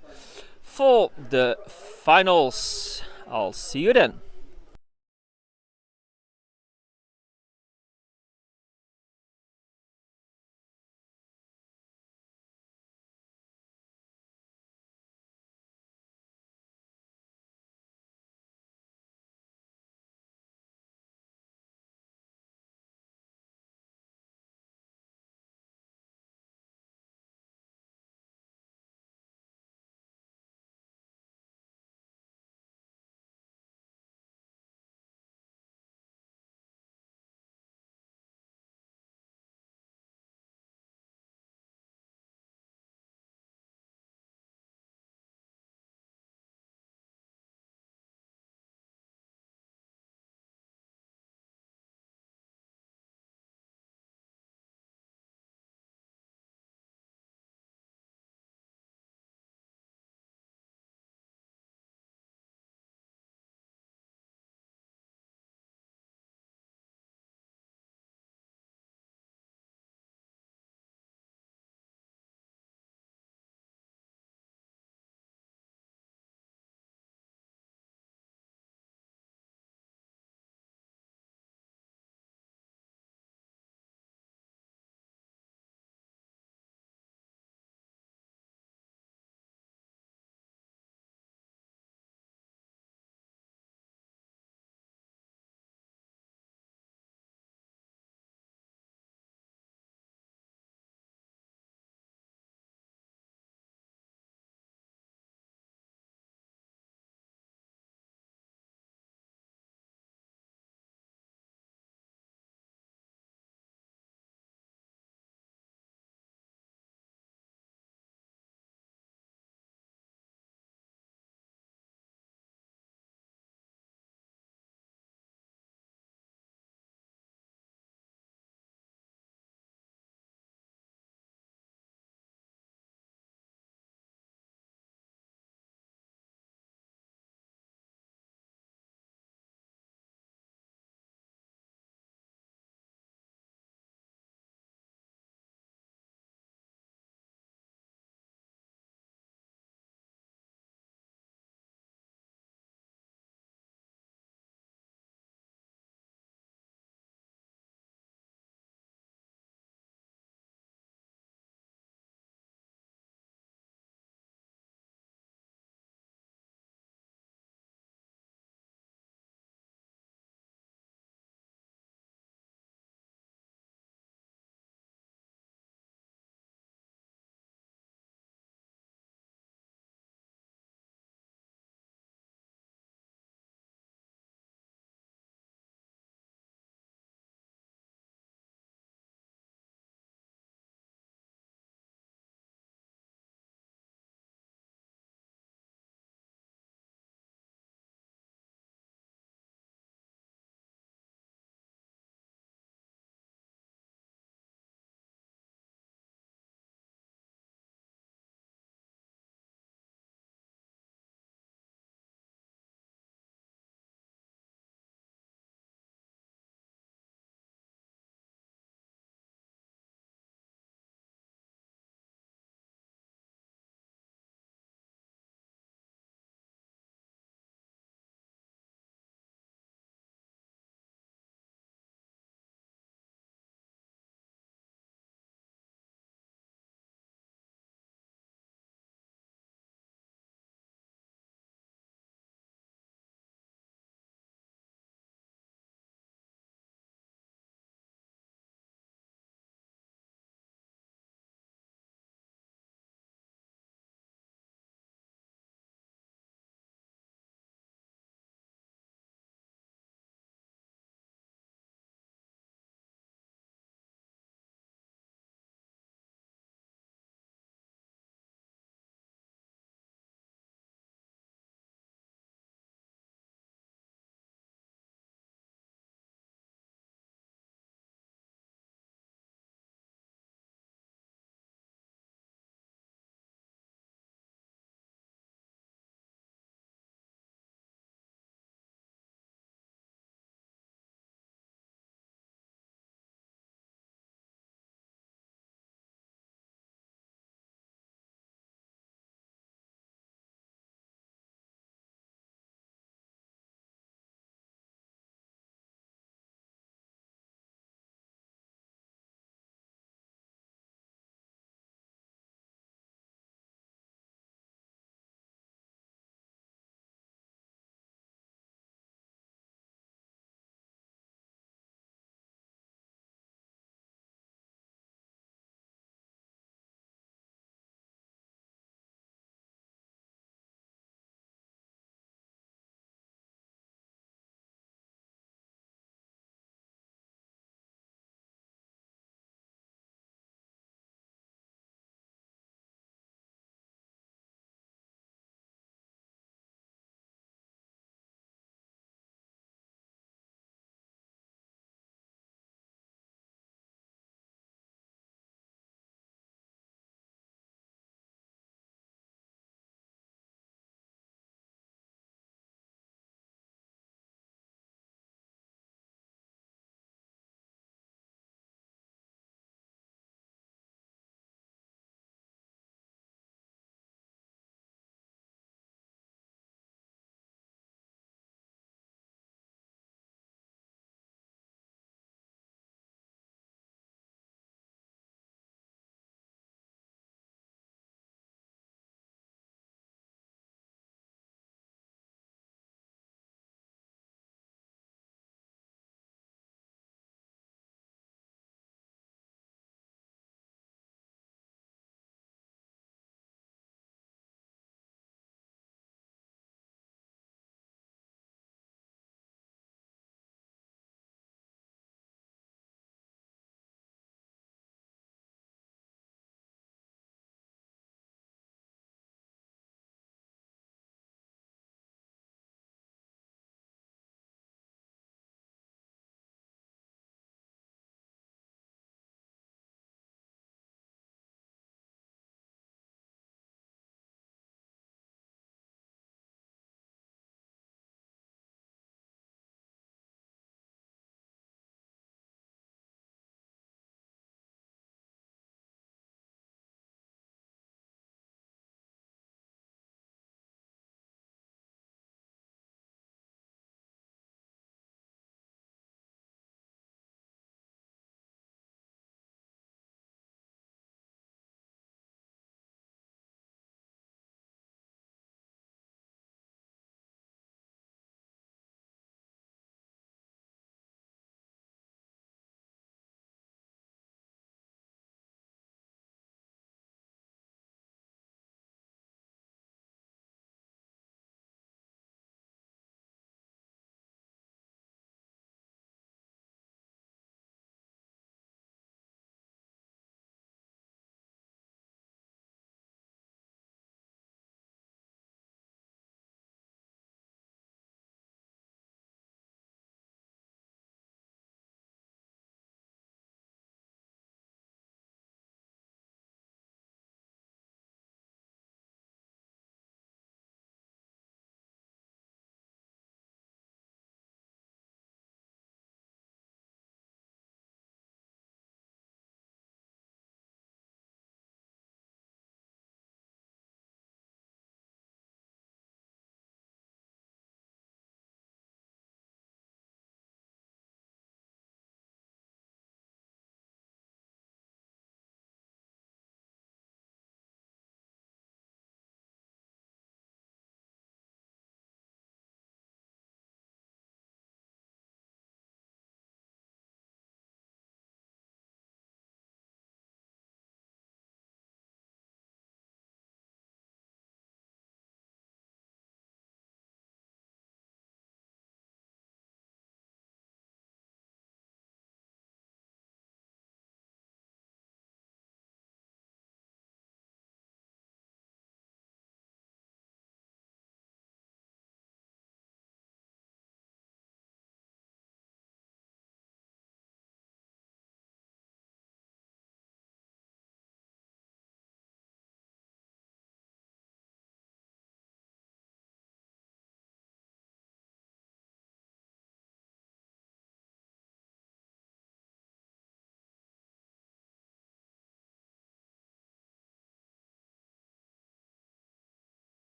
for the finals. I'll see you then.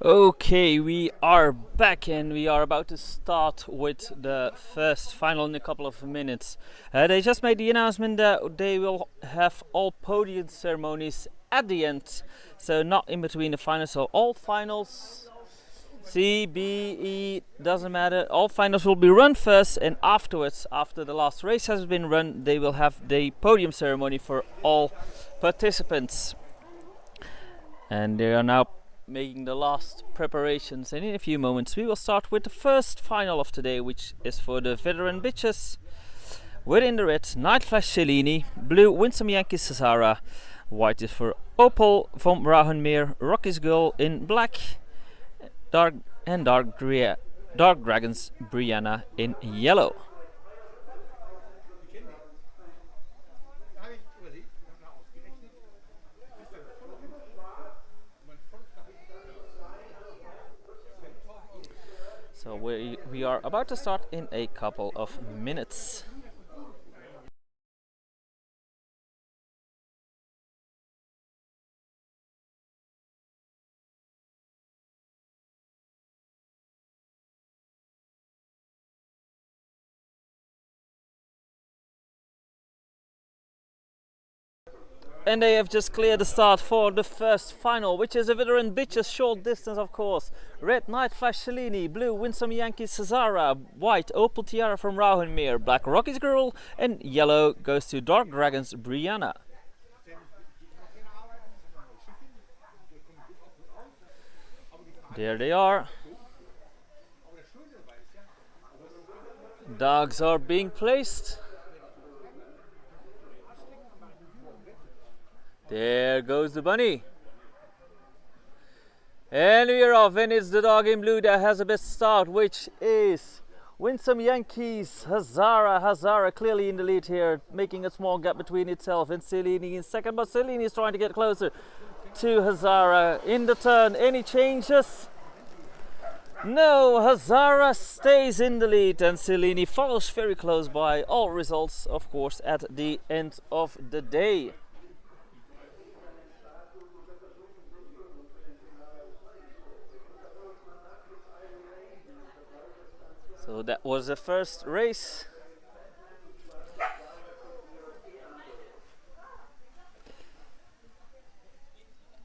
Okay, we are back and we are about to start with the first final in a couple of minutes. They just made the announcement that they will have all podium ceremonies at the end, so not in between the finals. So all finals, C, B, E, doesn't matter. All finals will be run first, and afterwards, after the last race has been run, they will have the podium ceremony for all participants. And they are now making the last preparations, and in a few moments we will start with the first final of today, which is for the veteran bitches. Within the red, Night Flash Cellini, blue Winsome Yankee Cesara, white is for Opal from Rauhenmeer, Rocky's Girl in black, dark Dragons Brianna in yellow. So we are about to start in a couple of minutes. And they have just cleared the start for the first final, which is a veteran bitches short distance, of course. Red Night Flash Cellini, blue Winsome Yankee Cesara, white Opal Tiara from Rauhenmeer, black Rocky's Girl, and yellow goes to Dark Dragons Brianna. There they are. Dogs are being placed. There goes the bunny. And we're off, and it's the dog in blue that has the best start, which is Winsome Yankees Hazara. Hazara clearly in the lead here, making a small gap between itself and Cellini in second, but Cellini is trying to get closer to Hazara in the turn. Any changes? No, Hazara stays in the lead and Cellini follows very close by. All results, of course, at the end of the day. So that was the first race.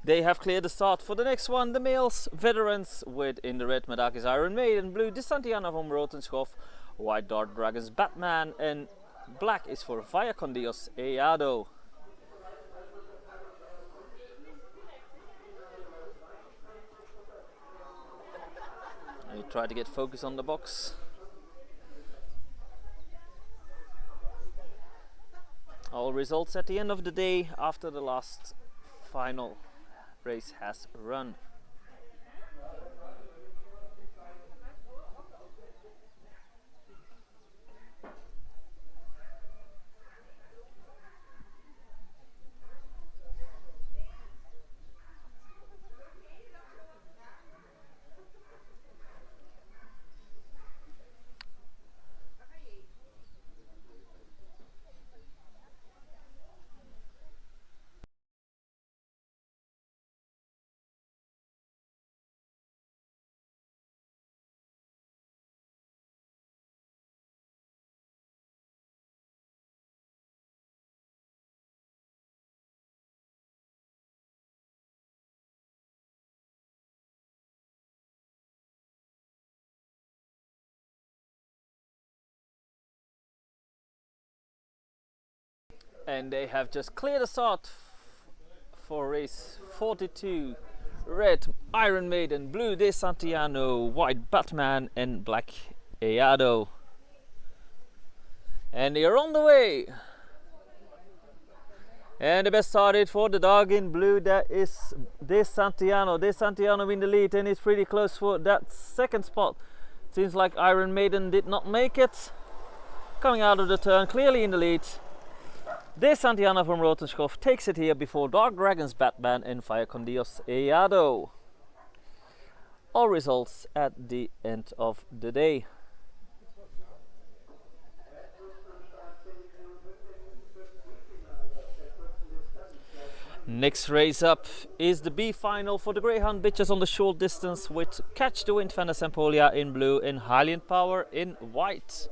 They have cleared the start for the next one. The males, veterans, with in the red Madakis Iron Maiden, blue De Santiana from Rotenschhoff, white Dark Dragons Batman, and black is for Via con Dios Eado. We try to get focus on the box. All results at the end of the day after the last final race has run. And they have just cleared the start for race 42. Red Iron Maiden, blue De Santiano, white Batman, and black Eado. And they are on the way. And the best started for the dog in blue, that is De Santiano. De Santiano in the lead, and it's pretty close for that second spot. Seems like Iron Maiden did not make it. Coming out of the turn, clearly in the lead. De Santiana from Rotenschhoff takes it here before Dark Dragons Batman and Via con Dios Eado. All results at the end of the day. Next race up is the B final for the Greyhound bitches on the short distance with Catch the Wind Van der Sempolia in blue and Hylian Power in white.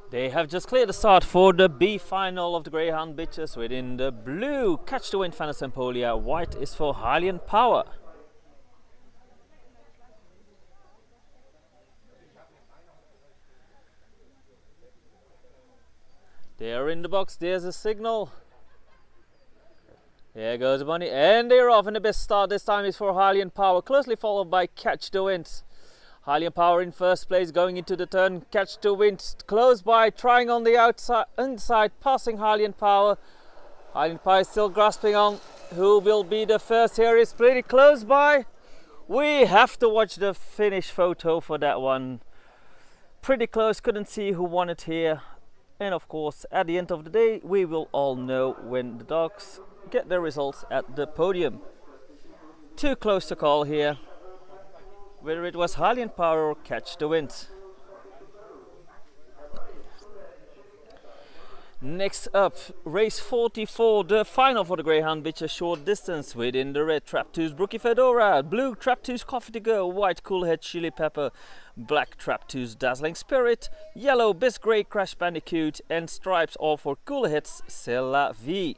They have just cleared the start for the B final of the Greyhound bitches within the blue Catch the Wind Van der Sempolia. White is for Hylian Power. They are in the box, there's a signal. There goes the bunny and they're off, and the best start this time is for Hylian Power, closely followed by Catch the Wind. Hylian Power in first place going into the turn. Catch the Wind close by, trying on the outside, inside, passing Hylian Power. Hylian Power is still grasping on. Who will be the first here? Is pretty close by. We have to watch the finish photo for that one. Pretty close, couldn't see who won it here. And of course, at the end of the day, we will all know when the dogs get their results at the podium. Too close to call here whether it was Hylian Power or Catch the Wind. Next up, race 44, the final for the Greyhound bitches short distance. Within the red, Trap 2's Brookie Fedora, blue Trap 2's Coffee to Go, white Cool Head Chili Pepper, black Trap 2's Dazzling Spirit, yellow Bis Grey Crash Bandicoot, and stripes all for Cool Head's C'est la Vie.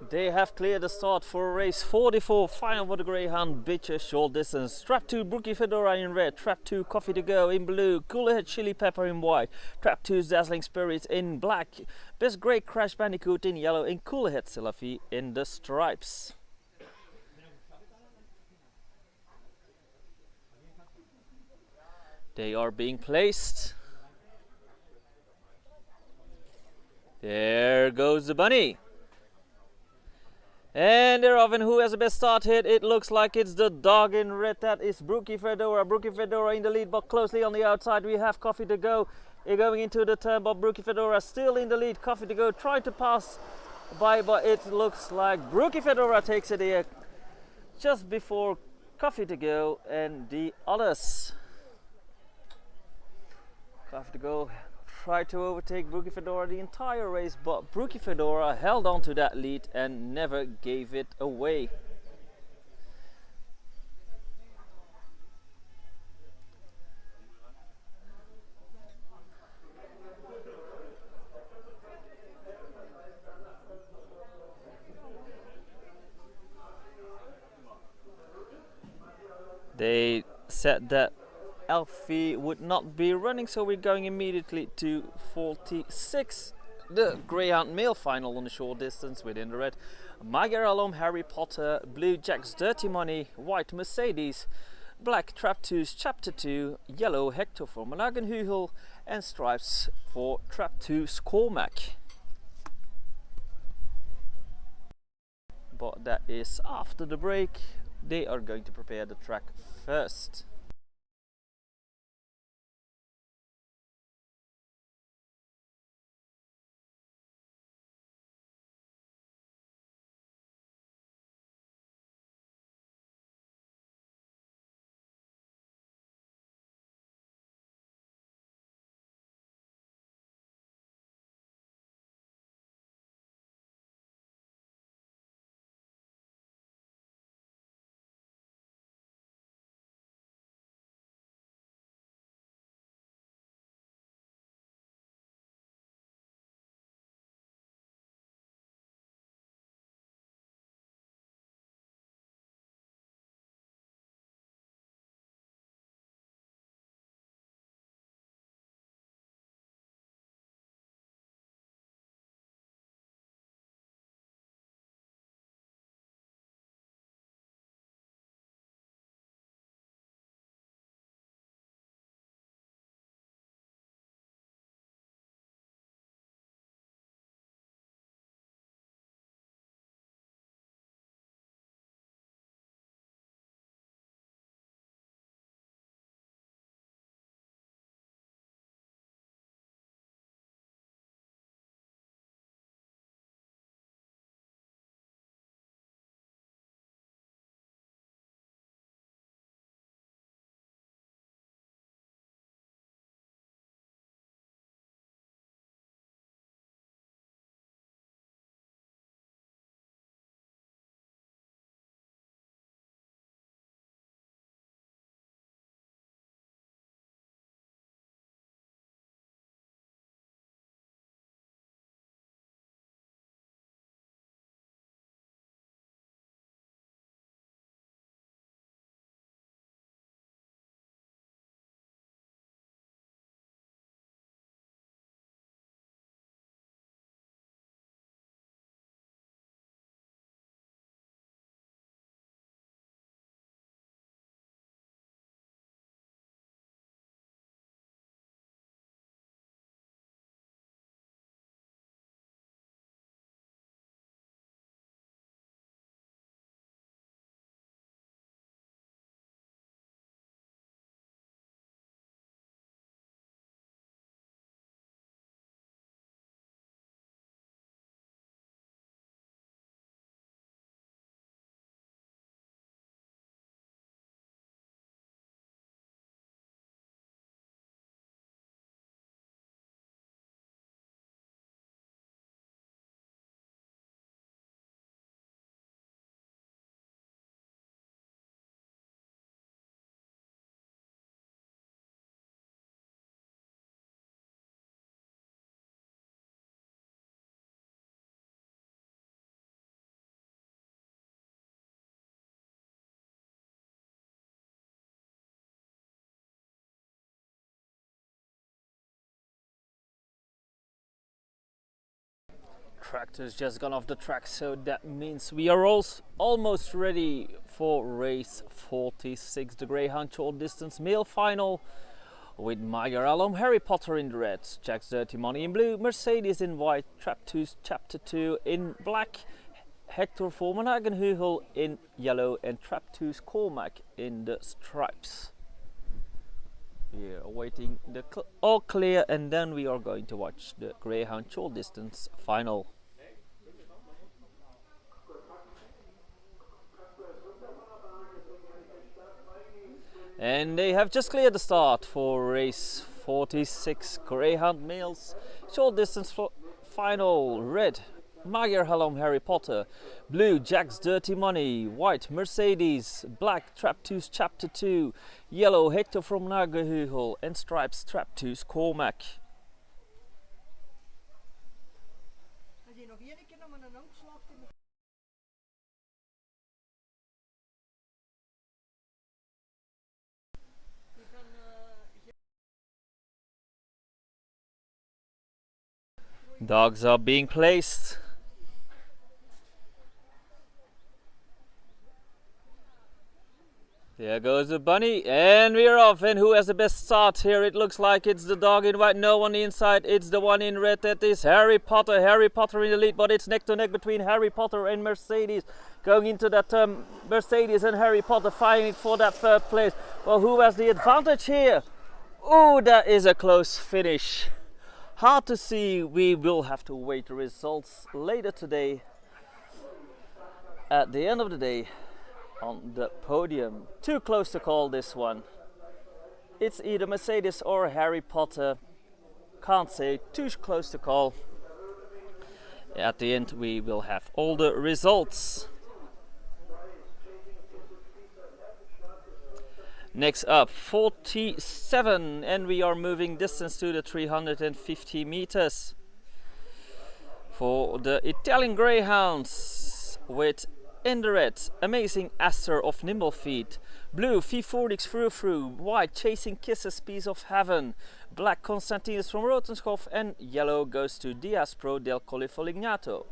They have cleared the start for race 44, final for the Greyhound bitches short distance. Trap 2 Brookie Fedora in red, Trap 2 Coffee to Go in blue, Cooler Head Chili Pepper in white, Trap 2's Dazzling Spirit in black, Best Grey Crash Bandicoot in yellow, and Cooler Head C'est la Vie in the stripes. They are being placed. There goes the bunny. And they're off, and who has the best start hit? It looks like it's the dog in red. That is Brookie Fedora. Brookie Fedora in the lead, but closely on the outside we have Coffee to Go. Going into the turn, but Brookie Fedora still in the lead. Coffee to Go trying to pass by, but it looks like Brookie Fedora takes it here just before Coffee to Go and the others. Coffee to Go tried to overtake Brookie Fedora the entire race, but Brookie Fedora held on to that lead and never gave it away. They said that Elfie would not be running, so we're going immediately to 46. The Greyhound male final on the short distance within the red. Magyar Alum Harry Potter, blue Jack's Dirty Money, white Mercedes, black Traptoos Chapter 2, yellow Hector for Managenhugel, and stripes for Traptoos Cormac. But that is after the break. They are going to prepare the track first. Tractor's just gone off the track, so that means we are almost ready for race 46, the Greyhound short distance male final, with Magyar Alum Harry Potter in the red, Jack's Dirty Money in blue, Mercedes in white, Traptoos Chapter 2 in black, Hector for Managenhugel in yellow, and Traptoos Cormac in the stripes. We are awaiting the all clear, and then we are going to watch the Greyhound short distance final. And they have just cleared the start for race 46, Greyhound males short distance final. Red, Magyar Alum Harry Potter, blue Jack's Dirty Money, white Mercedes, black Traptoos Chapter 2, yellow Hector from Managenhugel, and stripes Traptoos Cormac. Dogs are being placed. There goes the bunny, and we're off. And who has the best start here? It looks like it's the dog in white. No, on the inside, it's the one in red. That is Harry Potter. Harry Potter in the lead, but it's neck to neck between Harry Potter and Mercedes. Going into that Mercedes and Harry Potter fighting for that third place. Well, who has the advantage here? Oh, that is a close finish. Hard to see. We will have to wait the results later today. At the end of the day, on the podium. Too close to call this one. It's either Mercedes or Harry Potter. Can't say, too close to call. At the end we will have all the results. Next up, 47, and we are moving distance to the 350 meters. For the Italian Greyhounds with in the red, amazing Aster of nimble feet, blue V40 frou-frou, white chasing kisses piece of heaven, black Constantinus from Rotenschhoff, and yellow goes to Diaz Pro del Colle Folignato.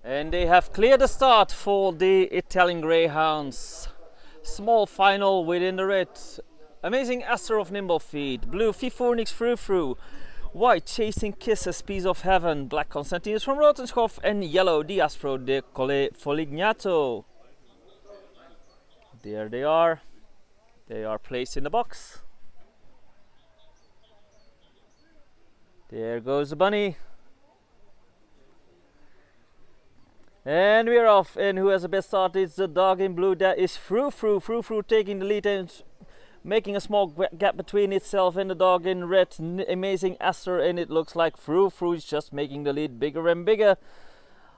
And they have cleared the start for the Italian Greyhounds. Small final within the red. Amazing Aster of nimble feet, blue V40 frou-frou, white chasing kisses piece of heaven, black Constantinus from Rotenschhoff, and yellow Diaz Pro del Colle Folignato. There they are. They are placed in the box. There goes the bunny. And we're off. And who has the best start? It's the dog in blue. That is frou-frou. Frou-frou taking the lead and making a small gap between itself and the dog in red. Amazing Aster, and it looks like frou-frou is just making the lead bigger and bigger.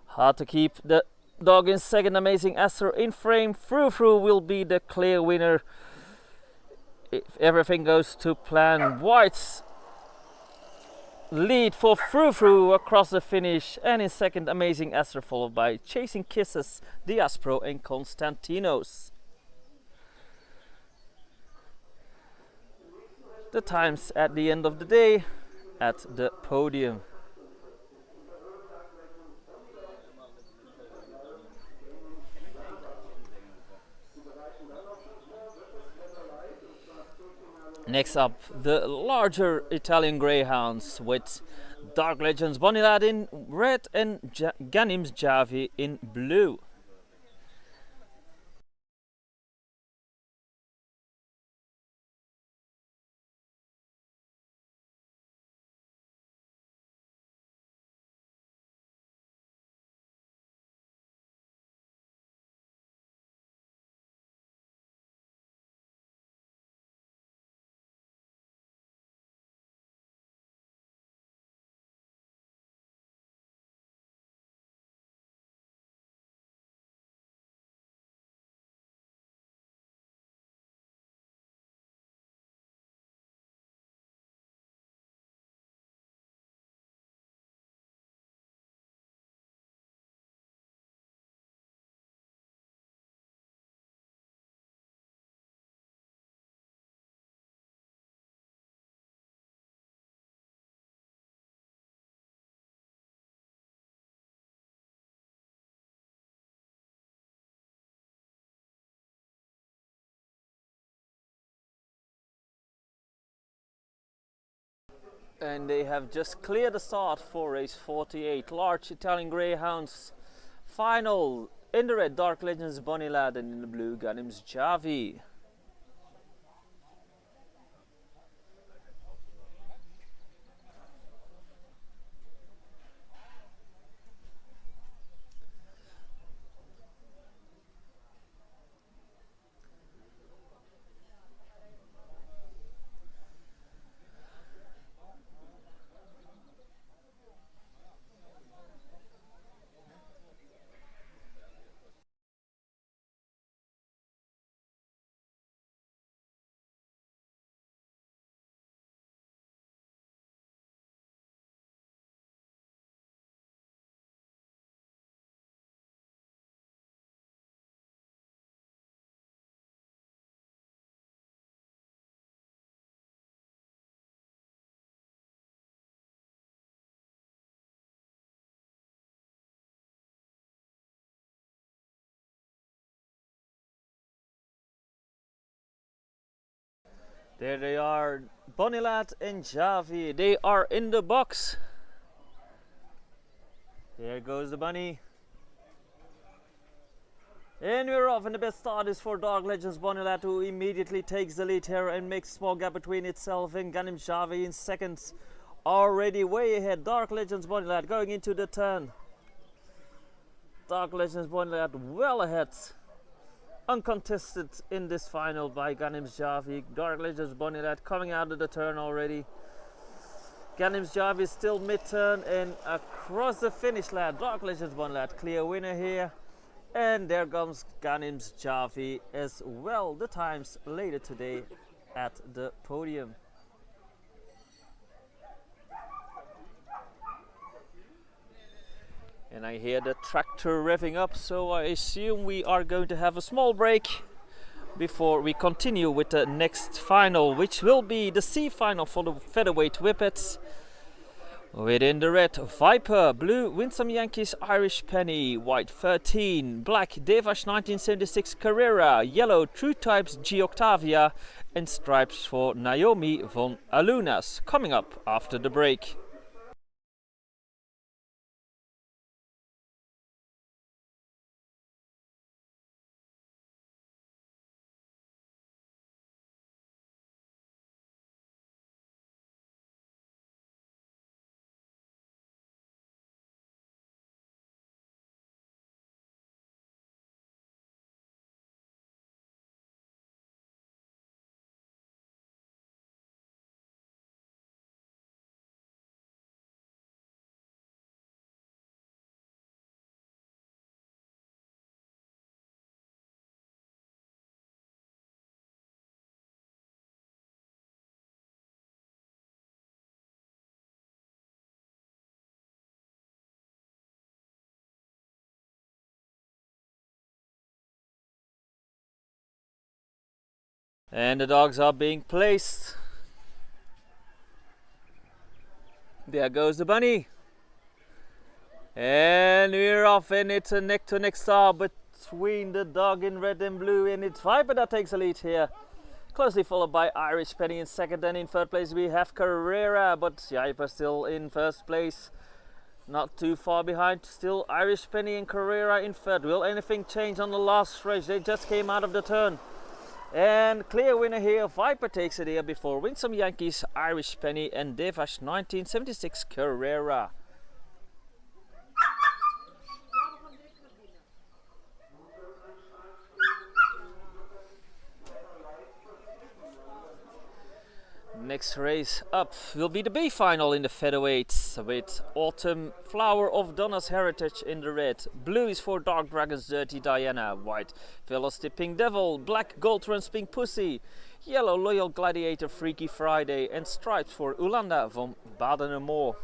Hard to keep the dog in second. Amazing Aster in frame. Frou-frou will be the clear winner if everything goes to plan. White's lead for frou-frou across the finish, and in second Amazing Aster, followed by Chasing Kisses, Diaz Pro, and Constantinos. The times at the end of the day at the podium. Next up, the larger Italian greyhounds with Dark Legends Bonnie Lad in red and Ganim's Javi in blue. And they have just cleared the start for race 48. Large Italian Greyhounds final in the red Dark Legends Bonnie Lad and in the blue Ganim's Javi. There they are, Bonnie Lad and Javi. They are in the box. There goes the bunny. And we're off, and the best start is for Dark Legends Bonnie Lad, who immediately takes the lead here and makes a small gap between itself and Ganim Javi in seconds. Already way ahead. Dark Legends Bonnie Lad going into the turn. Dark Legends Bonnie Lad well ahead. Uncontested in this final by Ganim's Javi. Dark Legends Bonnie Lad coming out of the turn already. Ganim's Javi is still mid-turn and across the finish line. Dark Legends Bonnie Lad clear winner here. And there comes Ganim's Javi as well. The times later today at the podium. And I hear the tractor revving up, so I assume we are going to have a small break before we continue with the next final, which will be the C final for the featherweight Whippets. Within the red, Viper, blue, Winsome Yankees, Irish Penny, white 13, black, Devash 1976 Carrera, yellow, True Types G Octavia, and stripes for Naomi von Alunas, coming up after the break. And the dogs are being placed. There goes the bunny. And we're off, and it's a neck-to-neck start between the dog in red and blue, and it's Viper that takes the lead here. Closely followed by Irish Penny in second, and in third place we have Carrera, but Jaipa still in first place. Not too far behind, still Irish Penny and Carrera in third. Will anything change on the last stretch? They just came out of the turn. And clear winner here, Viper takes it here before Winsome Yankees, Irish Penny and Devash 1976 Carrera. Next race up will be the B final in the featherweights, with Autumn Flower of Donna's Heritage in the red. Blue is for Dark Dragons Dirty Diana, white Velocity Pink Devil, black Gold Runs Pink Pussy, yellow Loyal Gladiator Freaky Friday, and stripes for Ulanda van Baden-Moor.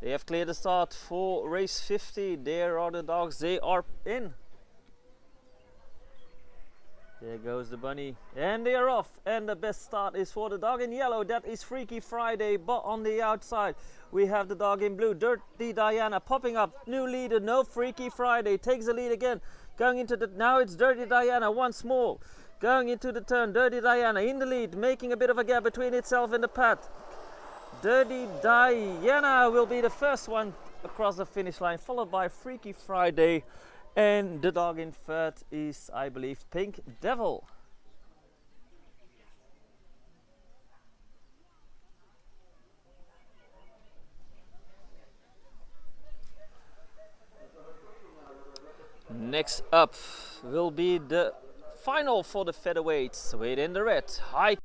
They have cleared the start for race 50. There are the dogs, they are in. There goes the bunny, and they are off. And the best start is for the dog in yellow, that is Freaky Friday. But on the outside we have the dog in blue, Dirty Diana, popping up. New leader, no Freaky Friday, takes the lead again. Going into the, now it's Dirty Diana once more. Going into the turn, Dirty Diana in the lead, making a bit of a gap between itself and the pad. Dirty Diana will be the first one across the finish line, followed by Freaky Friday, and the dog in third is, I believe, Pink Devil. Next up will be the final for the featherweights, with in the red, High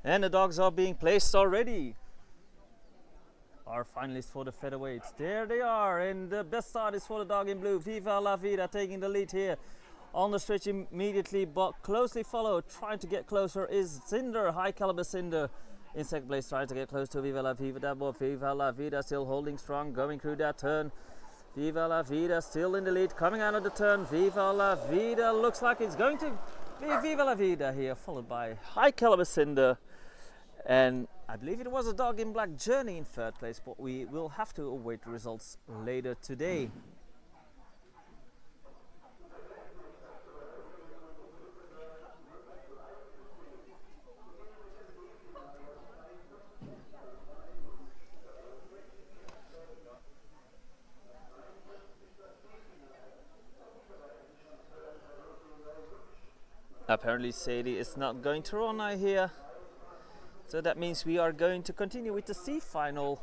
and the dogs are being placed already. Our finalists for the featherweights, there they are, and the best start is for the dog in blue, Viva La Vida, taking the lead here on the stretch immediately, but closely followed, trying to get closer is Cinder, High Caliber Cinder in second place, trying to get close to Viva La Vida. That boy, Viva La Vida still holding strong, going through that turn. Viva La Vida still in the lead, coming out of the turn. Viva La Vida looks like it's going to be Viva La Vida here, followed by High Caliber Cinder. And I believe it was a dog in black Journey in third place, but we will have to await the results later today. Apparently Sadie is not going to run, I hear. So that means we are going to continue with the C final.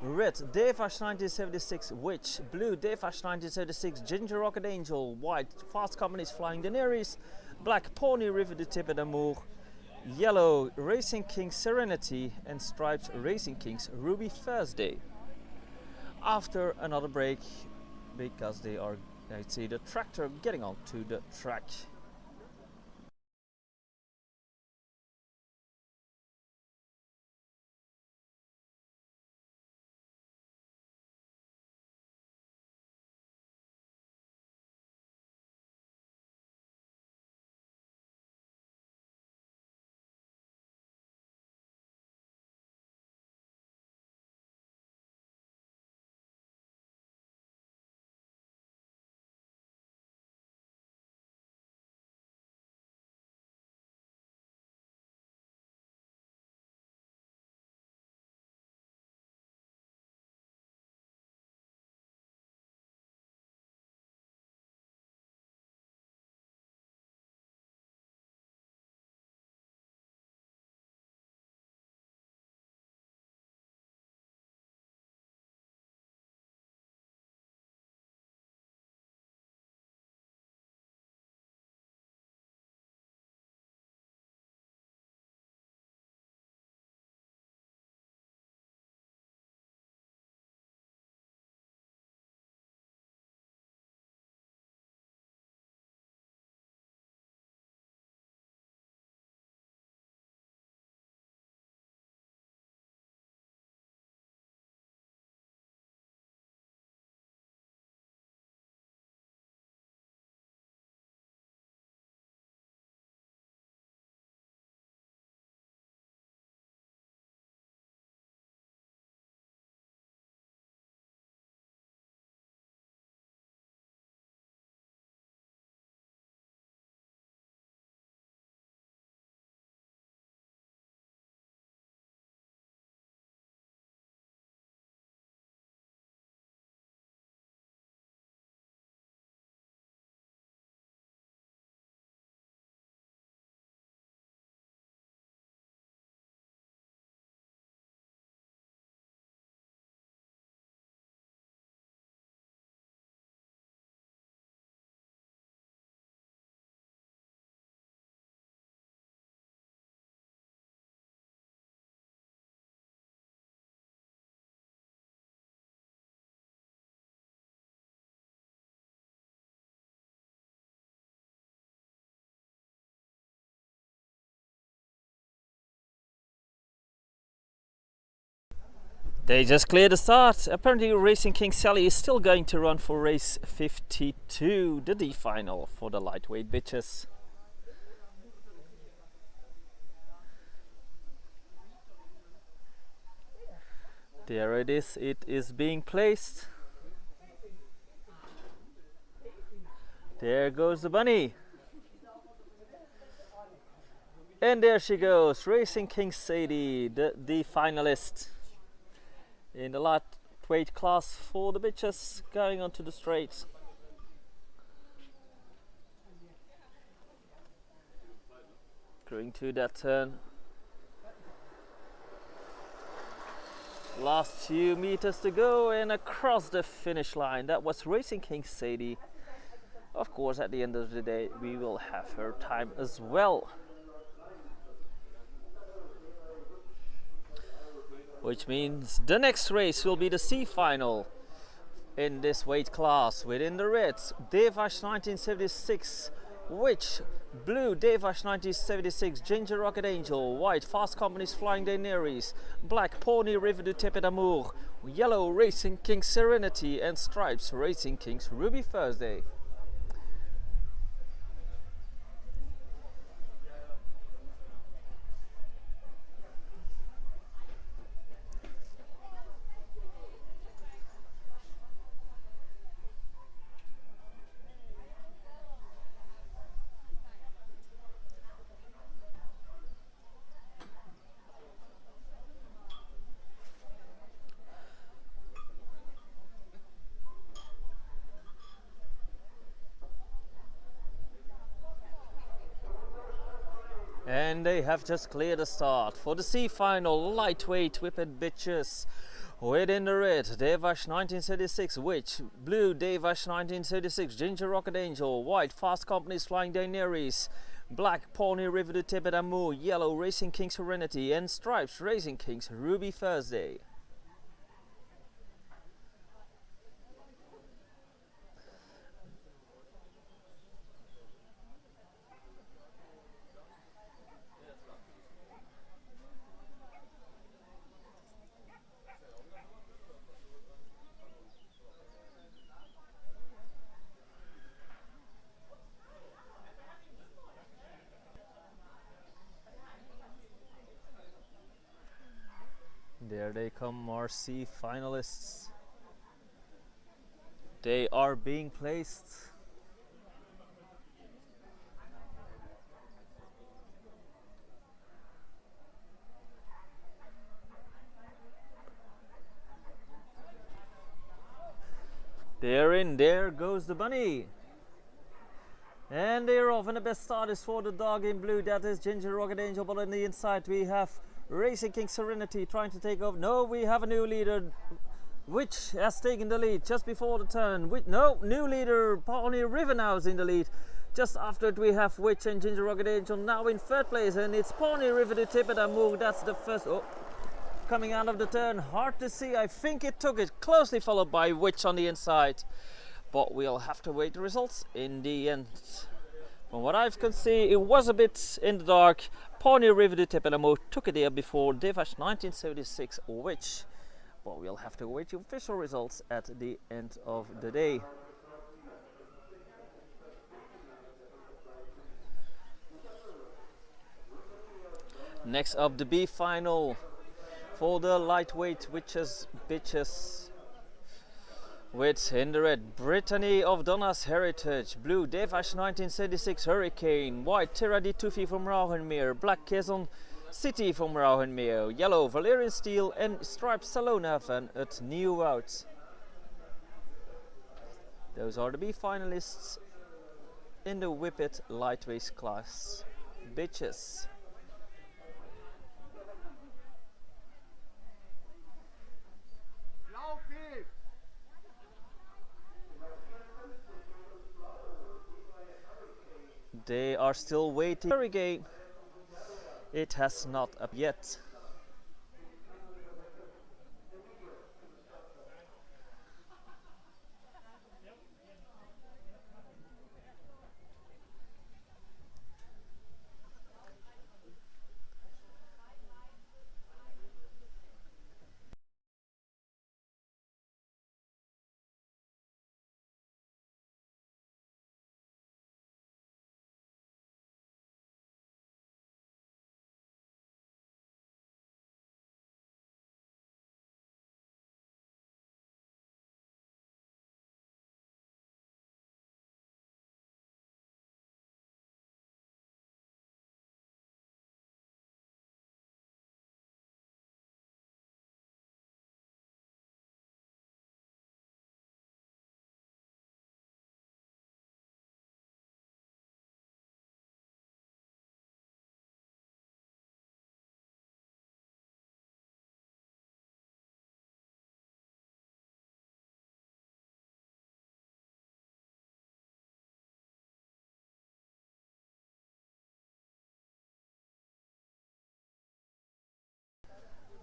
Red, Devash 1976 Witch. Blue, Devash 1976 Ginger Rocket Angel. White, Fast Companies Flying Daenerys. Black, Pony River de Tippe d'Amour. Yellow, Racing King's Serenity. And Stripes, Racing King's Ruby Thursday. After another break, because they are, I see the tractor getting onto the track. They just cleared the start. Apparently Racing King Sally is still going to run for race 52, the D final for the lightweight bitches. There it is being placed. There goes the bunny. And there she goes, Racing King Sadie, the finalist in the lightweight class for the bitches, going onto the straight. Going to that turn. Last few meters to go and across the finish line. That was Racing King Sadie. Of course, at the end of the day, we will have her time as well. Which means the next race will be the C final in this weight class. Within the reds, Devash 1976 Witch, blue Devash 1976 Ginger Rocket Angel, white Fast Companies Flying Daenerys, black Pony River de Tippe d'Amour, yellow Racing King Serenity, and stripes Racing King's Ruby Thursday. And they have just cleared the start for the C final. Lightweight Whippet bitches. With in the red, Devash 1936, Witch. Blue, Devash 1936, Ginger Rocket Angel. White, Fast Company's Flying Daenerys. Black, Pawnee River to Tippet Amour. Yellow, Racing King Serenity. And stripes, Racing Kings Ruby Thursday. There they come, our C finalists. They are being placed. They're in, there goes the bunny. And they're off, and the best start is for the dog in blue, that is Ginger Rocket Angel, but on the inside we have Racing King Serenity trying to take over. No, we have a new leader, which has taken the lead just before the turn. No, new leader, Pawnee River now is in the lead. Just after it we have Witch and Ginger Rocket Angel now in third place, and it's Pawnee River to Tippet Amour. That's the first, coming out of the turn, hard to see. I think it took it, closely followed by Witch on the inside. But we'll have to wait the results in the end. From what I can see, it was a bit in the dark. Pawnee River to Tippet Amour took it there before Devash 1976 Witch. But we'll have to wait the official results at the end of the day. Next up, the B final for the lightweight witches bitches. With in the red, Brittany of Donna's Heritage. Blue, Devash 1976 Hurricane. White, Terra di Tufi from Rauhenmeer. Black, Quezon City from Rauhenmeer. Yellow, Valerian Steel. And striped Salona van het Nieuwoud. Those are the B finalists in the Whippet lightweight class. Bitches. They are still waiting. Hurricane. It has not up yet.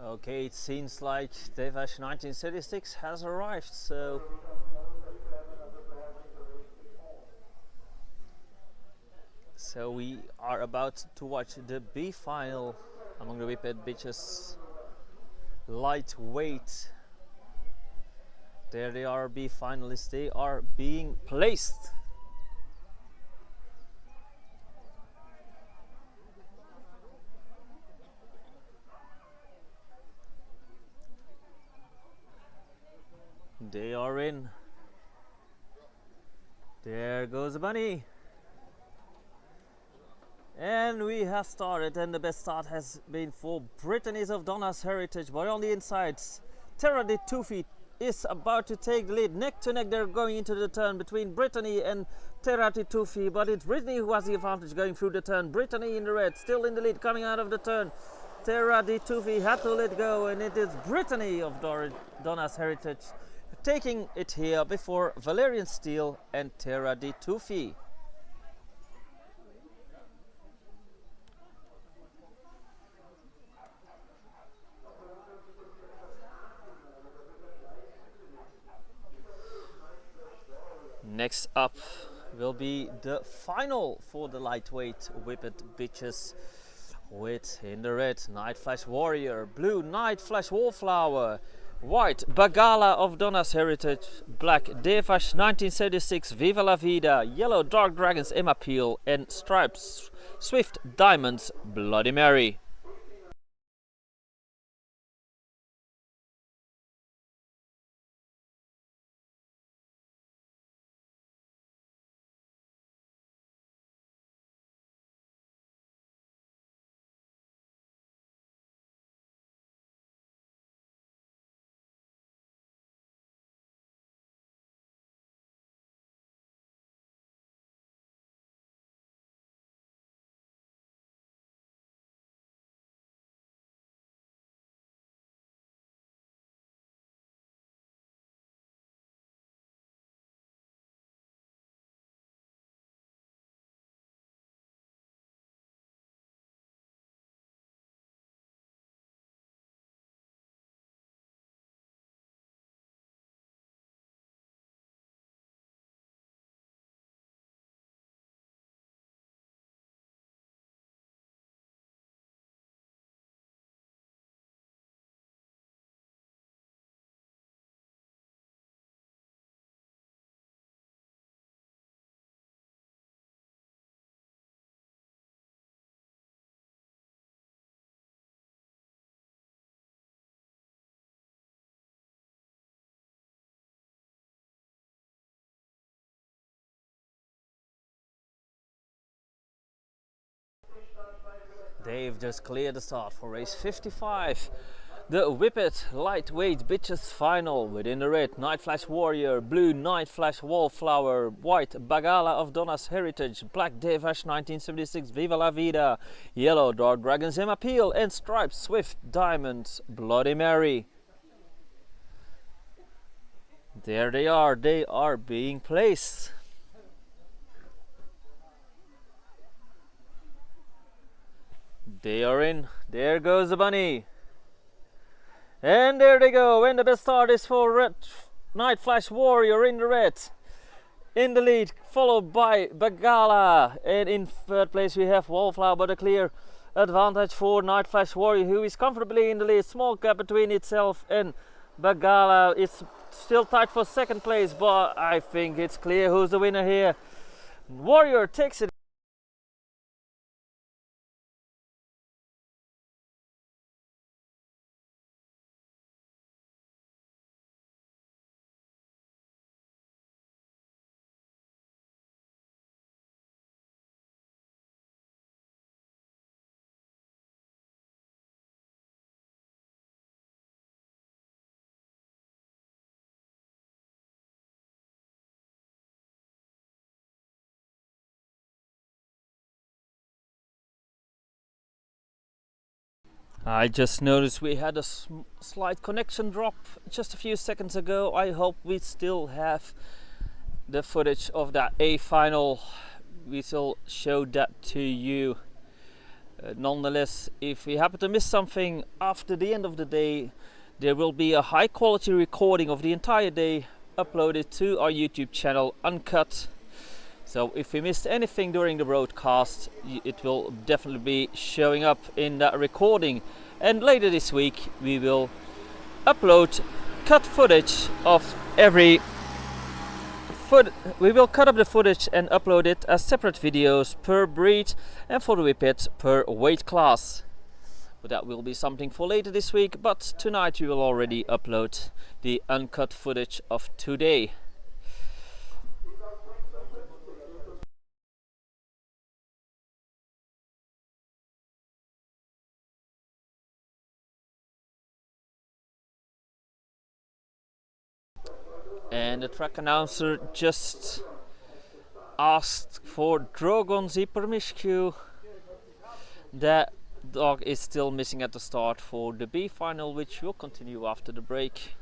Okay, it seems like Devash 1936 has arrived, so we are about to watch the B final among the Whippet bitches lightweight. There they are, B finalists, they are being placed. They are in. There goes the bunny. And we have started, and the best start has been for Brittany's of Donna's Heritage. But on the inside, Terra di Tufi is about to take the lead. Neck to neck, they're going into the turn between Brittany and Terati Tufi, but it's Brittany who has the advantage going through the turn. Brittany in the red, still in the lead, coming out of the turn. Terati Tufi had to let go, and it is Brittany of Donna's Heritage taking it here before Valerian Steel and Terati Tufi. Next up will be the final for the lightweight Whippet bitches, with in the red Night Flash Warrior, blue Night Flash Wallflower, white Bagala of Donna's Heritage, black Devash 1976 Viva La Vida, yellow Dark Dragons Emma Peel, and stripes Swift Diamonds Bloody Mary. They've just cleared the start for race 55. The Whippet lightweight bitches final, within the red Night Flash Warrior, blue Night Flash Wallflower, white Bagala of Donna's Heritage, black Devash 1976 Viva La Vida, yellow Dark Dragons Emma Peel, and striped Swift Diamonds Bloody Mary. There they are being placed. They are in. There goes the bunny. And there they go. And the best start is for red Night Flash Warrior in the red. In the lead, followed by Bagala. And in third place we have Wallflower, but a clear advantage for Night Flash Warrior, who is comfortably in the lead. Small gap between itself and Bagala. It's still tight for second place, but I think it's clear who's the winner here. Warrior takes it. I just noticed we had a slight connection drop just a few seconds ago. I hope we still have the footage of that A final. We will show that to you. Nonetheless, if we happen to miss something after the end of the day, there will be a high quality recording of the entire day uploaded to our YouTube channel, Uncut. So if we missed anything during the broadcast, it will definitely be showing up in that recording. And later this week we will upload cut footage of every we will cut up the footage and upload it as separate videos per breed, and for the Whippet per weight class. But that will be something for later this week, but tonight we will already upload the uncut footage of today. And the track announcer just asked for Drogon Zipermishku. That dog is still missing at the start for the B final, which will continue after the break.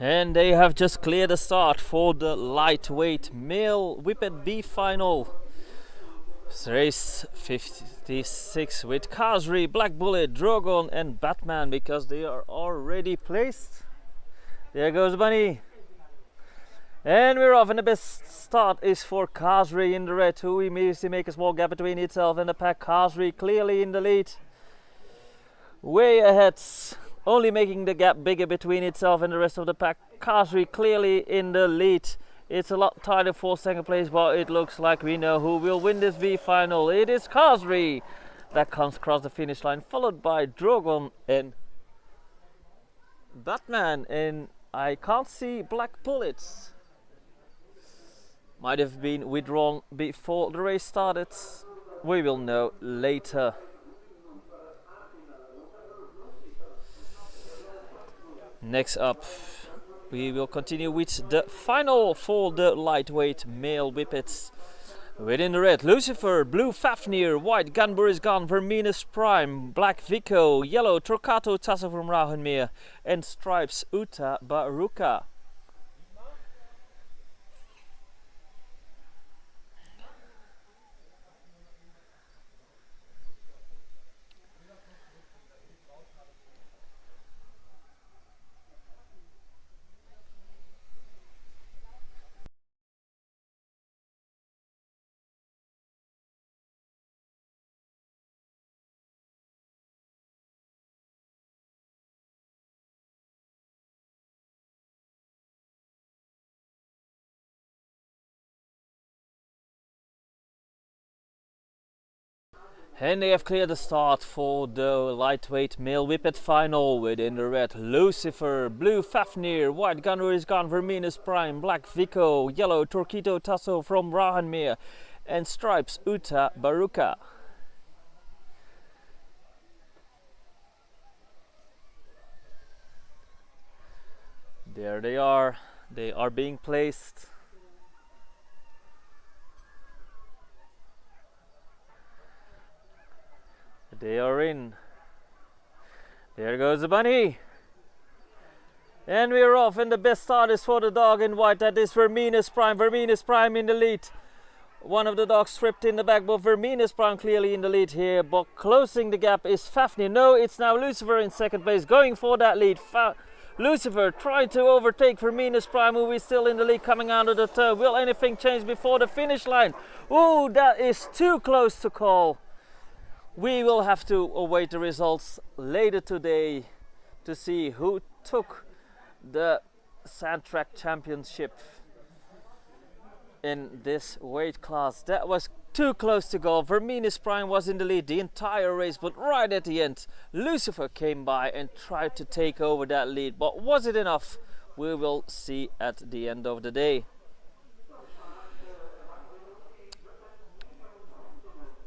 And they have just cleared the start for the lightweight male Whippet B final. Race 56 with Khazri, Black Bullet, Drogon and Batman, because they are already placed. There goes Bunny. And we're off, and the best start is for Khazri in the red, who immediately make a small gap between itself and the pack. Khazri clearly in the lead. Way ahead, only making the gap bigger between itself and the rest of the pack. Khazri clearly in the lead. It's a lot tighter for second place, but it looks like we know who will win this B final. It is Khazri that comes across the finish line, followed by Drogon and Batman. And I can't see Black Bullets. Might have been withdrawn before the race started. We will know later. Next up, we will continue with the final for the lightweight male Whippets. Within the red, Lucifer, blue Fafnir, white Ganburis Gan, Verminus Prime, black Vico, yellow Torquato Tasso from Rauhenmeer, and stripes Uta Baruka. And they have cleared the start for the lightweight male Whippet final. Within the red, Lucifer, blue Fafnir, white Ganburis Gan, Verminus Prime, black Vico, yellow Torquato Tasso from Rauhenmeer, and stripes Uta Baruka. There they are being placed. They are in. There goes the bunny. And we're off, and the best start is for the dog in white. That is Vermenis Prime. Vermenis Prime in the lead. One of the dogs stripped in the back, but Vermenis Prime clearly in the lead here. But closing the gap is Fafnir. No, it's now Lucifer in second place, going for that lead. Lucifer trying to overtake Vermenis Prime, who is still in the lead coming out of the turn. Will anything change before the finish line? Oh, that is too close to call. We will have to await the results later today to see who took the sand track championship in this weight class. That was too close to go. Vermenis Prime was in the lead the entire race, but right at the end Lucifer came by and tried to take over that lead, but was it enough? We will see at the end of the day.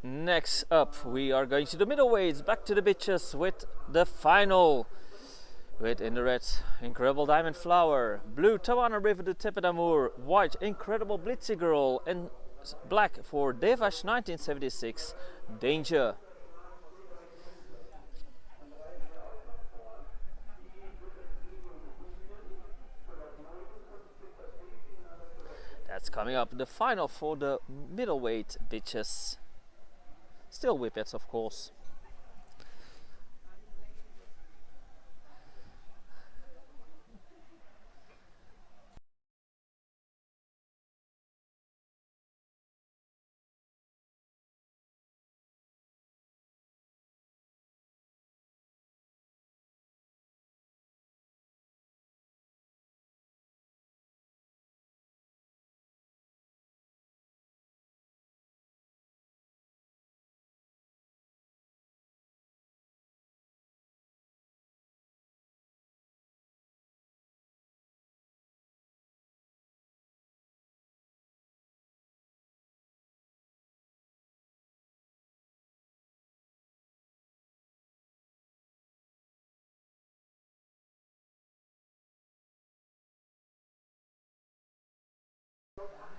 Next up we are going to the middleweights, back to the bitches with the final. With in the red, Incredible Diamond Flower, blue, Tawana River to Tepid Amour, white, Incredible Blitzy Girl, and black for Devash 1976, Danger. That's coming up, the final for the middleweight bitches. Still Whippets, of course.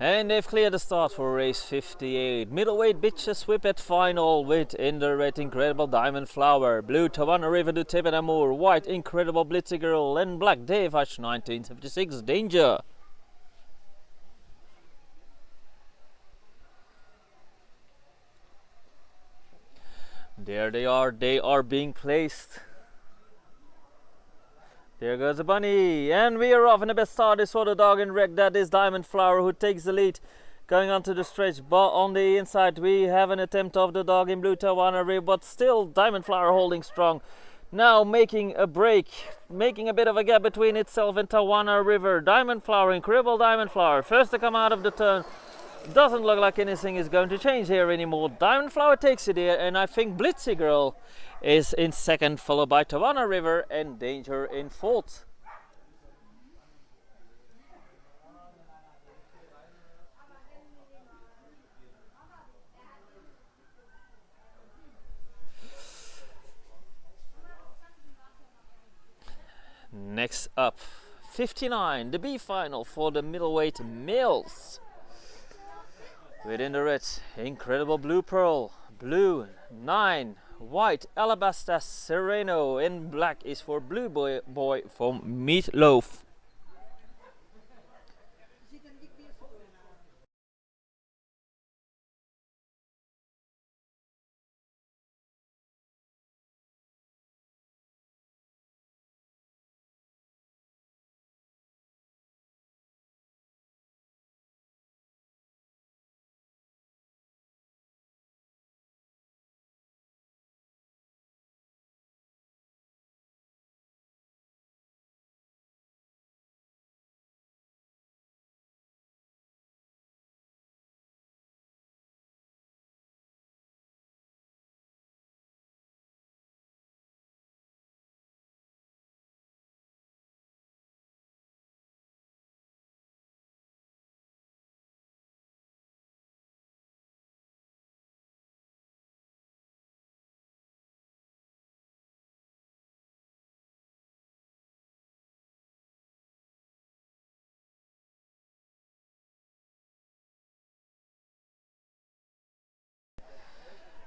And they've cleared the start for race 58. Middleweight bitches Whippet final with in the red Incredible Diamond Flower, blue Tawana River to Tepid Amour, white Incredible Blitzy Girl, and black Devash 1976 Danger. There they are being placed. There goes the bunny, and we are off, and the best start is for the dog in red. That is Diamond Flower, who takes the lead going onto the stretch, but on the inside we have an attempt of the dog in blue, Tawana River, but still Diamond Flower holding strong. Now making a break, making a bit of a gap between itself and Tawana River. Diamond Flower, Incredible Diamond Flower, first to come out of the turn. Doesn't look like anything is going to change here anymore. Diamond Flower takes it here, and I think Blitzy Girl is in second, followed by Tawana River and Danger in fourth. Next up, 59, the B final for the middleweight males. Within the red, Incredible Blue Pearl, blue 9, white Alabaster Sereno, and black is for Blue Boy from Meatloaf.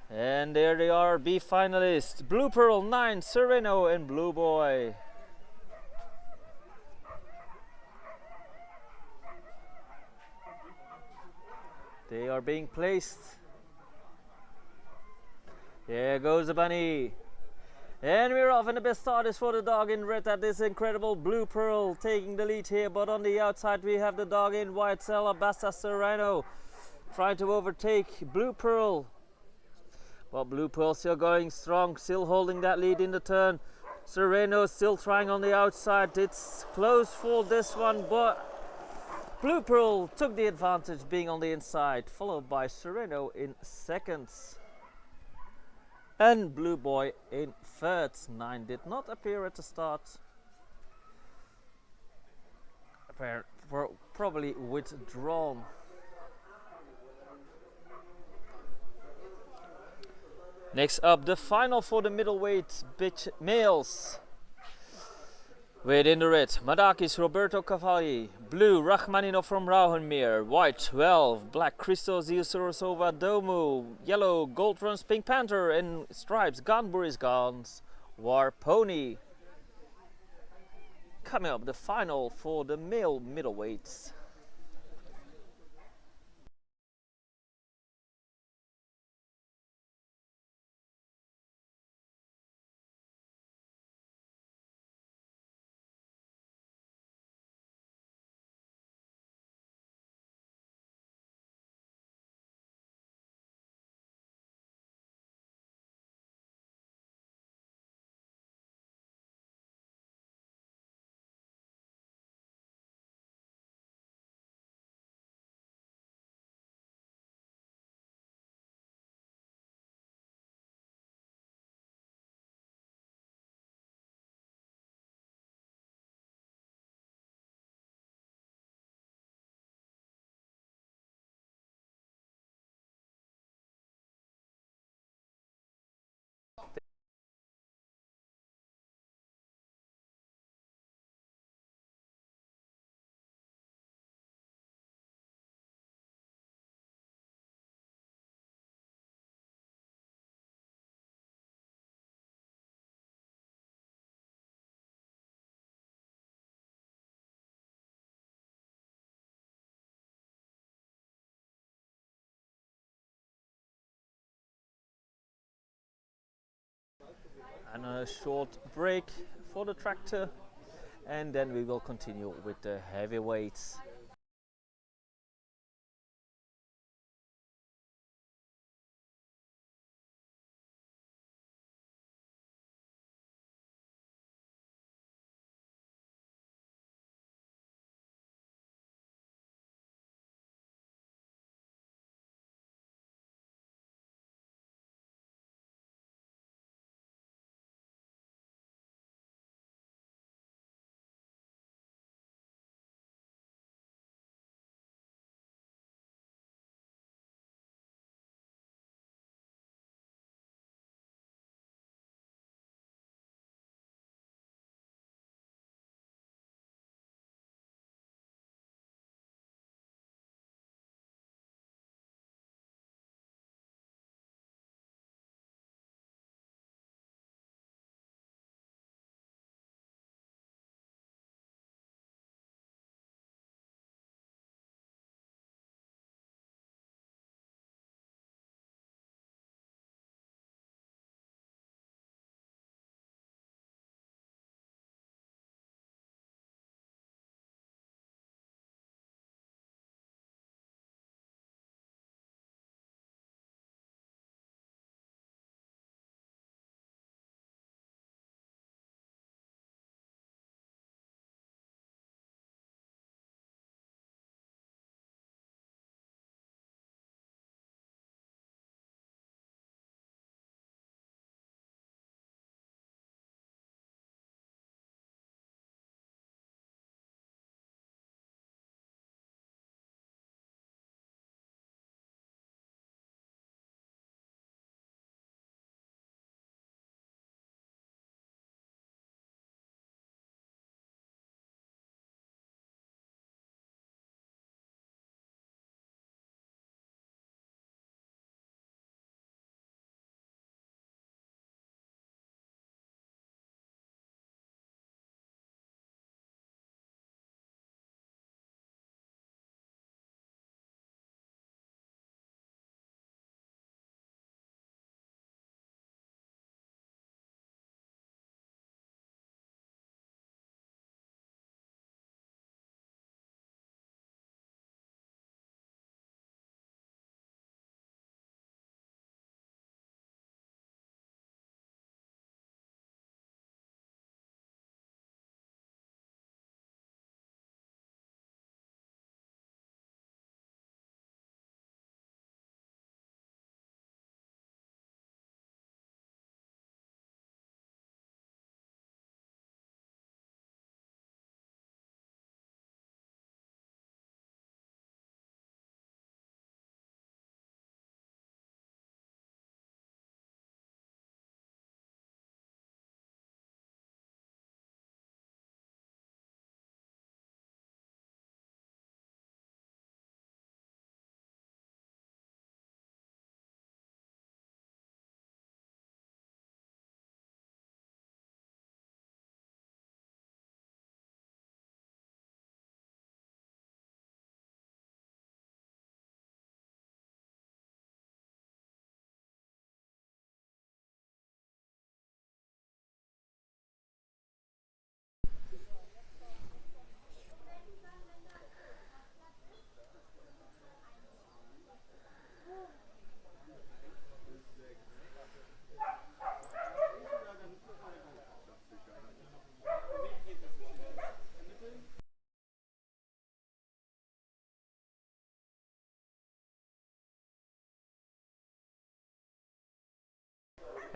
And there they are, B finalists, Blue Pearl 9, Sereno, and Blue Boy. They are being placed. There goes the bunny. And we're off, and the best start is for the dog in red. That is incredible. Blue Pearl taking the lead here, but on the outside we have the dog in white, Alabasta Serrano, trying to overtake Blue Pearl. Well, Blue Pearl still going strong, still holding that lead in the turn. Serrano still trying on the outside. It's close for this one, but Blue Pearl took the advantage being on the inside, followed by Serrano in seconds. And Blue Boy in third. 9 did not appear at the start. Probably withdrawn. Next up, the final for the middleweight bitch males. Within the red, Madakis Roberto Cavalli. Blue, Rachmaninov from Rauhenmeer. White, 12. Black, Christos Diosorosova Domu. Yellow, Gold Runs Pink Panther. And stripes, Gaan Boris Gans. War Pony. Coming up, the final for the male middleweights. And a short break for the tractor, and then we will continue with the heavyweights.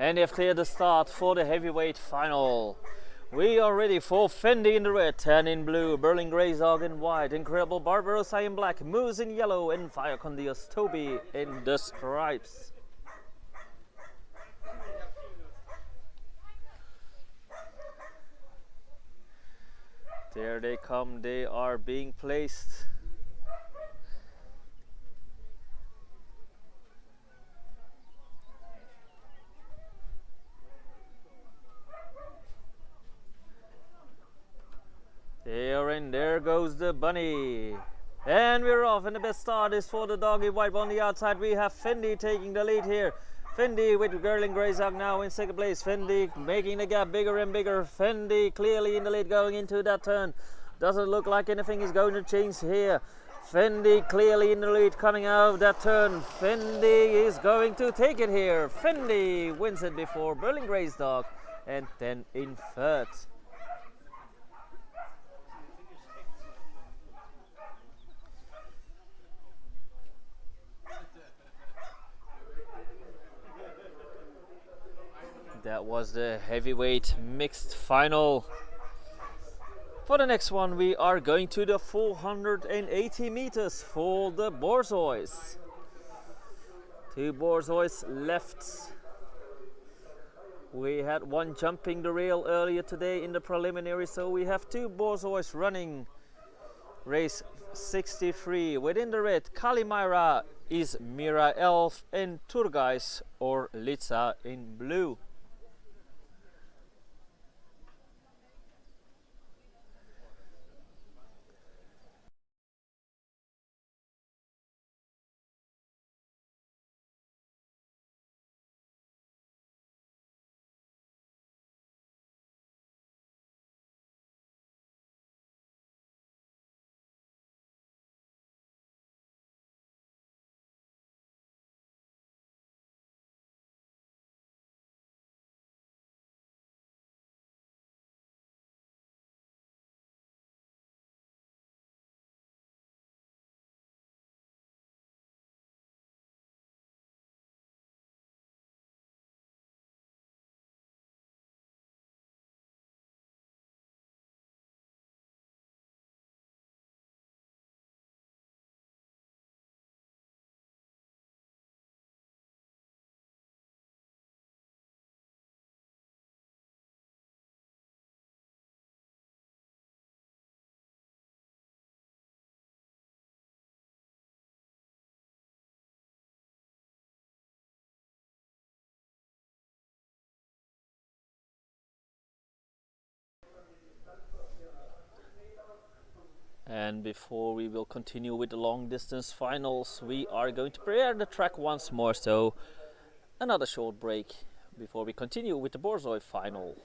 And they have cleared the start for the heavyweight final. We are ready for Fendi in the red, Tan in blue, Berlin Greyhound in white, Incredible Barbarossa in black, Moose in yellow, and Fire Condios Toby in the stripes. There they come, they are being placed. There and there goes the bunny. And we're off, and the best start is for the dog in white. On the outside we have Fendi taking the lead here. Fendi with Berlin Greyhound now in second place. Fendi making the gap bigger and bigger. Fendi clearly in the lead going into that turn. Doesn't look like anything is going to change here. Fendi clearly in the lead coming out of that turn. Fendi is going to take it here. Fendi wins it before Berlin Greyhound and then in third. That was the heavyweight mixed final. For the next one, we are going to the 480 meters for the Borzois. Two Borzois left. We had one jumping the rail earlier today in the preliminaries, so we have two Borzois running race 63. Within the red, Kalimyra is Mira Elf, and Turgais or Litsa in blue. And before we will continue with the long distance finals, we are going to prepare the track once more, so another short break before we continue with the Borzoi final.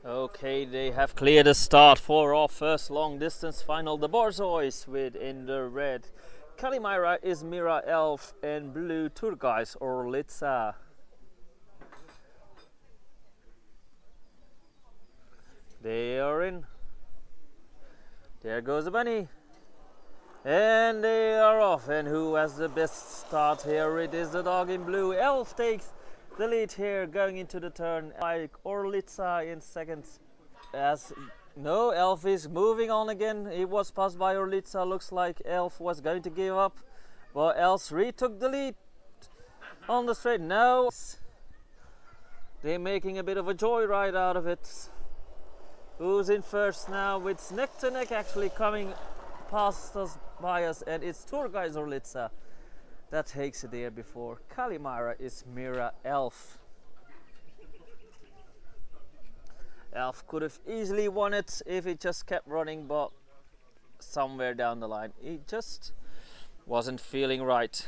Okay, they have cleared the start for our first long distance final. The Borzois with in the red Kalimyra, Izmira, Elf, and blue Turgais or Litsa. They are in. There goes the bunny. And they are off. And who has the best start here? It is the dog in blue. Elf takes the lead here going into the turn. Like Orlitza in second. As no, Elf is moving on again. He was passed by Orlitza. Looks like Elf was going to give up. But Elf retook the lead on the straight. Now they're making a bit of a joyride out of it. Who's in first now? It's neck to neck actually coming past us by us, and it's Turgais Orlitza that takes it there before Kalimyra is Mira Elf. Elf could have easily won it if he just kept running, but somewhere down the line he just wasn't feeling right.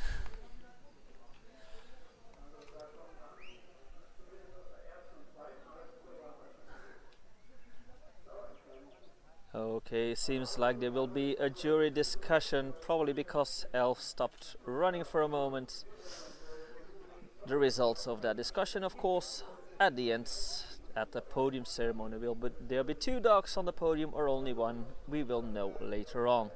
Okay, seems like there will be a jury discussion, probably because Elf stopped running for a moment. The results of that discussion, of course, at the end, at the podium ceremony, there'll be 2 dogs on the podium or only one. We will know later on.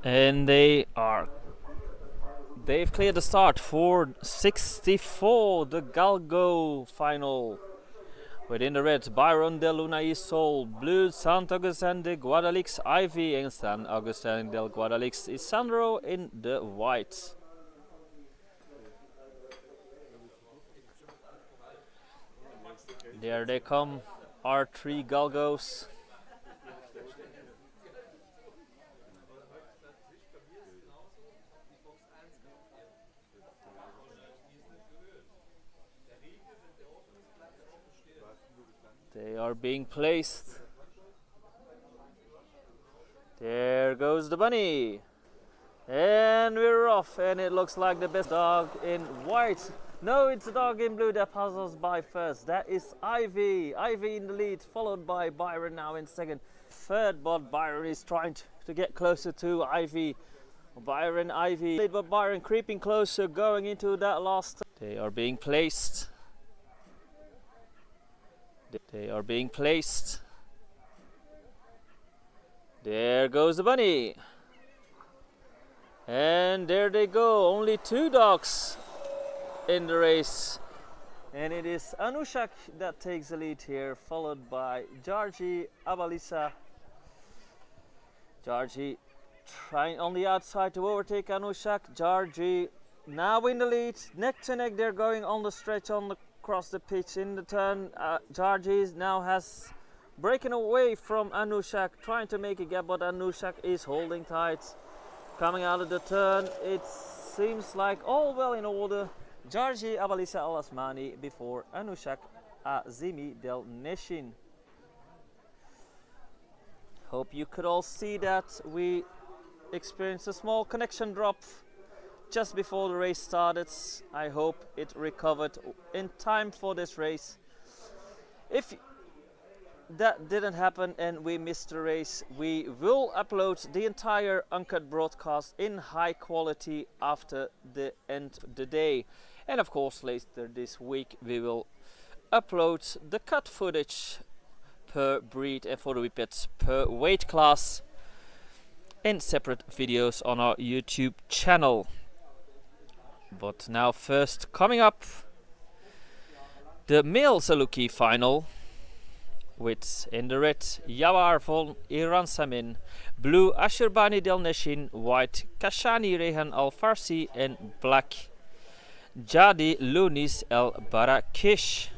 And they've cleared the start for 64, the Galgo final. Within the red, Byron de Luna y Sol, blue, Sant Augustin de Guadalix Ivy, and San Augustin del Guadalix Isandro in the white. There they come, our 3 Galgos. They are being placed. There goes the bunny. And we're off, and it looks like the best dog in white. No, it's the dog in blue that passes by first. That is Ivy. Ivy in the lead, followed by Byron now in second. Third, but Byron is trying to get closer to Ivy. Ivy, but Byron creeping closer, going into that last. They are being placed. They are being placed. There goes the bunny. And there they go, only 2 dogs in the race. And it is Anushak that takes the lead here, followed by Georgie Abalisa. Georgie trying on the outside to overtake Anushak. Georgie now in the lead, neck to neck. They're going on the stretch across the pitch in the turn. Georgie now has breaking away from Anushak, trying to make a gap, but Anushak is holding tight. Coming out of the turn, it seems like all well in order. Georgie Abalisa Alasmani before Anushak Azimi Del Neshin. Hope you could all see that. We experienced a small connection drop just before the race started. I hope it recovered in time for this race. If that didn't happen and we missed the race, we will upload the entire uncut broadcast in high quality after the end of the day. And of course later this week we will upload the cut footage per breed and for the Whippets per weight class in separate videos on our YouTube channel. But now first, coming up, the male Saluki final, with in the red Yawar von Iransamin, blue Ashurbani Del Neshin, white Kashani Rehan Al Farsi, and black Jadi Lunis El Barakish.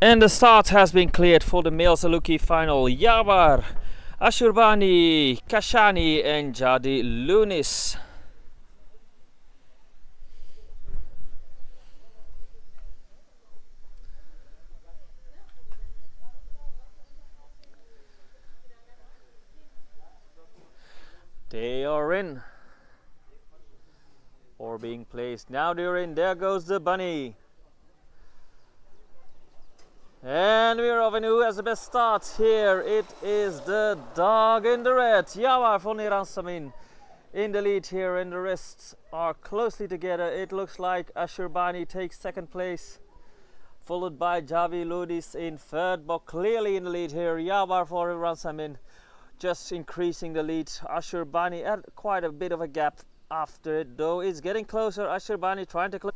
And the start has been cleared for the male Saluki final. Yawar, Ashurbani, Kashani, and Jadi Lunis. They are in, or being placed. Now they're in. There goes the bunny. And we're off, and who has the best start here? It is the dog in the red, Yawar von Iransamin, in the lead here, and the rest are closely together. It looks like Ashurbani takes second place, followed by Javi Ludis in third, but clearly in the lead here, Yawar von Iransamin just increasing the lead. Ashurbani had quite a bit of a gap after it, though it's getting closer. Ashurbani trying to close.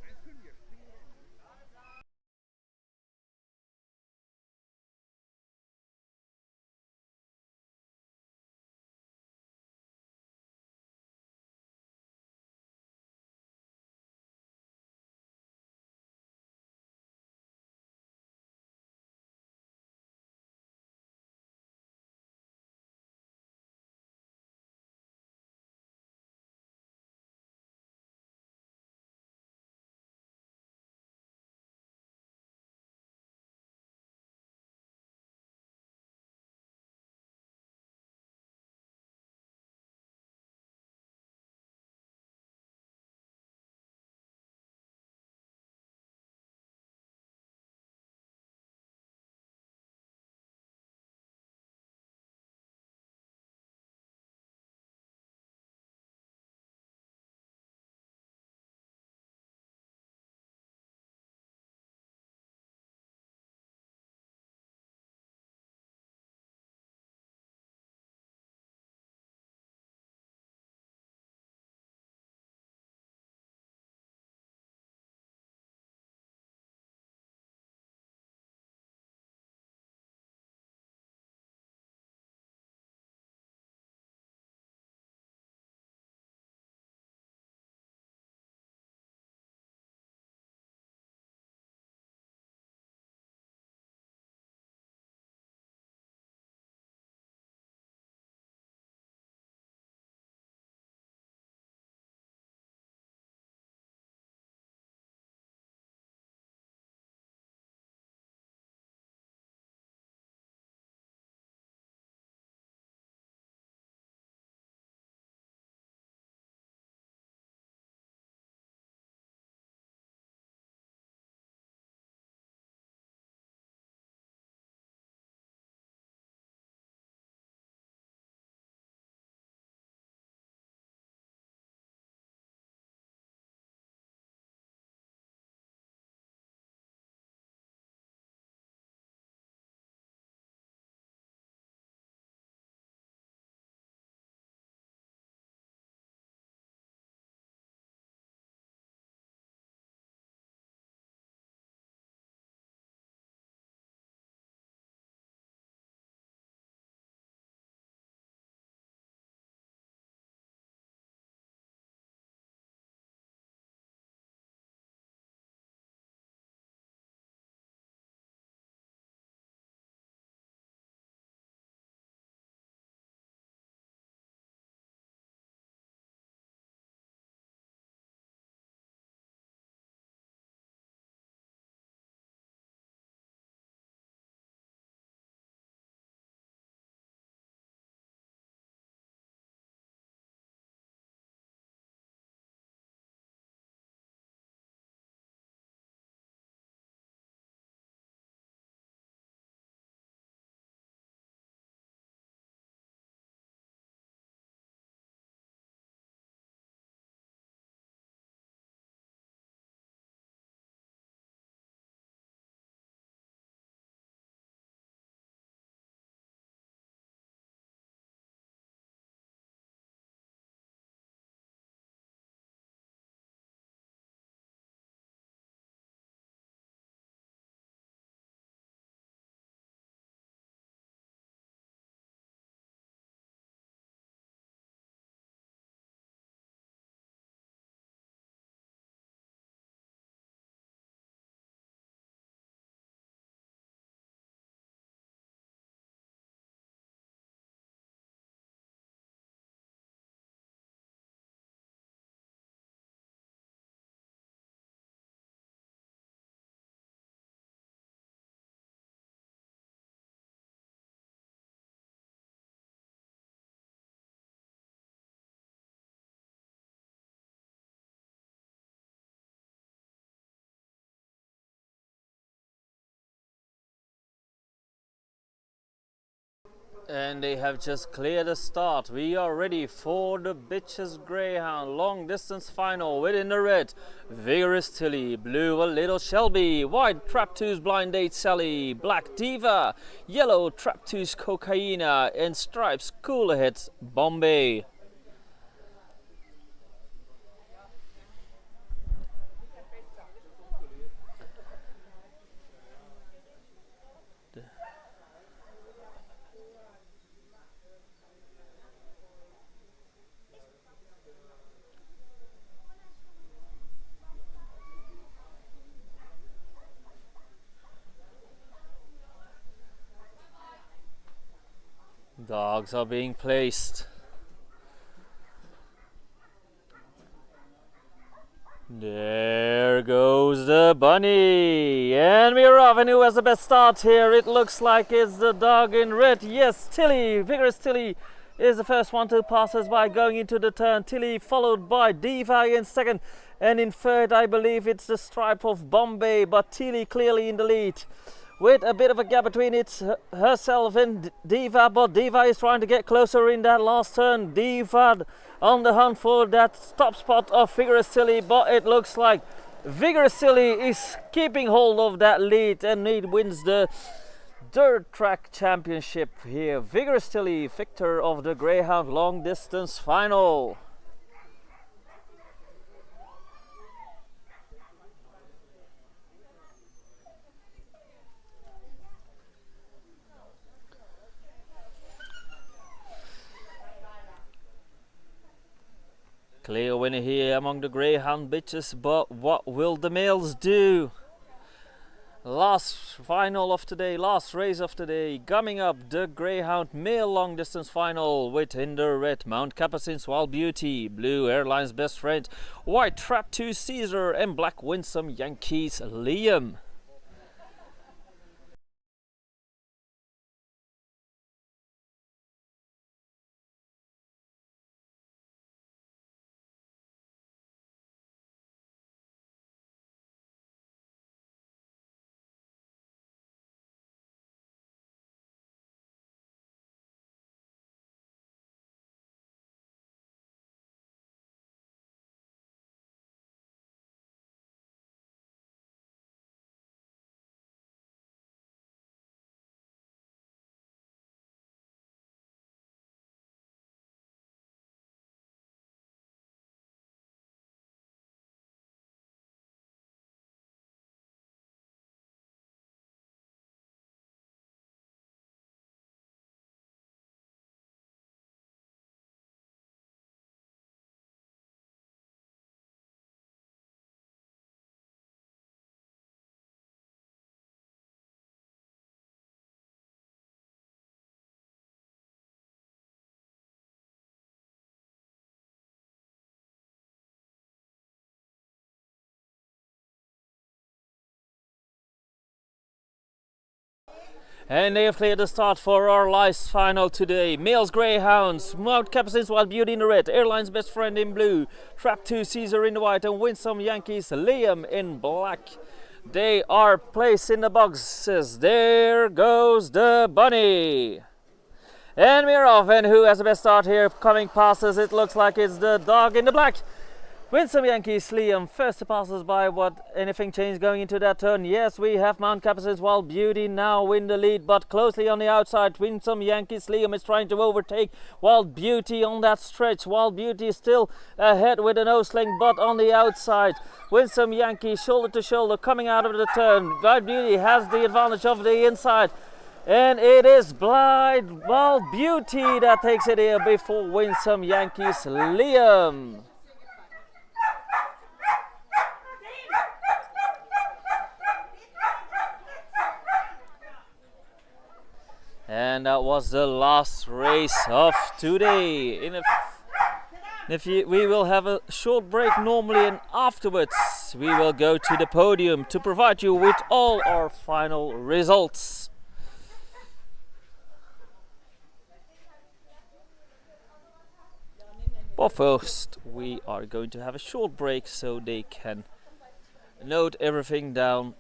And they have just cleared the start. We are ready for the Bitches Greyhound long distance final. Within the red, Vigorous Tilly. Blue, a little Shelby. White, Traptoos Blind Date Sally. Black, Diva. Yellow, Traptoos Cocaina. And stripes, Cool Ahead Bombay. Dogs are being placed. There goes the bunny. And we're off. And who has the best start here? It looks like it's the dog in red. Yes, Tilly. Vigorous Tilly is the first one to pass us by going into the turn. Tilly followed by Diva in second. And in third, I believe it's the stripe of Bombay. But Tilly clearly in the lead, with a bit of a gap between herself and Diva, but Diva is trying to get closer in that last turn. Diva on the hunt for that top spot of Vigorous Tilly, but it looks like Vigorous Tilly is keeping hold of that lead and he wins the dirt track championship here. Vigorous Tilly, victor of the Greyhound long distance final. Clear winner here among the Greyhound bitches, but what will the males do? Last final of today, last race of today, coming up the Greyhound male long distance final with in the red Mount Capucin's Wild Beauty, blue Airline's Best Friend, white Trap2 Caesar and black Winsome Yankees Liam. And they have cleared the start for our last final today. Males Greyhounds, Mount Capucin's Wild Beauty in the red, Airline's Best Friend in blue, Trap2 Caesar in the white and Winsome Yankees Liam in black. They are placed in the boxes. There goes the bunny. And we're off. And who has the best start here? Coming past us, it looks like it's the dog in the black. Winsome Yankees Liam first to pass us by. What, anything changed going into that turn? Yes, we have Mount Capucin's Wild Beauty now in the lead, but closely on the outside. Winsome Yankees Liam is trying to overtake Wild Beauty on that stretch. Wild Beauty is still ahead with a nose sling, but on the outside. Winsome Yankees shoulder to shoulder coming out of the turn. Wild Beauty has the advantage of the inside. And it is Wild Beauty that takes it here before Winsome Yankees Liam. And that was the last race of today. We will have a short break normally, and afterwards we will go to the podium to provide you with all our final results. But first we are going to have a short break so they can note everything down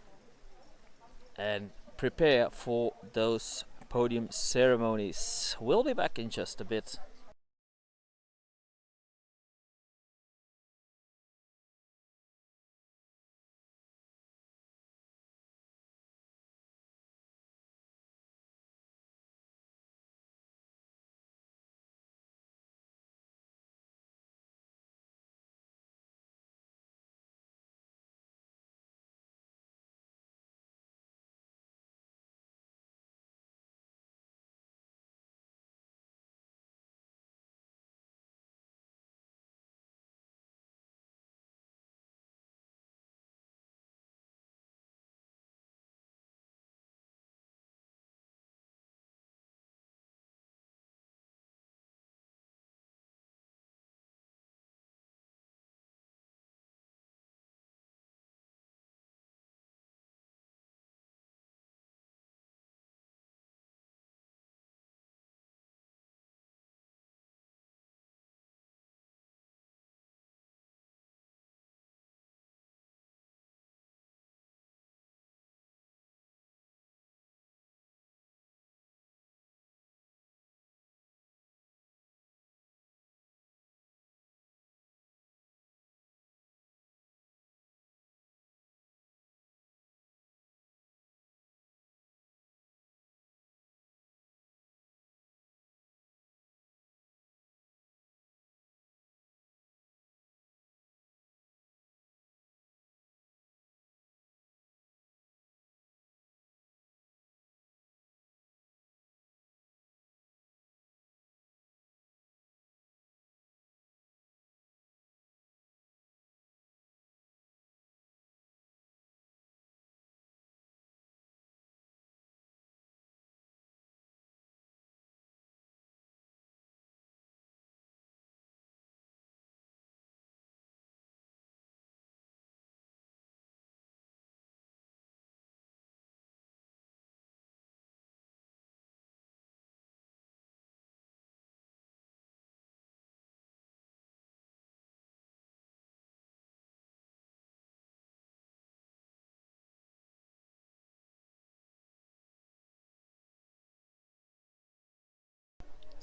and prepare for those podium ceremonies. We'll be back in just a bit.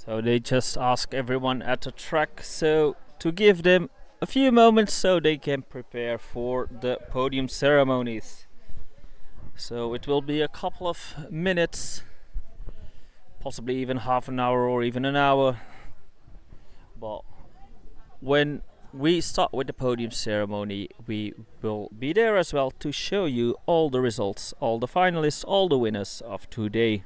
So they just ask everyone at the track so to give them a few moments so they can prepare for the podium ceremonies. So it will be a couple of minutes, possibly even half an hour or even an hour. But when we start with the podium ceremony, we will be there as well to show you all the results, all the finalists, all the winners of today.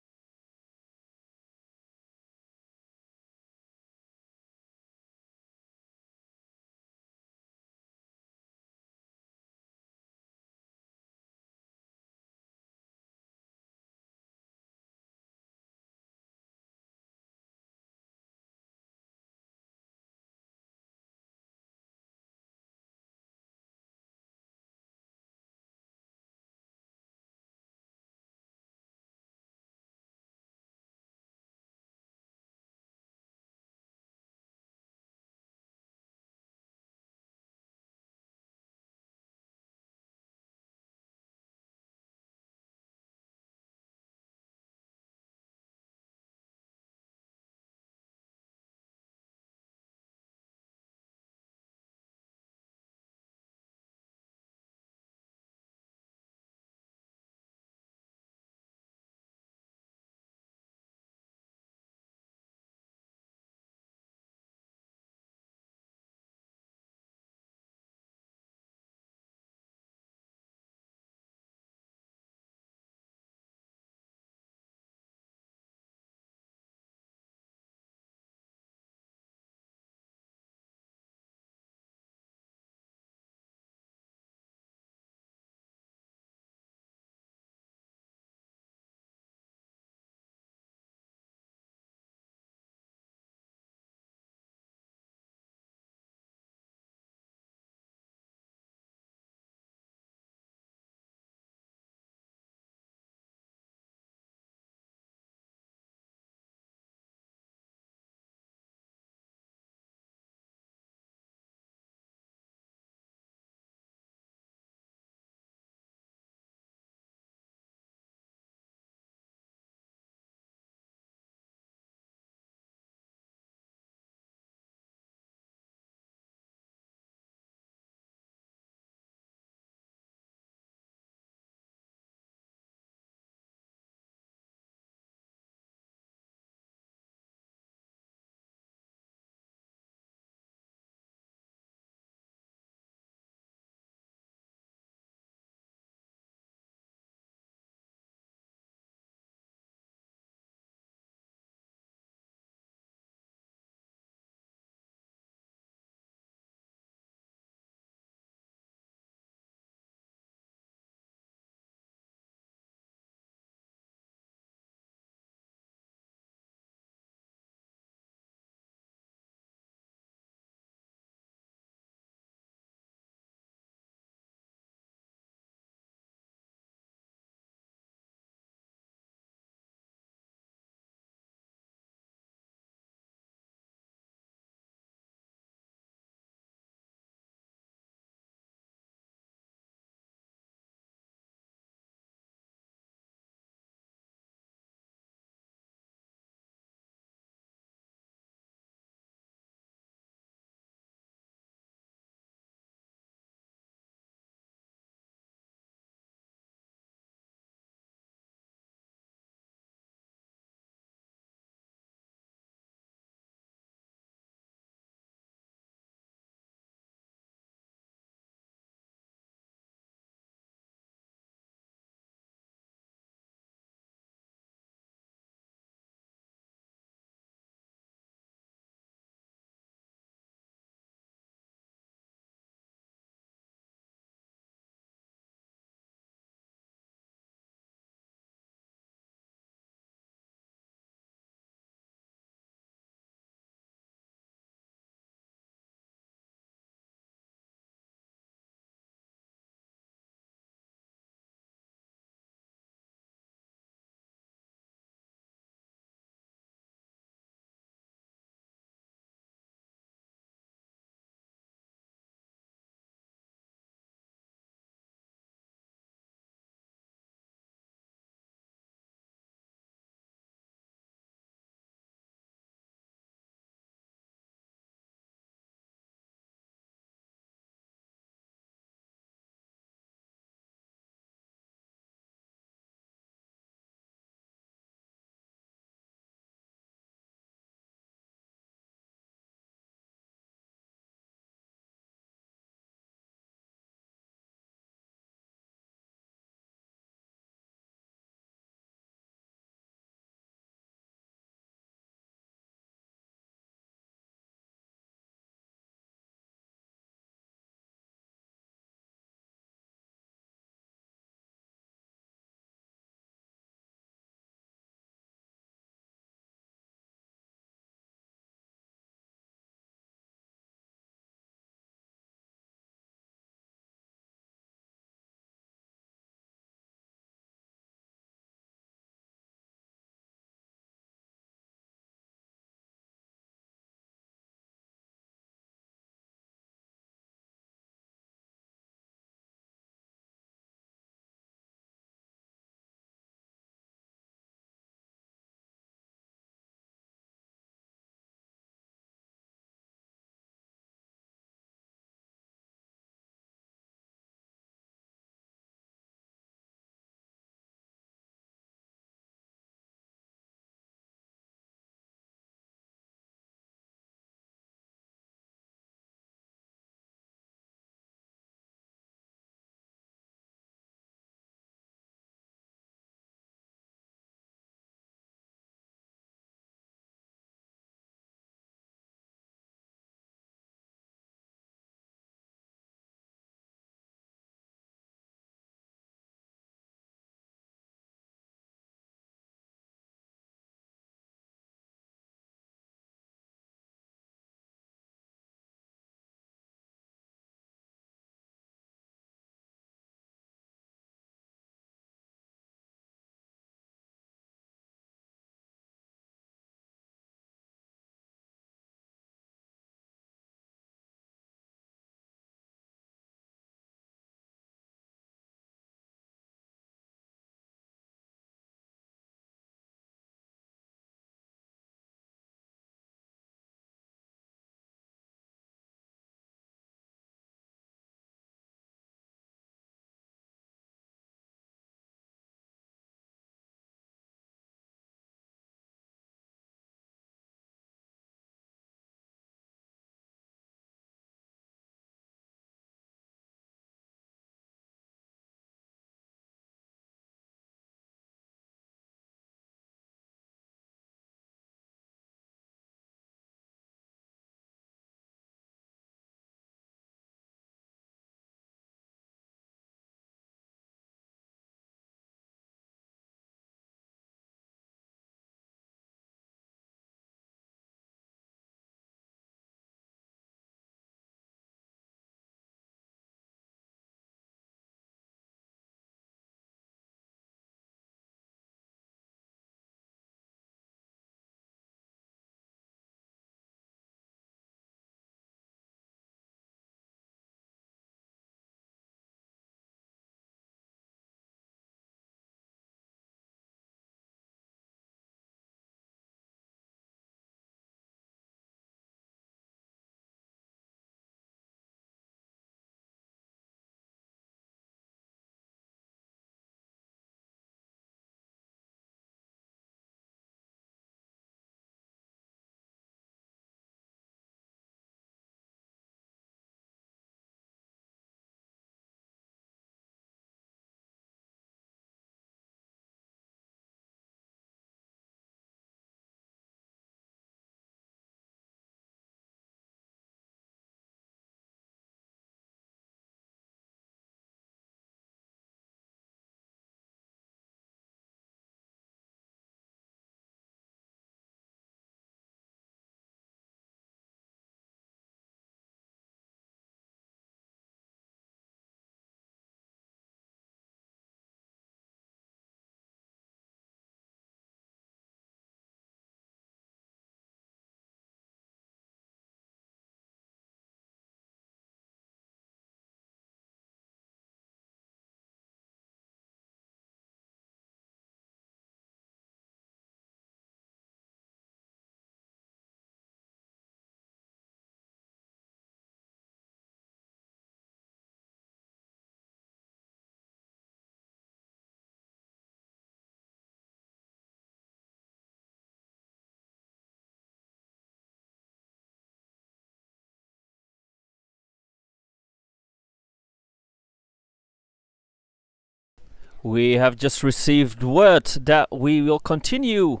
We have just received word that we will continue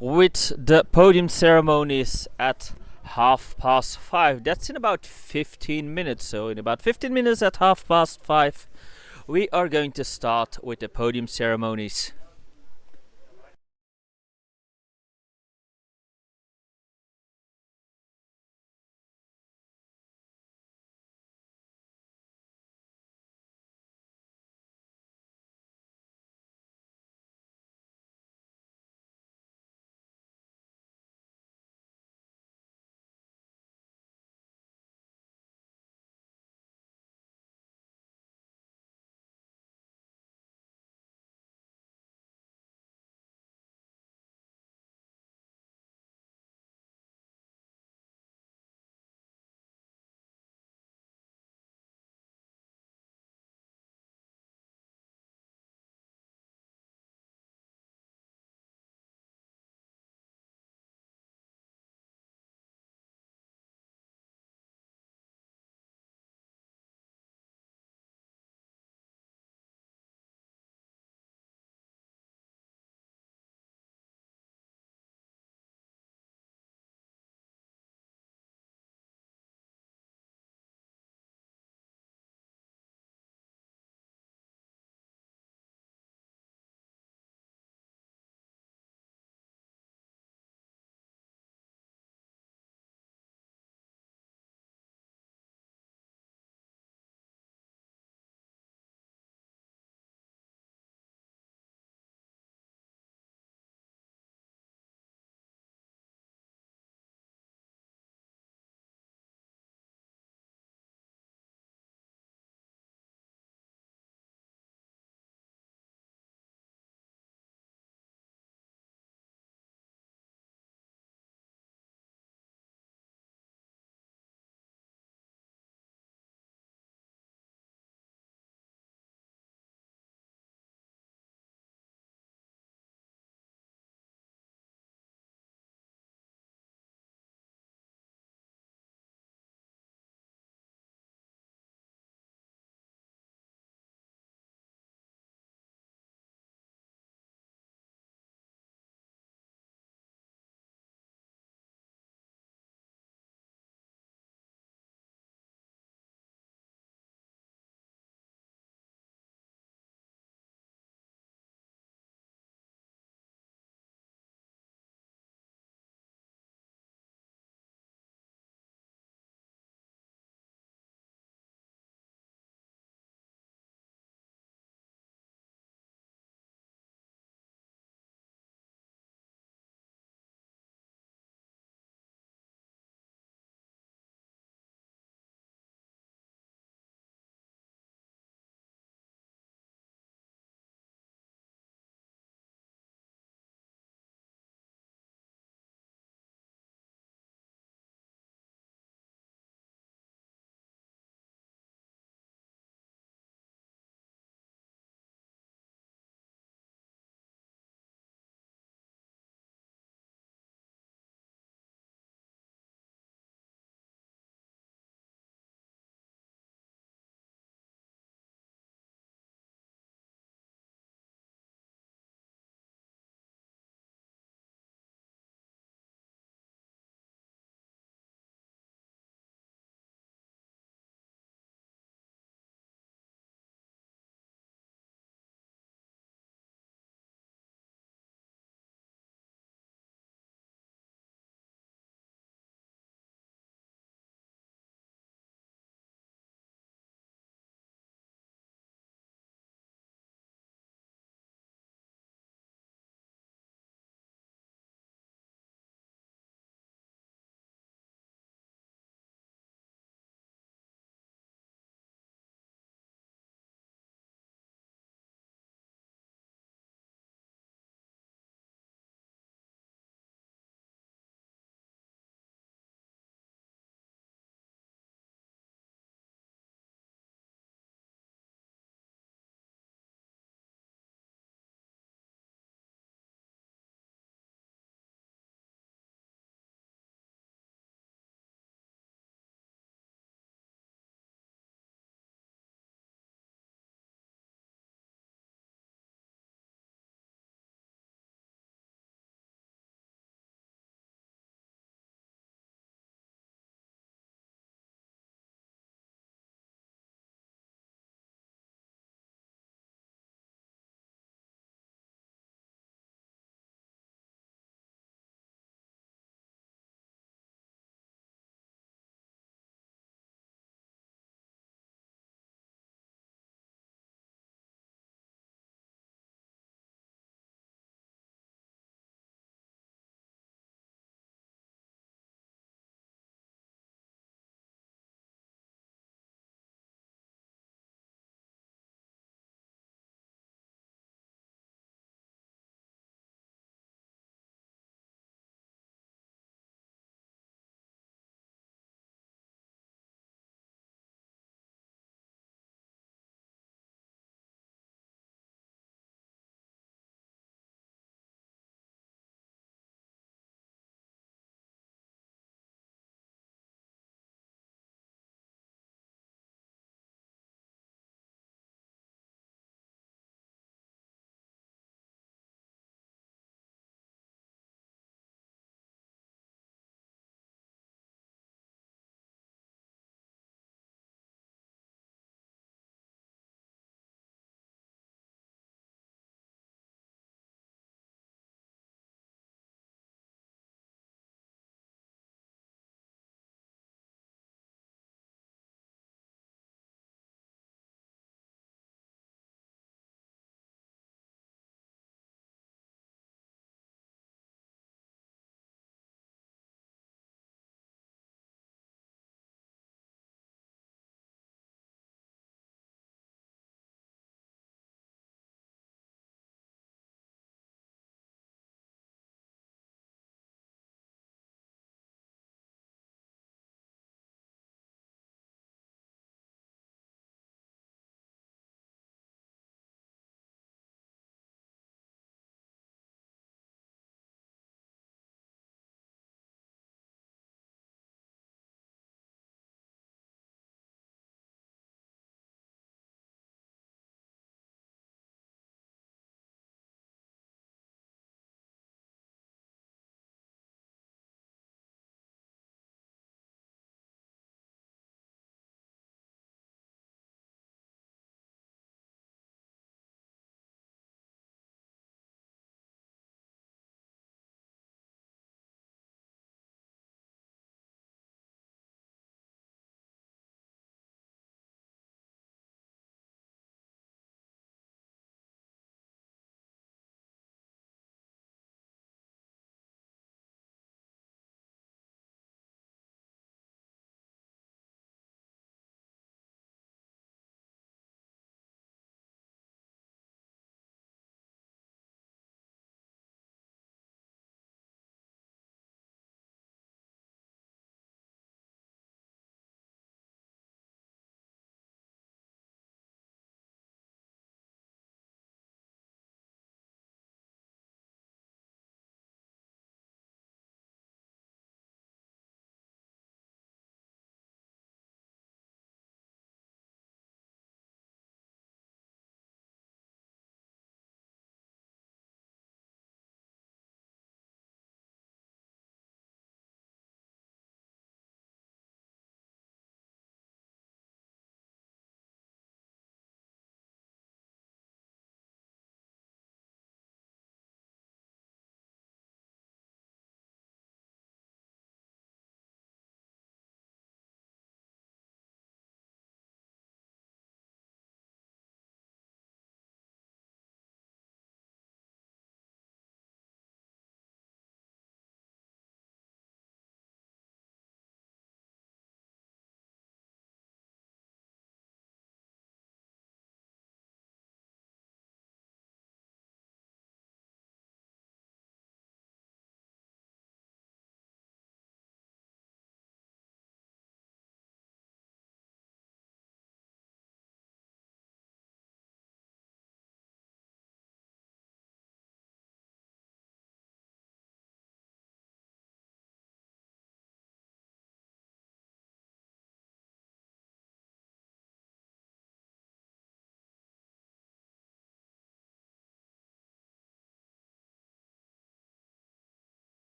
with the podium ceremonies at 5:30. That's in about 15 minutes. So in about 15 minutes at 5:30, we are going to start with the podium ceremonies.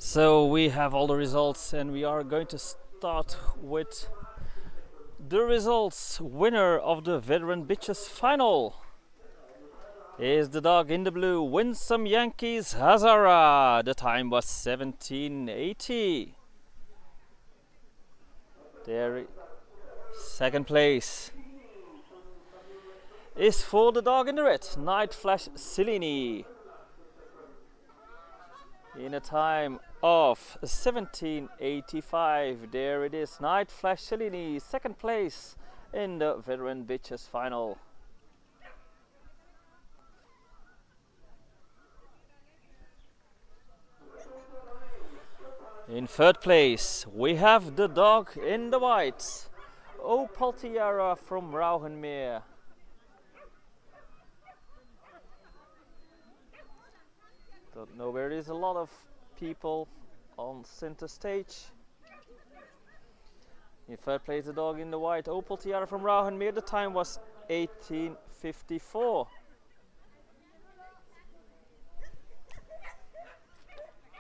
So we have all the results and we are going to start with the results. Winner of the Veteran Bitches final is the dog in the blue, Winsome Yankees Hazara. The time was 17:80. There, second place is for the dog in the red, Night Flash Cellini, in a time of 17:85. There it is, Night Flash Cellini, second place in the Veteran Bitches final. In third place we have the dog in the white, Opal Tiara from Rauhenmeer. Don't know where there's a lot of people on center stage. In third place the dog in the white, Opal Tiara from Rauhenmeer. The time was 18:54.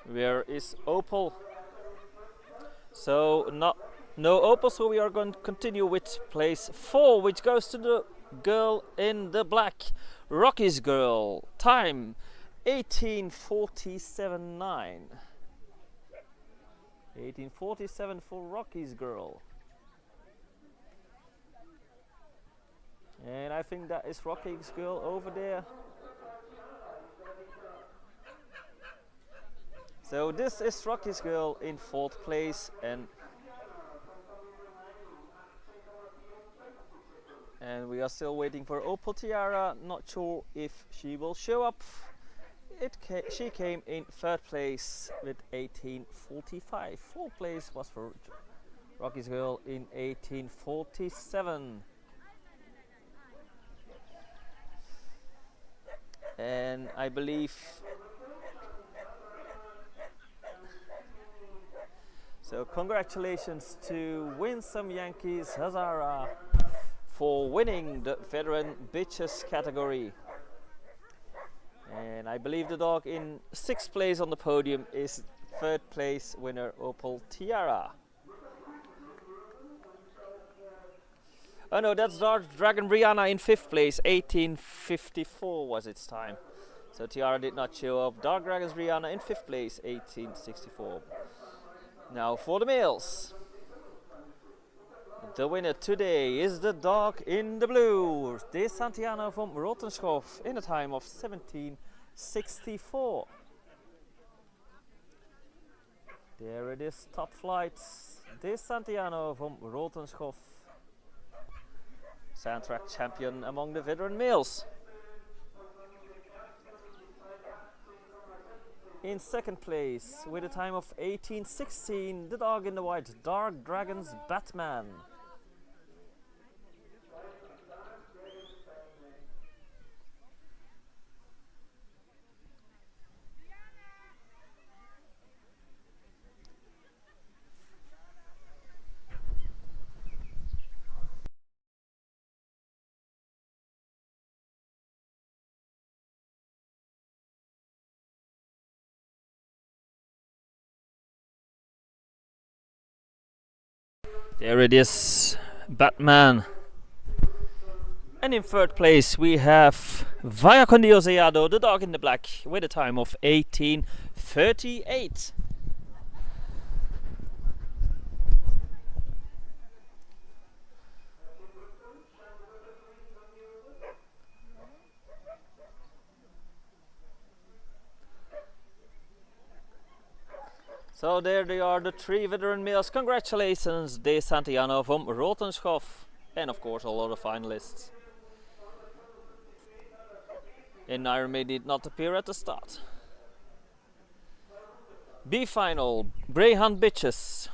Where is Opal? So no Opal, so we are going to continue with place 4, which goes to the girl in the black, Rocky's girl. Time 18:47.9. 18:47 for Rocky's girl. And I think that is Rocky's girl over there. So this is Rocky's girl in fourth place, and we are still waiting for Opal Tiara. Not sure if she will show up. She came in third place with 18:45. Fourth place was for Rocky's girl in 18:47. And I believe so. Congratulations to Winsome Yankees Hazara for winning the Veteran Bitches category. And I believe the dog in sixth place on the podium is third place winner Opal Tiara. Oh no, that's Dark Dragon Brianna in fifth place. 18:54 was its time. So Tiara did not show up. Dark Dragon's Brianna in fifth place, 18:64. Now for the males. The winner today is the dog in the blue, De Santiano from Rottenschoof, in a time of 17:64. There it is, top flight, De Santiano from Rottenschoof, Sandtrack champion among the veteran males. In second place, with a time of 18:16, the dog in the white, Dark Dragon's Batman. There it is, Batman. And in third place we have Vaya con Dios Sellado, the dog in the black, with a time of 18:38. So there they are, the three veteran males. Congratulations, De Santiano from Rottenschoof, and of course all other finalists. And Nairme did not appear at the start. B final, Greyhound Bitches.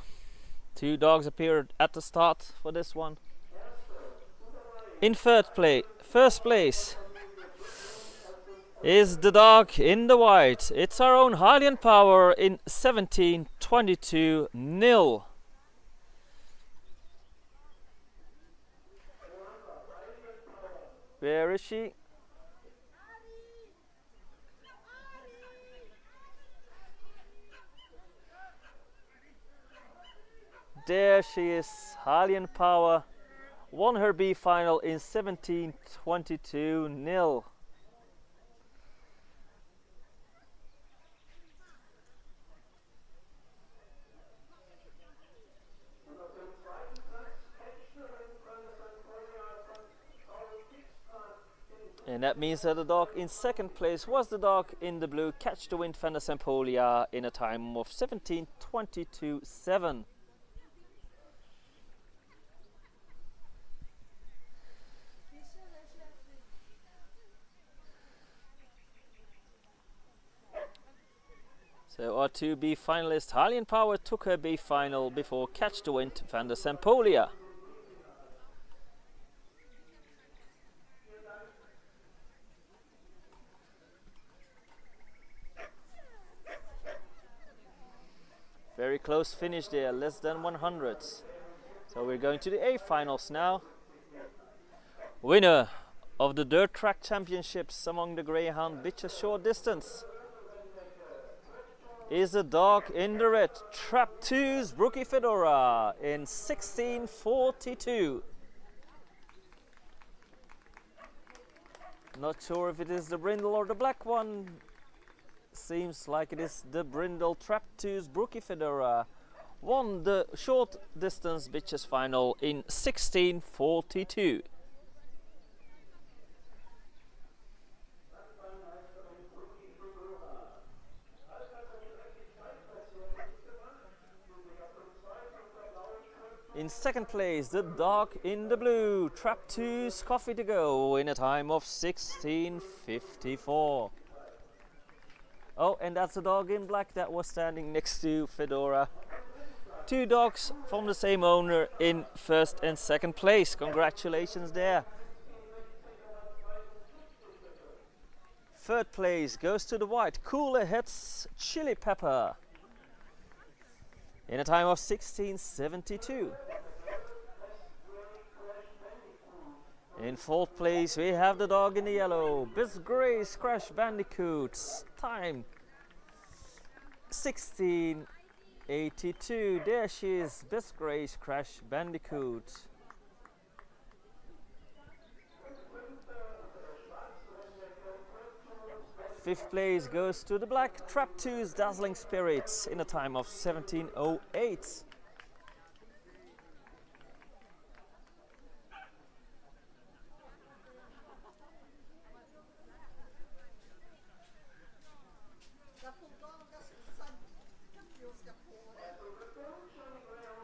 Two dogs appeared at the start for this one. In first place is the dog in the white. It's our own Hylian Power in 17:22.0. Where is she? there she is, Hylian Power, won her B final in 17:22 nil. And that means that the dog in second place was the dog in the blue, Catch the Wind van der Sempolia, in a time of 17:22.7. So our 2B finalist Hylian Power took her B final before Catch the Wind van der Sempolia. Very close finish there, less than 100. So we're going to the A finals now. Winner of the dirt track championships among the greyhound bitches short distance is a dog in the red, Traptoos Brookie Fedora, in 16:42. Not sure if it is the brindle or the black one. Seems like it is the brindle. Traptoos Brookie Fedora won the short distance bitches final in 16:42. In second place, the dog in the blue, Traptoos Coffee to Go, in a time of 16:54. Oh, and that's the dog in black that was standing next to Fedora. Two dogs from the same owner in first and second place. Congratulations there. Third place goes to the white, Cooler Heads Chili Pepper, in a time of 16:72. In fourth place we have the dog in the yellow, Bisgrace Crash Bandicoots, time 16:82. There she is, Bisgrace Crash Bandicoot. Fifth place goes to the black, Traptoos Dazzling Spirits, in a time of 17:08.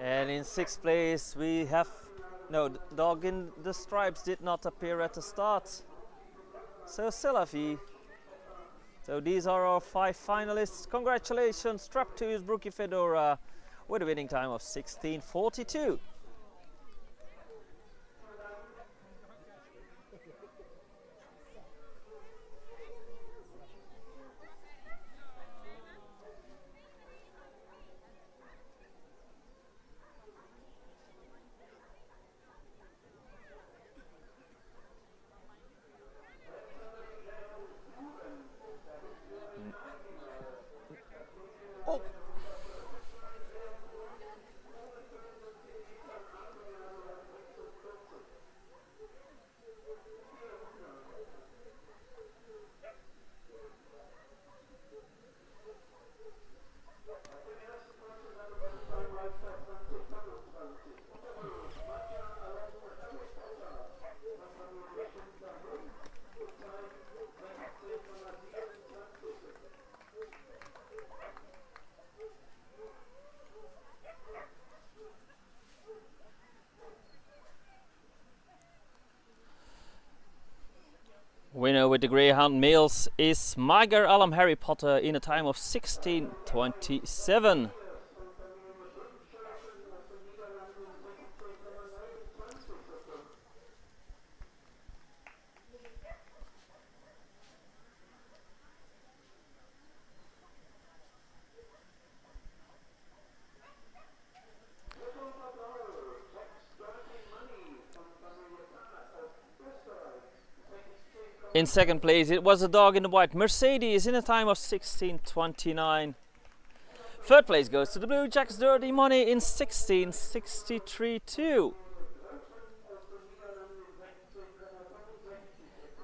And in sixth place we have, no, the dog in the stripes did not appear at the start, so Saluki. So these are our 5 finalists. Congratulations, Traptoos Brookie Fedora, with a winning time of 16:42. Winner with the greyhound males is Magyar Alam Harry Potter, in a time of 16:27. In second place it was a dog in the white, Mercedes, in a time of 16:29. Third place goes to the Blue Jacks Dirty Money in 1663.2.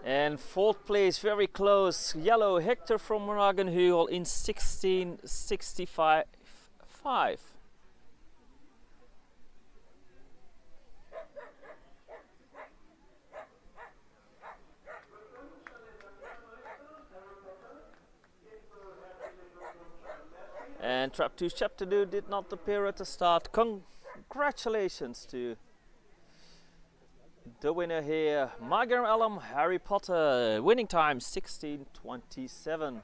And fourth place, very close, Yellow Hector from Ragenhul in 1665.5. And Trap 2 Chapter 2 did not appear at the start. Congratulations to the winner here, Margaret Alum Harry Potter, winning time 16:27.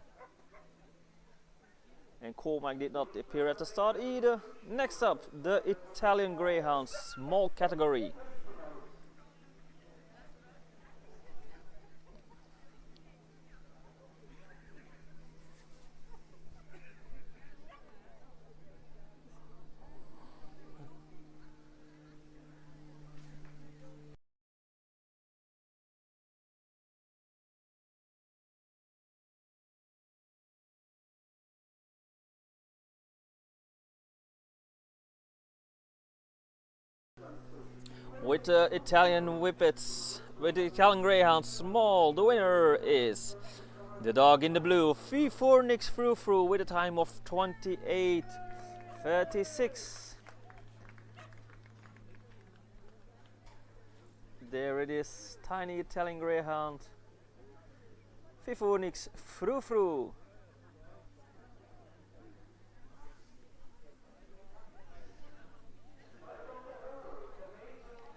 And Cormac did not appear at the start either. Next up, the Italian Greyhound small category. With the Italian Whippets, with the Italian Greyhound small, the winner is the dog in the blue, V4 Nix Frou Frou, with a time of 28:36. There it is, tiny Italian Greyhound, V4 Nix Frou Frou.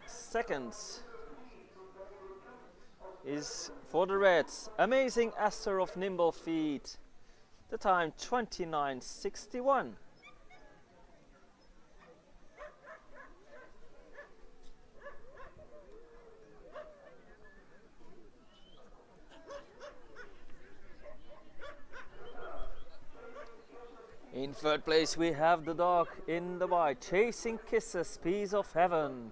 Second is for the Reds, Amazing Esther of Nimble Feet, the time 29:61. In third place we have the dog in the white, Chasing Kisses, Piece of Heaven.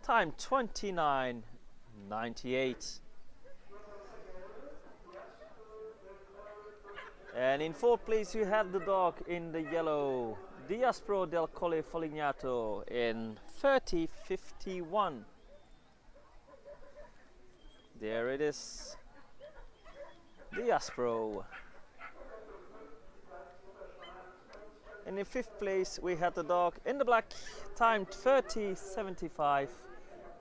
Time 29:98. And in fourth place you have the dog in the yellow, Diaspro del Colle Folignato, in 30:51. There it is, Diaspro. And in fifth place we had the dog in the black, time 30:75,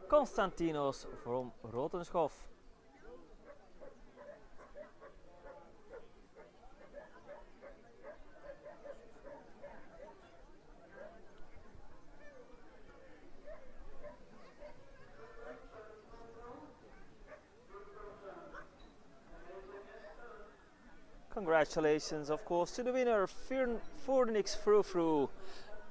Konstantinos from Rotenschov. Congratulations, of course, to the winner, For Nix Frou Frou,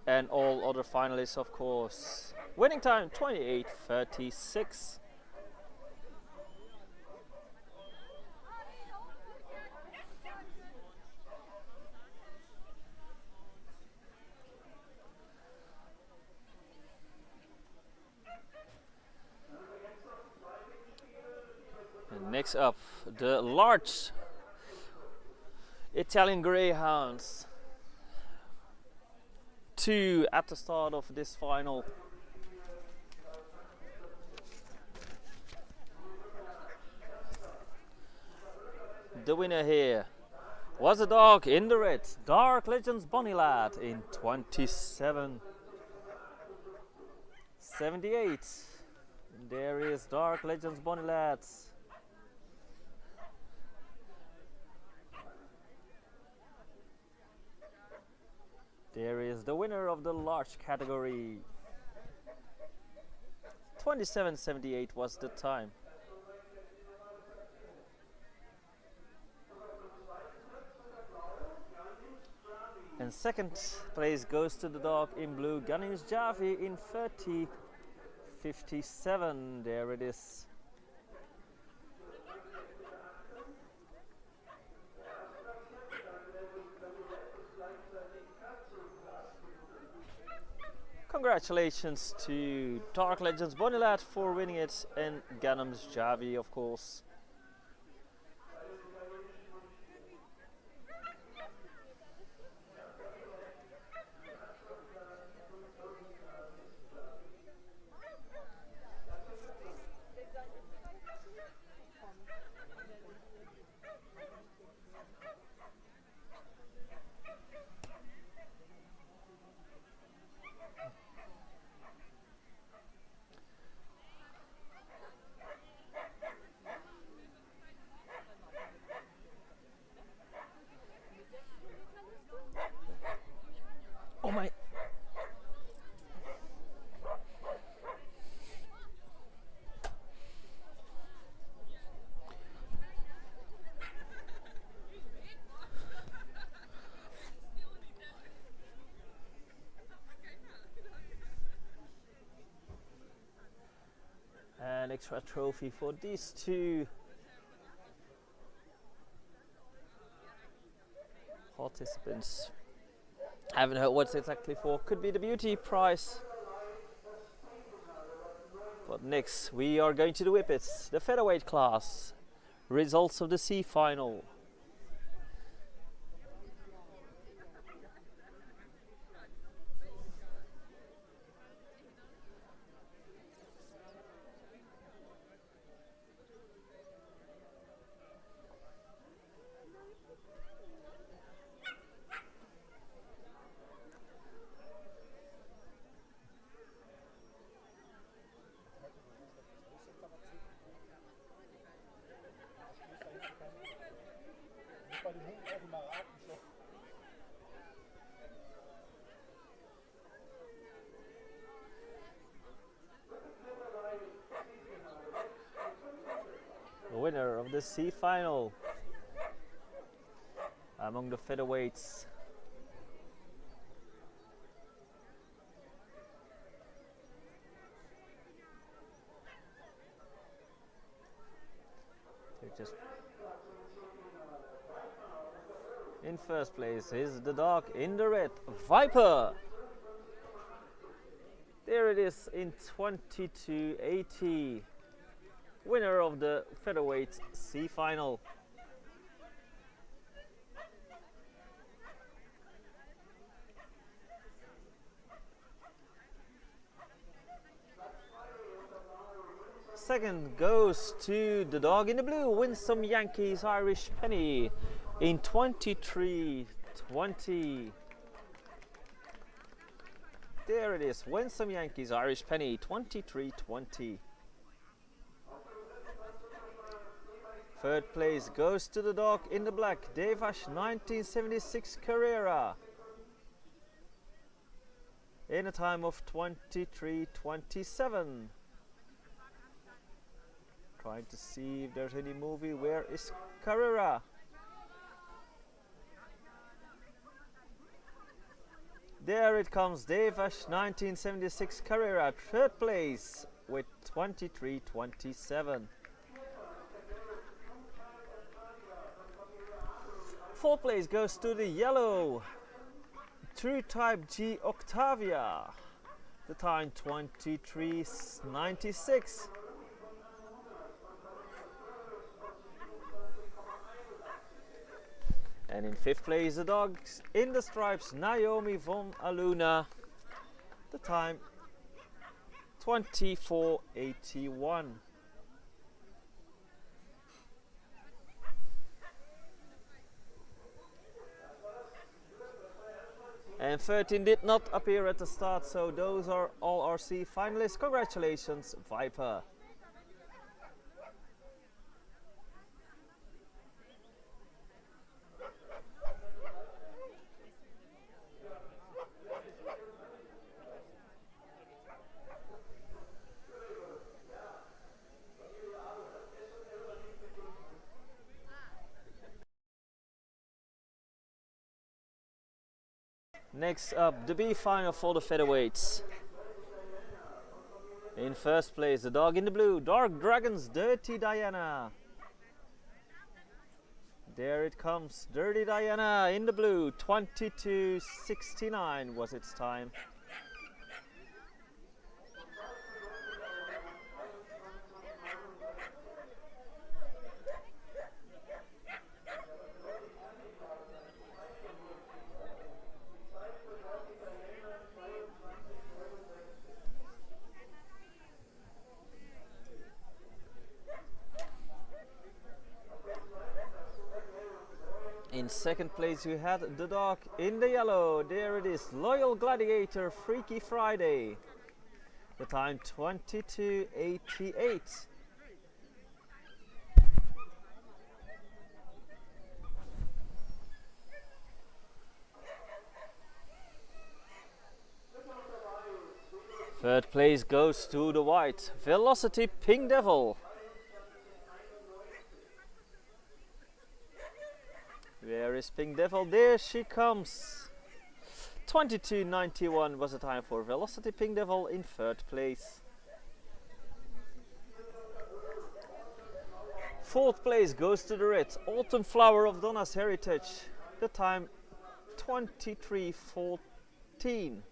and all other finalists, of course. Winning time 28:36. And next up, the large Italian Greyhounds. 2 at the start of this final. The winner here was a dog in the red, Dark Legends Bonnie Lad, in 27:78. There is Dark Legends Bonnie Lad. There is the winner of the large category. 27:78 was the time. And second place goes to the dog in blue, Ganesh Javi, in 30:57. There it is. Congratulations to Dark Legends Bonnie Lad for winning it, and Ganesh Javi, of course. extra trophy for these two participants. Haven't heard what's exactly for. Could be the beauty prize. But next we are going to the Whippets, the featherweight class. Results of the C final. The winner of the C final among the featherweights. Just in first place is the dog in the red, Viper. There it is in 22.80. Winner of the featherweight C final. Second goes to the dog in the blue, Winsome Yankees Irish Penny in 23.20. There it is, Winsome Yankees Irish Penny, 23.20. Third place goes to the dog in the black, Devash 1976 Carrera in a time of 23.27. Trying to see if there's any movie. Where is Carrera? There it comes, Devash 1976 Carrera, third place with 23.27. Fourth place goes to the yellow True Type G Octavia, the time 23.96. And in fifth place, the dogs in the stripes, Naomi von Aluna, the time 24.81. And 13 did not appear at the start, so those are all our C finalists. Congratulations, Viper. Next up, the B final for the featherweights. In first place, the dog in the blue, Dark Dragons Dirty Diana. There it comes, Dirty Diana in the blue, 22.69 was its time. In second place we had the dog in the yellow. There it is, Loyal Gladiator Freaky Friday. The time 22.88. Third place goes to the white, Velocity Pink Devil. Where is Pink Devil? There she comes. 22.91 was the time for Velocity Pink Devil in third place. Fourth place goes to the red. Autumn Flower of Donna's Heritage. The time 23:14.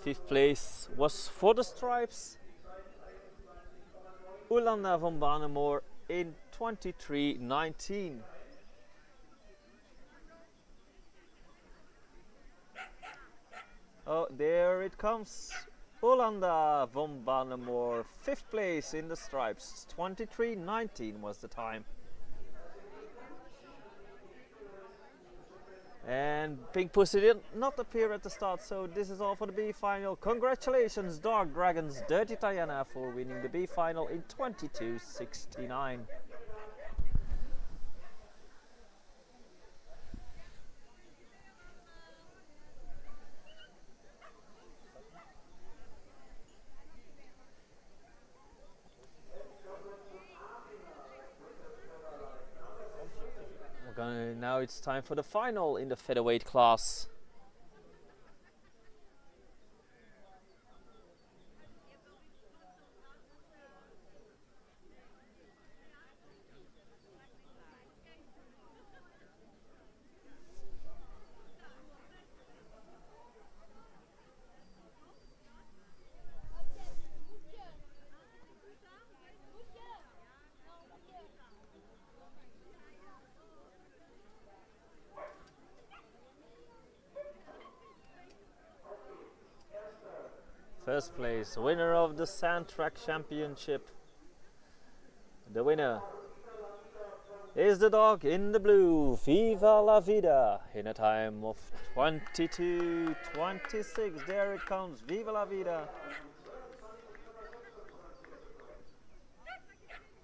Fifth place was For the Stripes. Ulanda van Banemoor in 23:19. Oh, there it comes. Ulanda van Banemoor, 5th place in the Stripes. 23:19 was the time. And Pink Pussy did not appear at the start, so this is all for the B final. Congratulations, Dark Dragons Dirty Diana, for winning the B final in 22:69. Now it's time for the final in the featherweight class. First place, winner of the Sand Track Championship. The winner is the dog in the blue, Viva la Vida, in a time of 22:26. There it comes, Viva la Vida.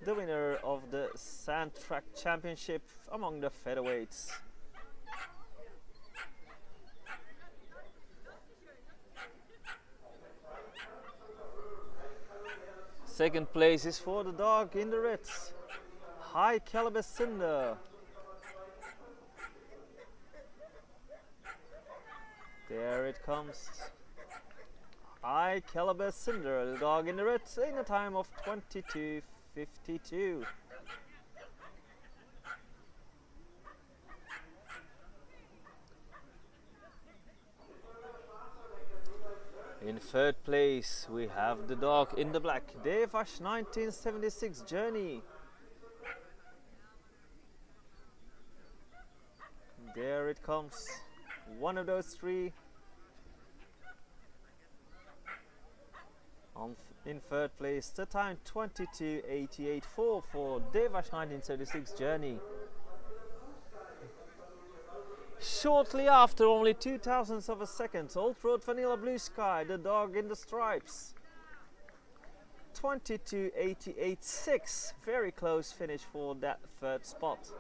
The winner of the Sand Track Championship among the featherweights. Second place is for the dog in the red, High Caliber Cinder. There it comes, High Caliber Cinder, the dog in the red, in a time of 22:52. In third place we have the dog in the black, Devash 1976 Journey. There it comes, one of those three. In third place, the time 22:88.4 for Devash 1976 Journey. Shortly after, only 0.02 of a second, Old Road Vanilla Blue Sky, the dog in the stripes. 22:88.6, very close finish for that third spot.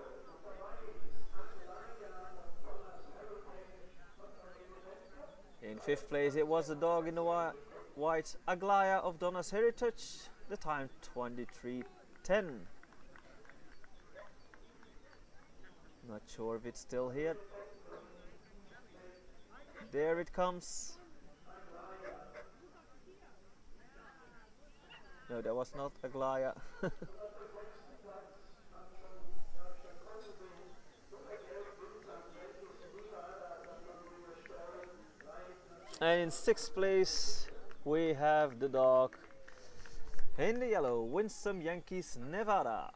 In fifth place it was the dog in the white, Aglaya of Donna's Heritage, the time 23:10. Not sure if it's still here. There it comes. No, that was not Aglaya. And in sixth place we have the dog in the yellow, Winsome Yankees Nevada.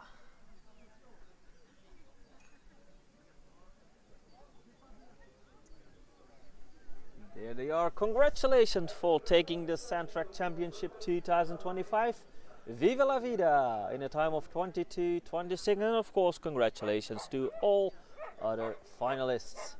There they are. Congratulations for taking the Sand Track Championship 2025. Viva la Vida in a time of 22:26, and of course congratulations to all other finalists.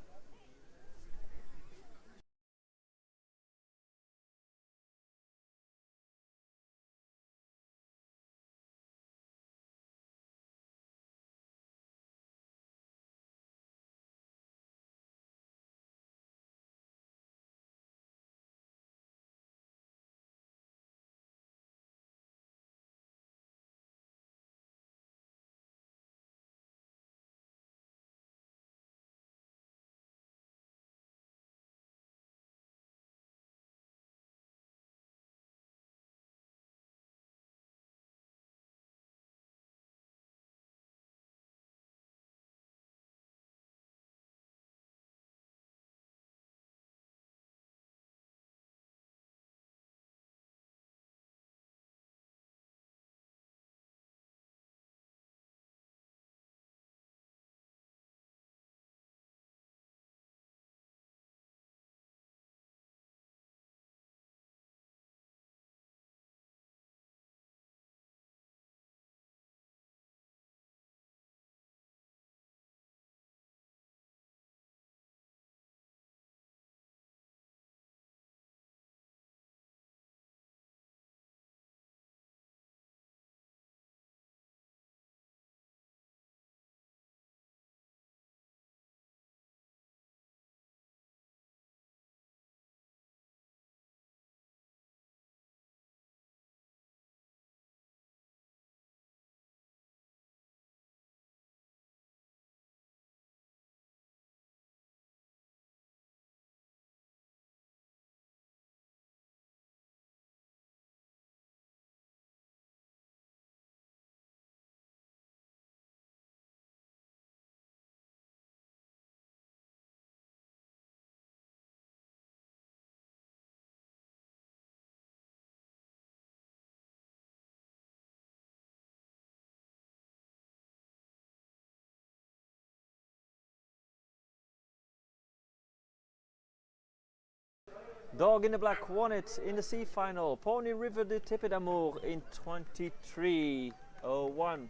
Dog in the black won it in the C final. Pony River de Tipe d'Amour in 23:01.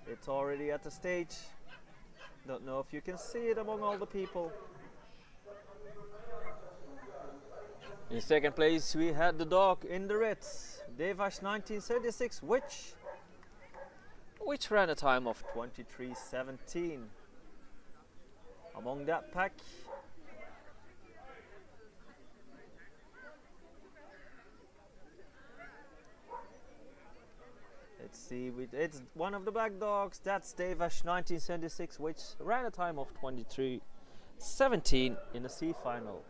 It's already at the stage. Don't know if you can see it among all the people. In second place we had the dog in the red, Devash 1976, which ran a time of 23:17. Among that pack, let's see, it's one of the black dogs, that's Devash 1976, which ran a time of 23:17 in the C final.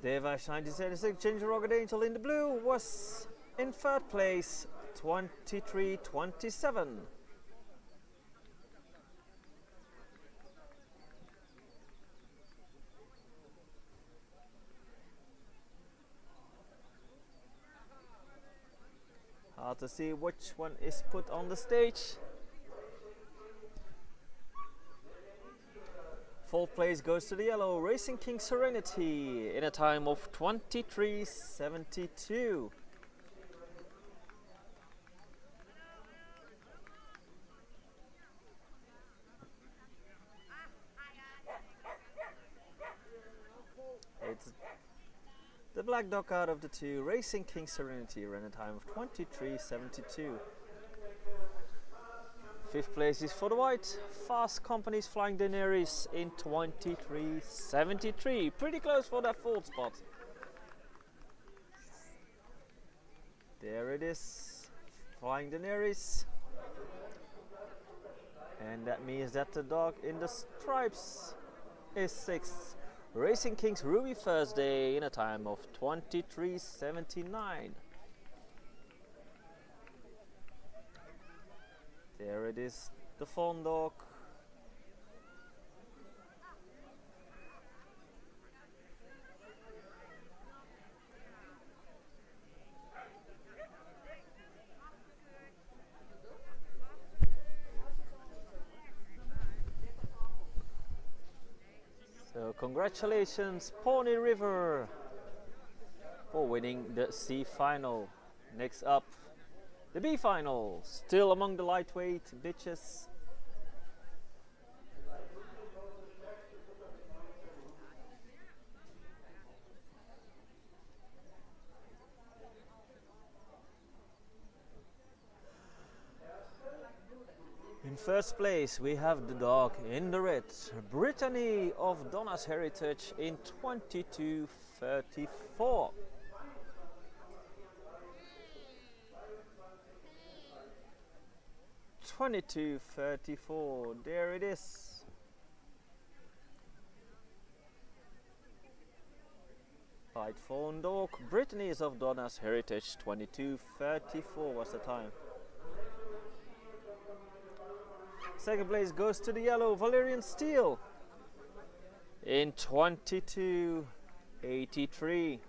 Devash 1976, Ginger Rocket Angel in the blue, was in third place, 23:27. Hard to see which one is put on the stage. Fourth place goes to the yellow, Racing King Serenity, in a time of 23:72. It's the black dog out of the two, Racing King Serenity, ran a time of 23:72. Fifth place is for the white, Fast Company's Flying Daenerys in 23:73. Pretty close for that fourth spot. There it is, Flying Daenerys. And that means that the dog in the stripes is sixth, Racing King's Ruby Thursday, in a time of 23:79. There it is, the fawn dog. So congratulations Pony River for winning the C final. Next up, the B final, still among the lightweight bitches. In first place we have the dog in the red, Brittany of Donna's Heritage, in 22:34. There it is. White fawn dog, Brittany is of Donna's Heritage, 22:34 was the time. Second place goes to the yellow, Valerian Steel, in 22:83.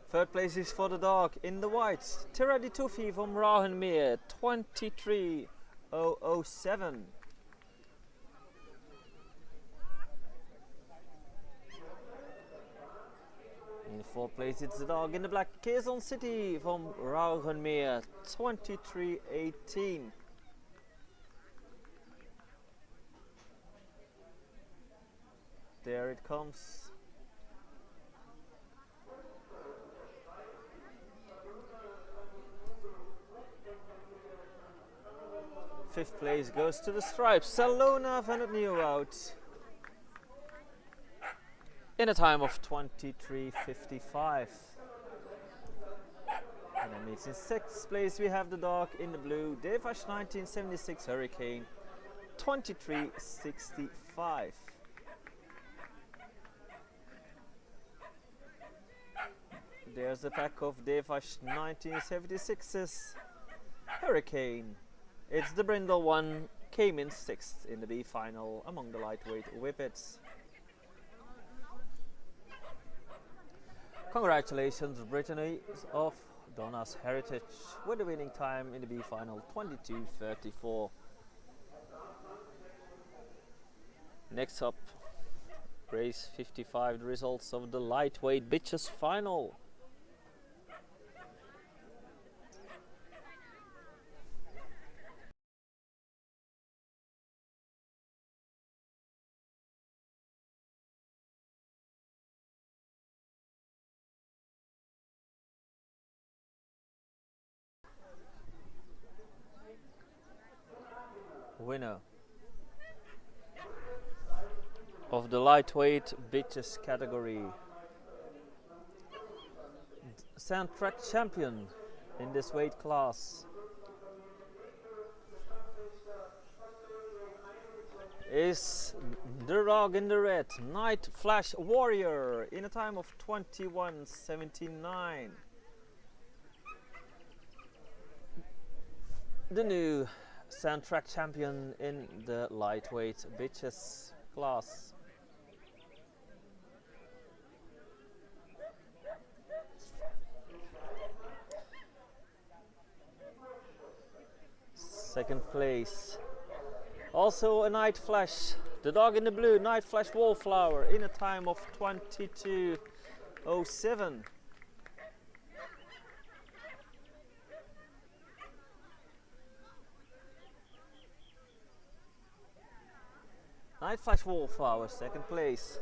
Third place is for the dog in the white, Terra di Tufi from Rahenmeer, 23:007. In fourth place it's the dog in the black, Quezon City from Rahenmeer, 23:18. There it comes. Fifth place goes to the stripes, Salona van het Nieuwhout, in a time of 23:55. And that means in sixth place we have the dog in the blue, Devash 1976 Hurricane, 23:65. There's a pack of Devash 1976's Hurricane. It's the brindle one, came in sixth in the B final among the lightweight Whippets. Congratulations Brittany of Donna's Heritage with the winning time in the B final 22:34. Next up, race 55, the results of the lightweight bitches final. Winner of the lightweight bitches category, sand track champion in this weight class, is the dog in the red, Night Flash Warrior, in a time of 21:79. The new sand track champion in the lightweight bitches class. Second place, also a Night Flash, the dog in the blue, Night Flash Wallflower, in a time of 22:07. Night Flash Wallflower, second place.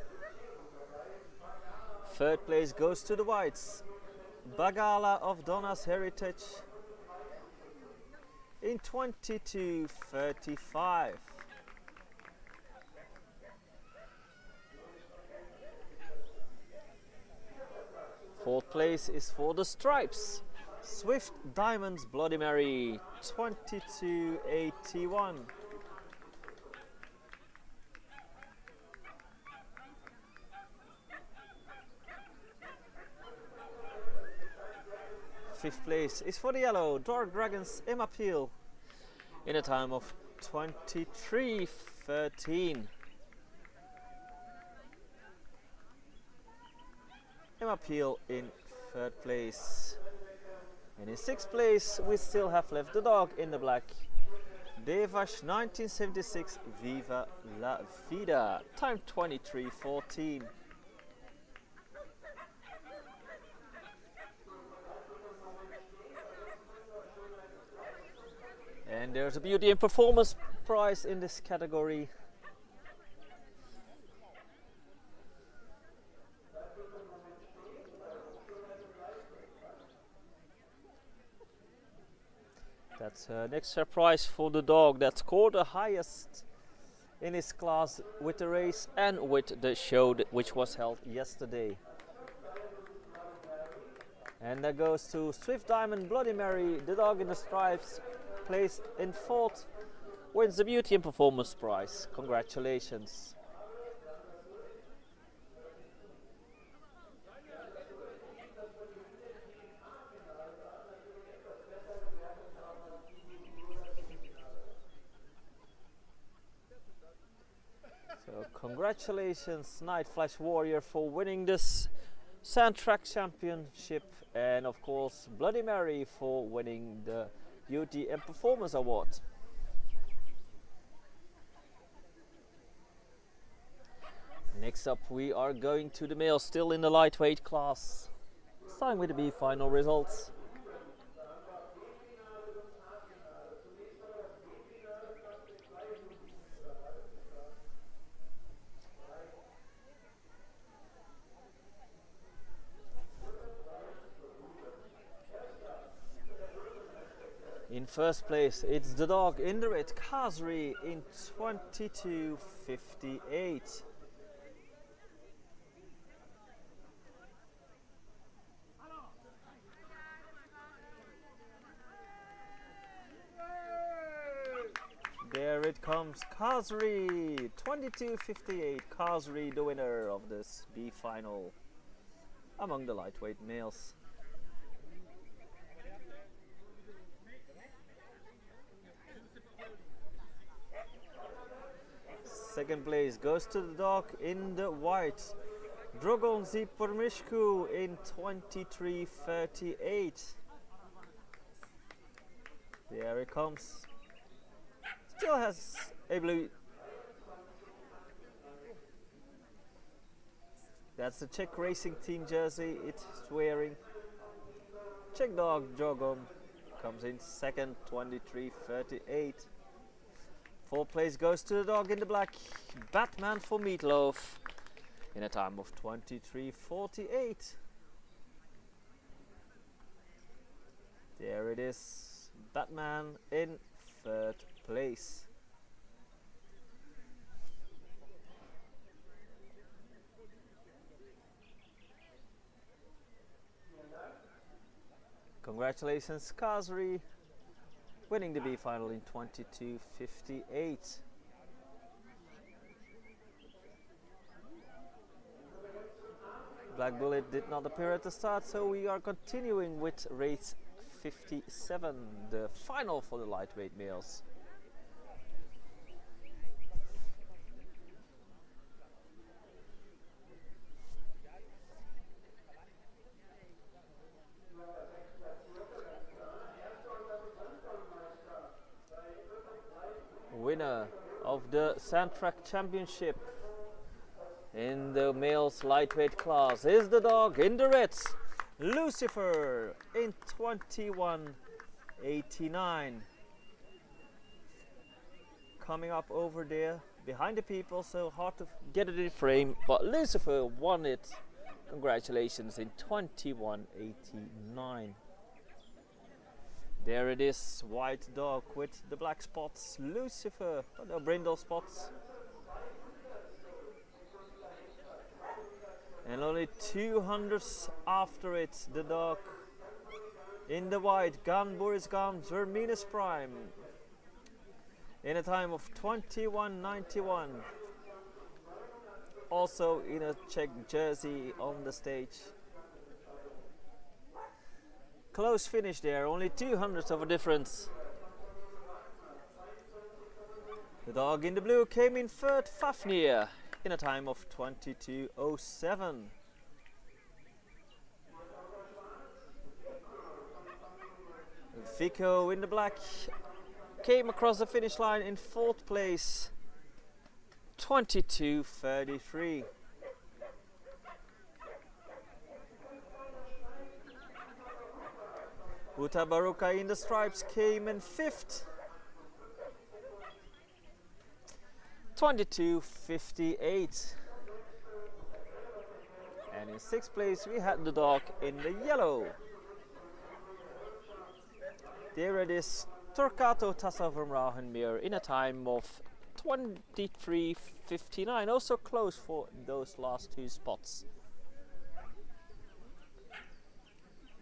Third place goes to the whites, Bagala of Donna's Heritage, in 22:35. Fourth place is for the Stripes, Swift Diamonds Bloody Mary, 22:81. Fifth place is for the yellow, Dark Dragons Emma Peel, in a time of 23:13. Emma Peel in third place. And in sixth place we still have left the dog in the black, Devash 1976 Viva La Vida, time 23:14. And there's a beauty and performance prize in this category. That's an extra prize for the dog that scored the highest in his class with the race and with the show which was held yesterday. And that goes to Swift Diamond Bloody Mary, the dog in the stripes, placed in fourth, wins the beauty and performance prize. Congratulations. So congratulations Night Flash Warrior for winning this Sand Track Championship, and of course Bloody Mary for winning the Beauty and Performance Award. Next up we are going to the male, still in the lightweight class, starting with the B final results. In first place, it's the dog in the red, Kazri, in 22:58. There it comes, Kazri, 22:58. Kazri, the winner of this B final among the lightweight males. Second place goes to the dog in the white, Drogon Zipormishku, in 23:38. There it comes. Still has a blue. That's the Czech racing team jersey it's wearing. Czech dog Jogom comes in second, 23.38. Fourth place goes to the dog in the black, Batman for Meatloaf, in a time of 23.48. There it is, Batman in third place. Congratulations, Kazri, winning the B final in 22.58. Black Bullet did not appear at the start, so we are continuing with race 57, the final for the lightweight males. Winner of the Sandtrack Championship in the males lightweight class is the dog in the reds, Lucifer, in 21.89. Coming up over there behind the people, so hard to get it in frame, but Lucifer won it. Congratulations, in 21.89. There it is, white dog with the black spots, Lucifer, the brindle spots. And only 200s after it, the dog in the white, Gaan Boris Gaan, Zerminus Prime, in a time of 21.91. Also in a Czech jersey on the stage. Close finish there, only 200ths of a difference. The dog in the blue came in third, Fafnir, in a time of 22.07. Vico in the black came across the finish line in fourth place, 22.33. Uta Baruka in the stripes came in fifth, 22.58. And in sixth place we had the dog in the yellow. There it is, Torquato Tassa from Rauhenmeer, in a time of 23.59, also close for those last two spots.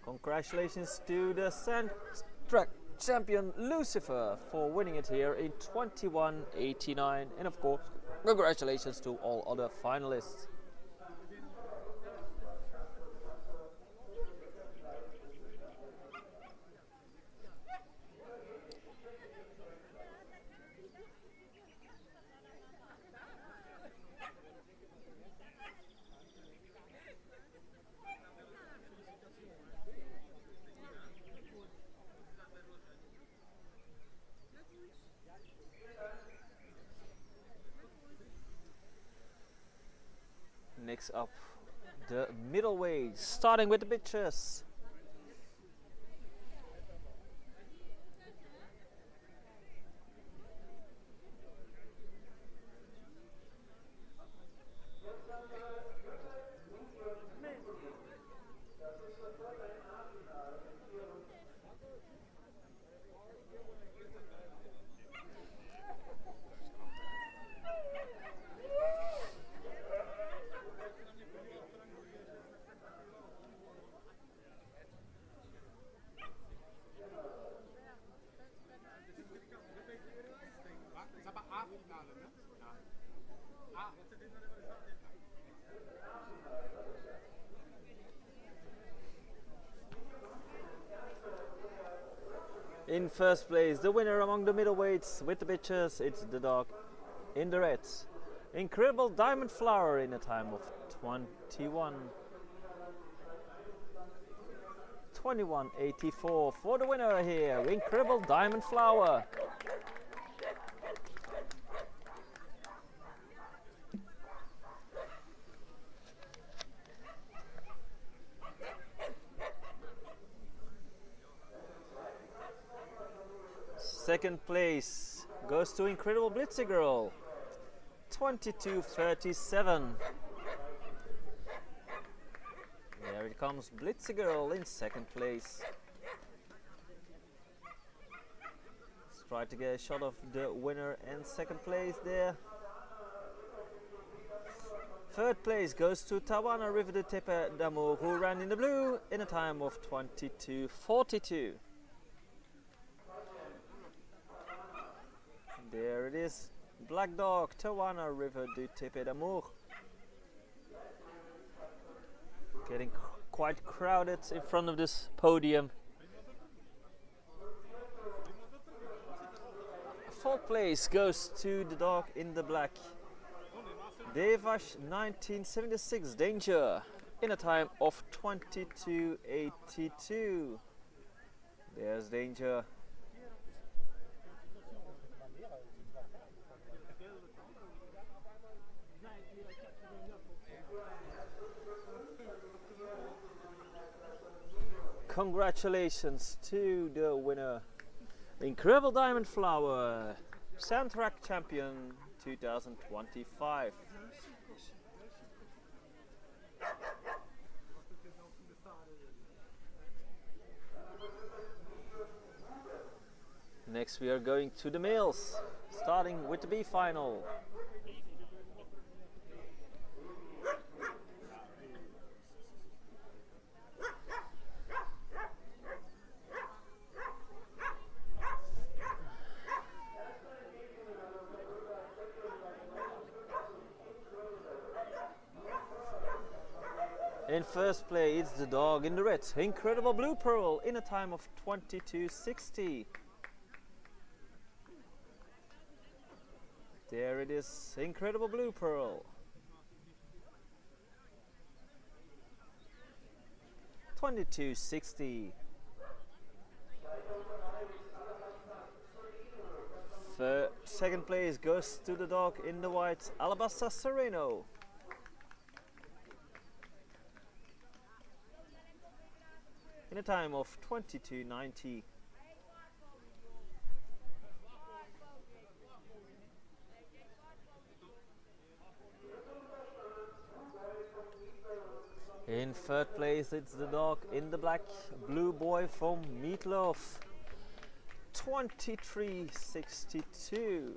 Congratulations to the Sandtrack champion Lucifer for winning it here in 21.89, and of course congratulations to all other finalists. Next up, the middleweight, starting with the bitches. In first place, the winner among the middleweights with the bitches, it's the dog in the reds, Incredible Diamond Flower, in a time of 21.84 for the winner here, Incredible Diamond Flower. Second place goes to Incredible Blitzy Girl, 22.37. There it comes, Blitzy Girl in second place. Let's try to get a shot of the winner and second place there. Third place goes to Tawana River de Tepe d'Amour, who ran in the blue in a time of 22.42. There it is, Black Dog, Tawana River de Tepe d'Amour. Getting quite crowded in front of this podium. Fourth place goes to the dog in the black, Devash 1976 Danger, in a time of 22.82. There's Danger. Congratulations to the winner, Incredible Diamond Flower, Sandtrack Champion 2025. Next we are going to the males, starting with the B final. In first place, it's the dog in the red, Incredible Blue Pearl, in a time of 22.60. There it is, Incredible Blue Pearl. 22.60. Second place goes to the dog in the white, Alabaster Sereno. In a time of 22.90. In third place, it's the dog in the black, Blue Boy from Meatloaf, 23.62.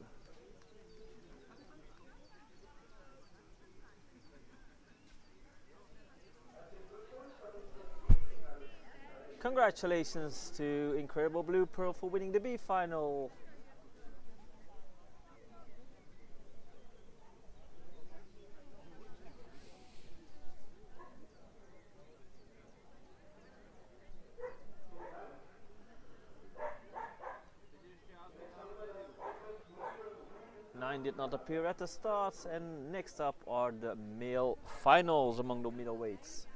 Congratulations to Incredible Blue Pearl for winning the B final. Nine did not appear at the start, and next up are the male finals among the middleweights.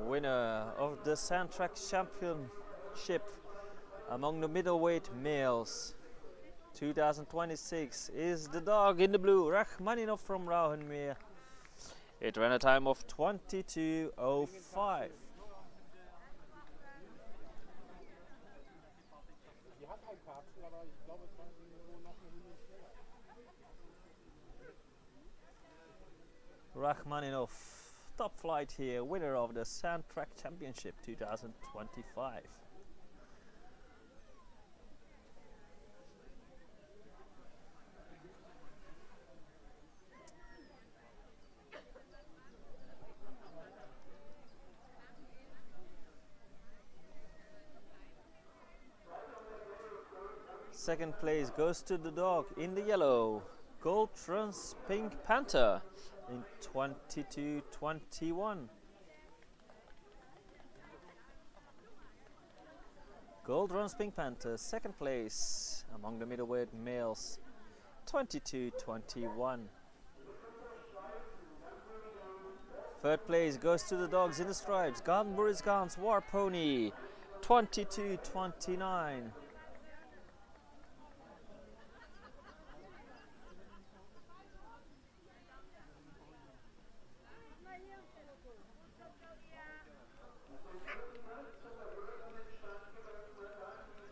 Winner of the Sandtrack Championship among the middleweight males 2026 is the dog in the blue, Rachmaninov from Rauhenmeer. It ran a time of 22.05. Rachmaninov, top flight here, winner of the Sandtrack Championship 2025. Second place goes to the dog in the yellow, Gold Runs Pink Panther in 22-21. Gold Runs Pink Panther, second place among the middleweight males, 22-21. Third place goes to the dogs in the stripes, Gaan Gaan's War Pony, 22-29.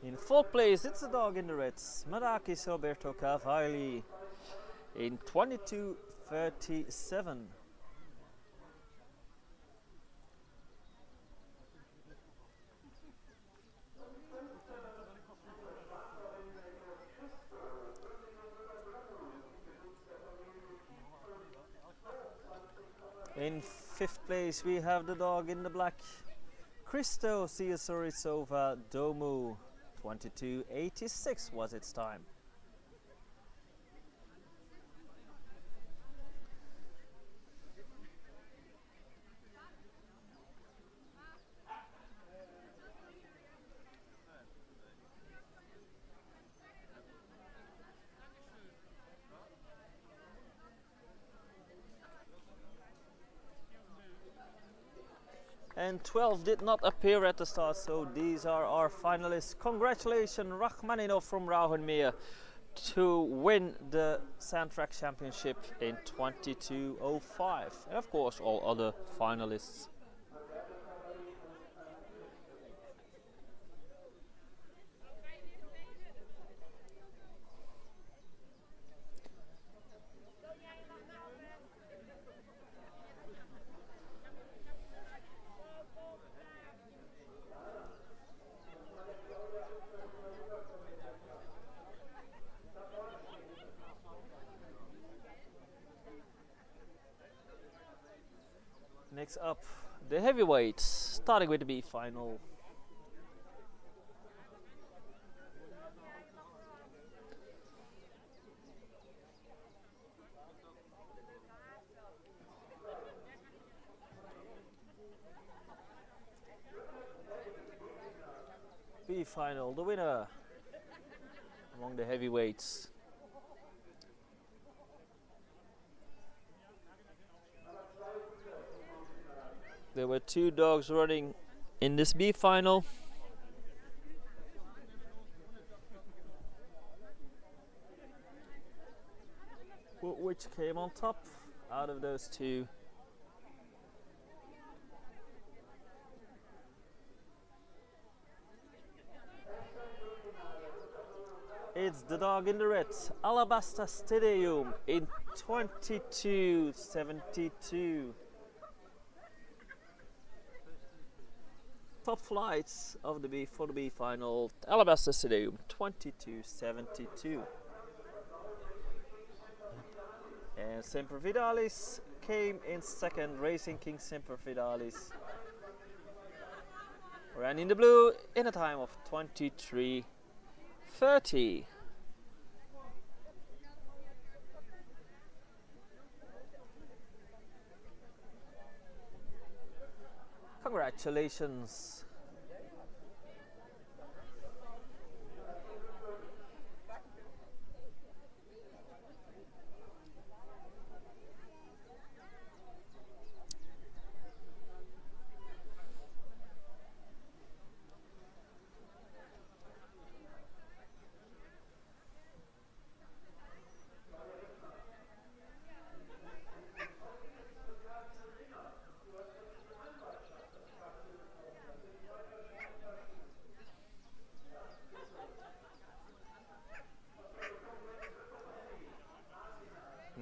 In fourth place, it's the dog in the reds, Madakis Alberto Cavalli, in 22-37. In fifth place, we have the dog in the black, Christo Siosorisova Domu. 22.86 was its time. And 12 did not appear at the start, so these are our finalists. Congratulations, Rachmaninov from Rauhenmeer, to win the Sandtrack Championship in 22.05. And of course, all other finalists. Next up, the heavyweights, starting with the B final. B final, the winner among the heavyweights. There were two dogs running in this B final. Which came on top out of those two? It's the dog in the red, Alabaster Stadium, in 22.72. Top flights of the B for the B final, Alabaster Stadium, 22.72. And Semper Fidelis came in second, Racing King Semper Fidelis ran in the blue in a time of 23.30. Congratulations.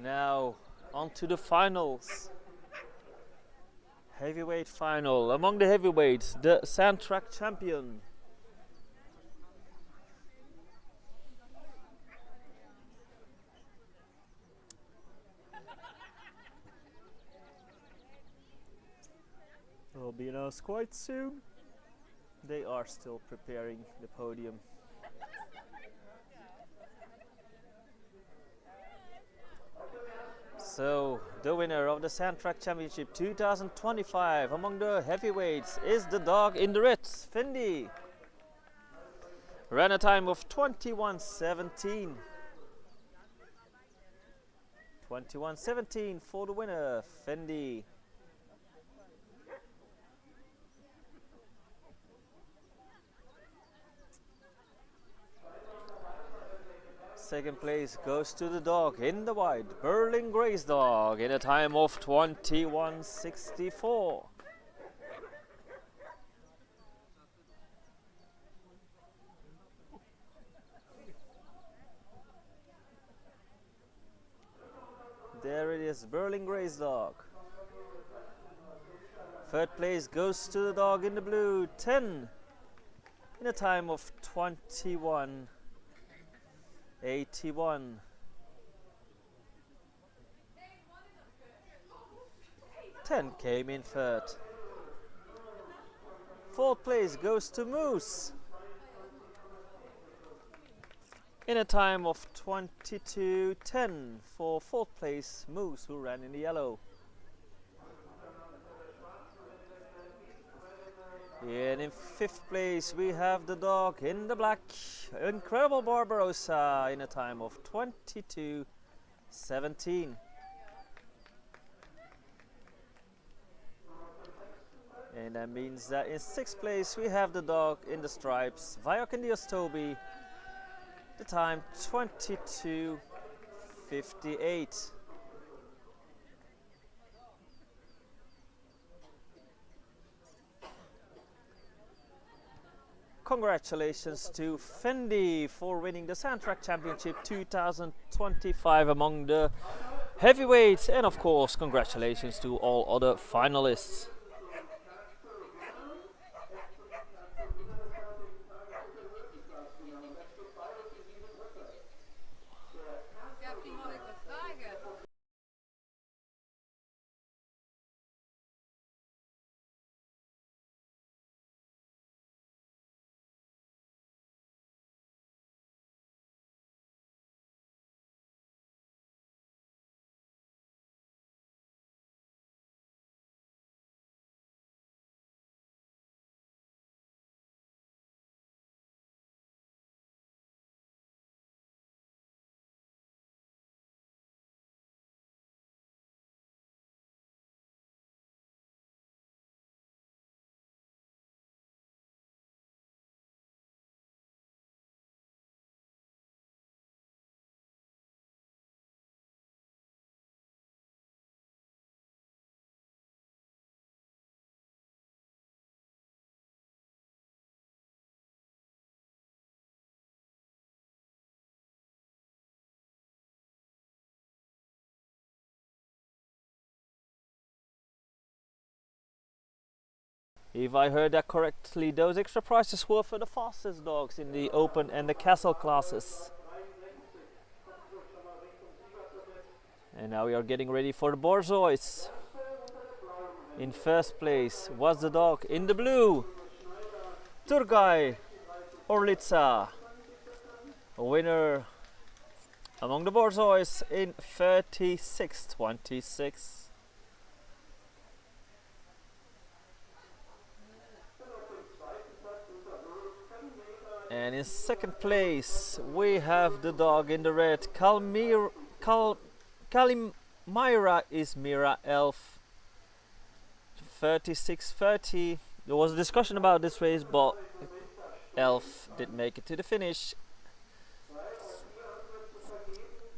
Now on to the finals. Heavyweight final. Among the heavyweights, the Sandtrack champion. Will be announced quite soon. They are still preparing the podium. So the winner of the Sandtrack Championship 2025 among the heavyweights is the dog in the red, Fendi. Ran a time of 21:17. 21:17 for the winner, Fendi. Second place goes to the dog in the white, Hylian Grey's dog, in a time of 21:64. There it is, Hylian Grey's dog. Third place goes to the dog in the blue, 10, in a time of 21:81. 10 came in third. Fourth place goes to Moose in a time of 22:10 for fourth place Moose, who ran in the yellow. And in fifth place we have the dog in the black, Incredible Barbarossa, in a time of 22:17. And that means that in sixth place we have the dog in the stripes, Viokendios Toby, the time 22:58. Congratulations to Fendi for winning the Sandtrack Championship 2025 among the heavyweights, and of course congratulations to all other finalists. If I heard that correctly, those extra prizes were for the fastest dogs in the open and the castle classes. And now we are getting ready for the Borzois. In first place was the dog in the blue, Turgay Orlica, a winner among the Borzois in 36:26. And in second place we have the dog in the red, Kalimyra Izmira Elf, 36:30. There was a discussion about this race, but Elf did make it to the finish.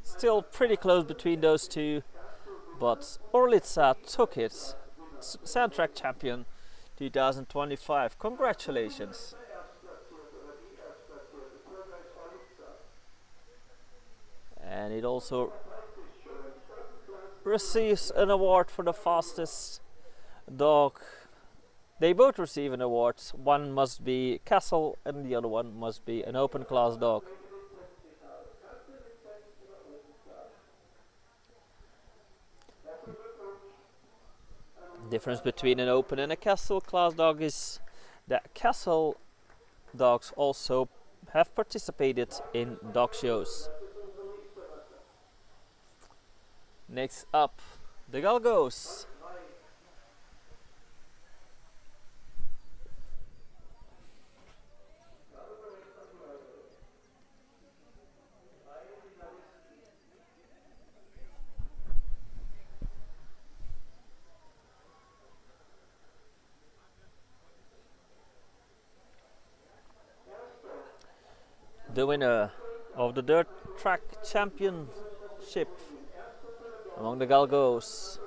Still pretty close between those two, but Orlica took it. Sandtrack champion 2025. Congratulations. And it also receives an award for the fastest dog. They both receive an award. One must be castle and the other one must be an open class dog. The difference between an open and a castle class dog is that castle dogs also have participated in dog shows. Next up, the galgos. The winner of the dirt track championship among the galgos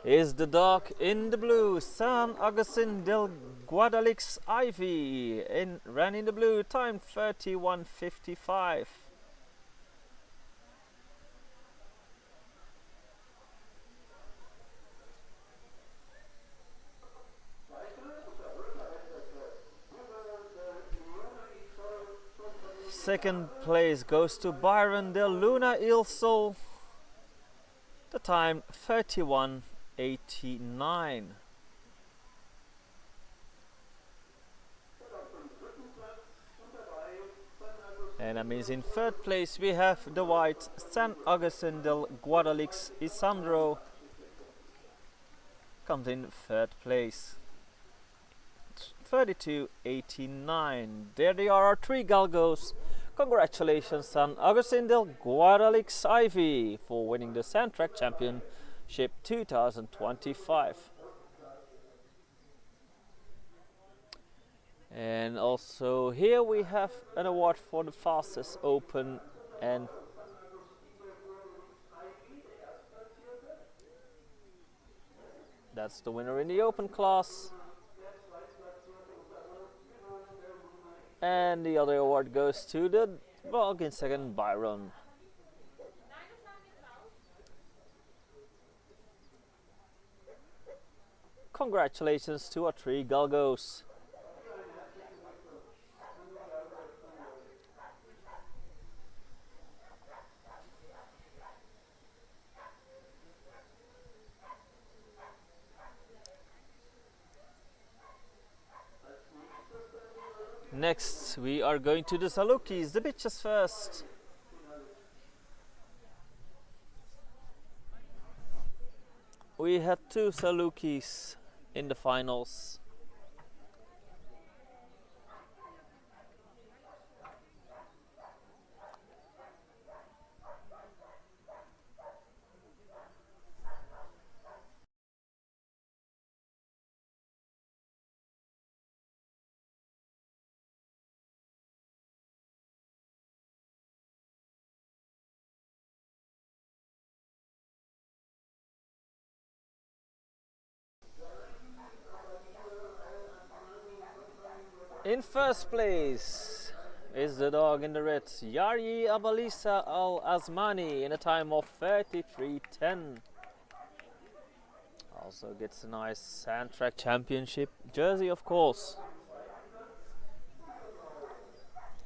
is the dog in the blue, San Agustin del Guadalix Ivy, ran in the blue, time 31:55. Second place goes to Byron de Luna Il Sol, the time 31:89. And that means in third place we have the white San Agustin del Guadalix Isandro, comes in third place. 32:89. There they are, our three galgos. Congratulations San Agustin del Guadalix Ivy for winning the Sand Track Championship 2025. And also here we have an award for the fastest open, and that's the winner in the open class. And the other award goes to the dog in second, Byron. Congratulations to our three galgos. Next, we are going to the Salukis, the bitches first. We had two Salukis in the finals. In first place is the dog in the red, Yaryi Abalisa Al Azmani, in a time of 33:10. Also gets a nice Sand Track Championship jersey, of course.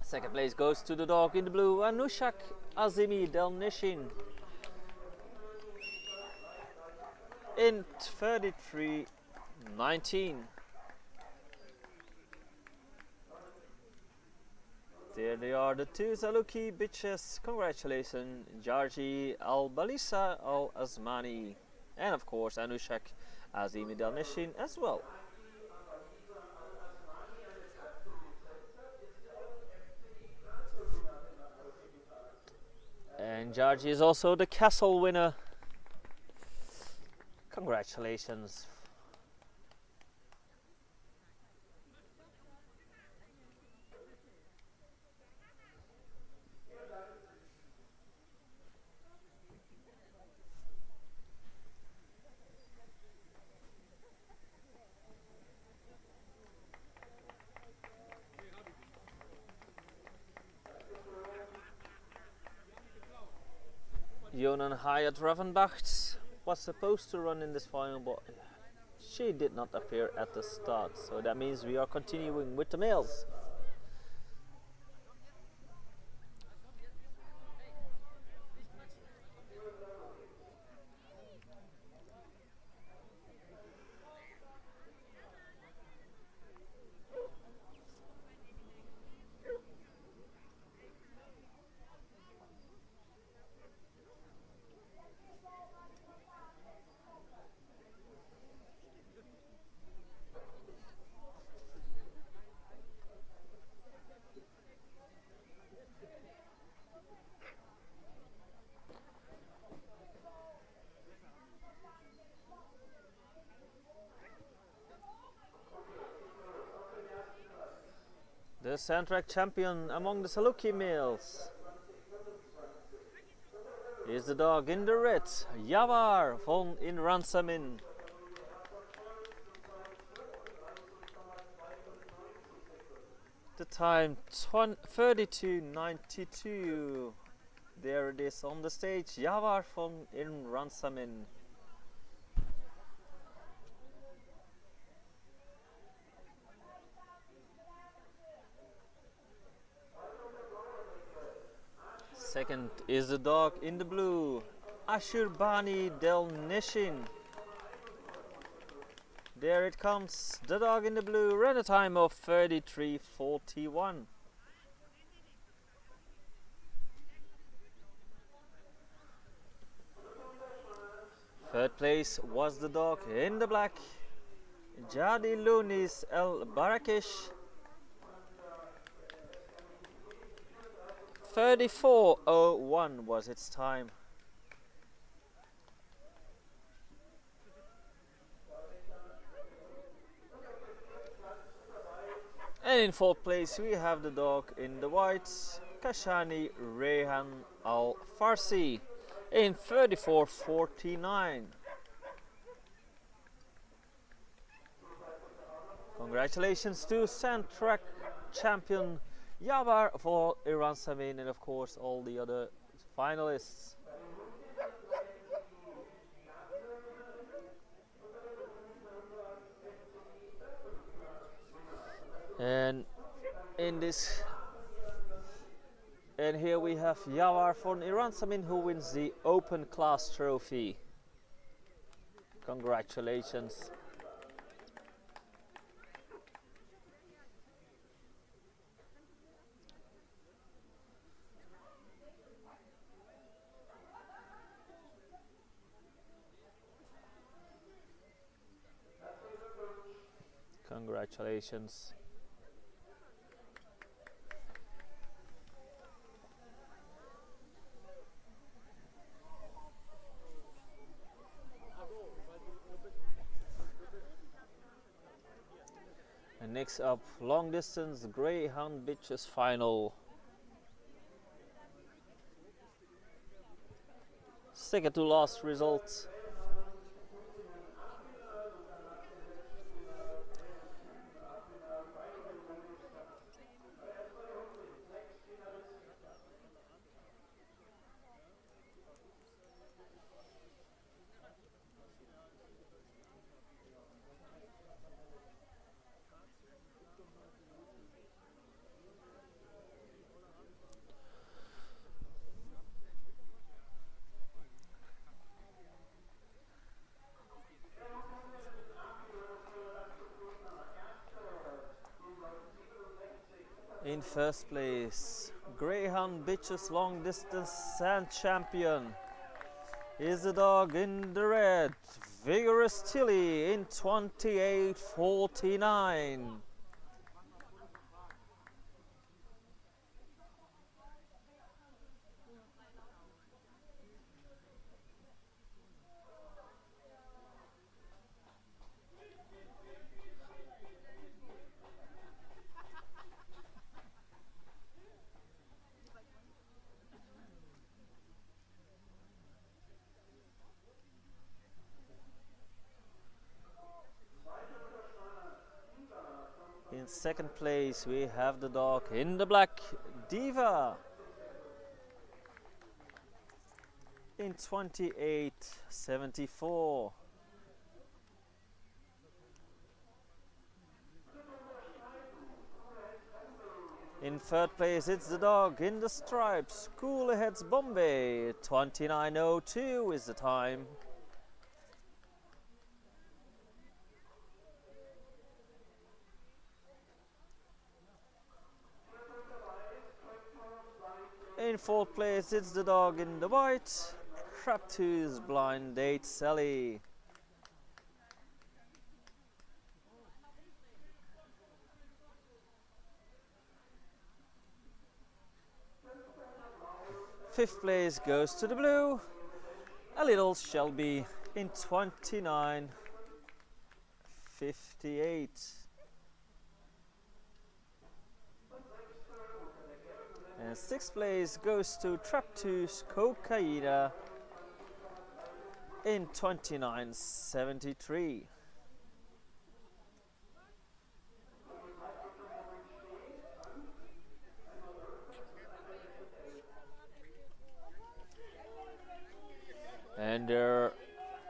Second place goes to the dog in the blue, Anushak Azimi Del Nishin, in 33:19. There they are, the two Saluki bitches. Congratulations, Jarji Al-Balisa Al-Azmani, and of course Anushak Azimi Del Nishin as well. And Jarji is also the castle winner. Congratulations. Jonan Hayat Ravenbacht was supposed to run in this final, but she did not appear at the start, so that means we are continuing with the males. The Sandtrack champion among the Saluki males is the dog in the red, Javar von in Ransamin. The time 32:92. There it is on the stage, Javar von in Ransamin. Second is the dog in the blue, Ashurbani Del Nishin. There it comes, the dog in the blue, ran a time of 33:41. Third place was the dog in the black, Jadi Lunis El Barakish. 34:01 was its time. And in fourth place we have the dog in the white, Kashani Rehan Al Farsi, in 34:49. Congratulations to Sandtrack champion Javar for Iran Samin, and of course all the other finalists. And here we have Javar von Iran Samin, who wins the open class trophy. Congratulations. Congratulations. And next up, long distance Greyhound Bitches final. Second to last result. In first place, Greyhound Bitches long distance sand champion is the dog in the red, Vigorous Tilly, in 28:49. In second place we have the dog in the black, Diva, in 28:74. In third place it's the dog in the stripes, Cool Ahead's Bombay, 29:02 is the time. In fourth place it's the dog in the white, Traptoos Blind Date Sally. Fifth place goes to the blue, A Little Shelby, in 29:58. And 6th place goes to Traptus Cocaina in 29.73. And there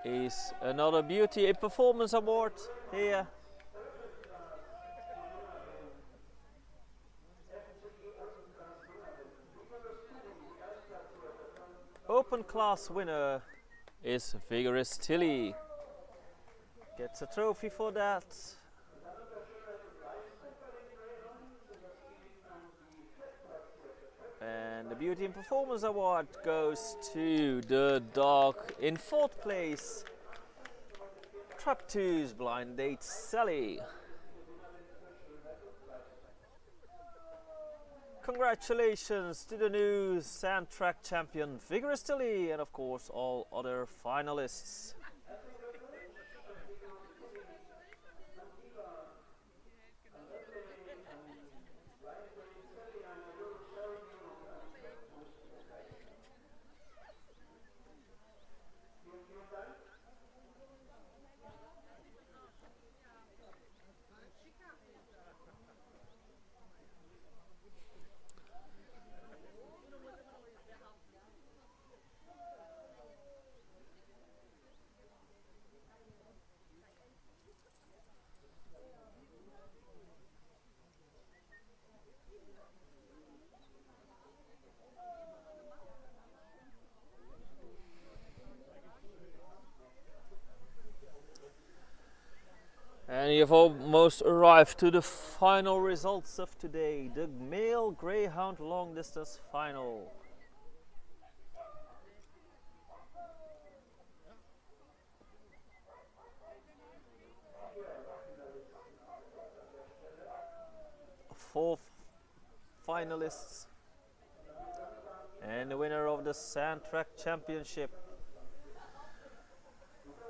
is another Beauty and Performance Award here. Open class winner is Vigorous Tilly. Gets a trophy for that. And the Beauty and Performance Award goes to the dog in 4th place, Traptus Blind Date Sally. Congratulations to the new sand track champion Vigorous Tilly, and of course all other finalists. And you've almost arrived to the final results of today, the male greyhound long distance final. Four finalists and the winner of the sand track championship.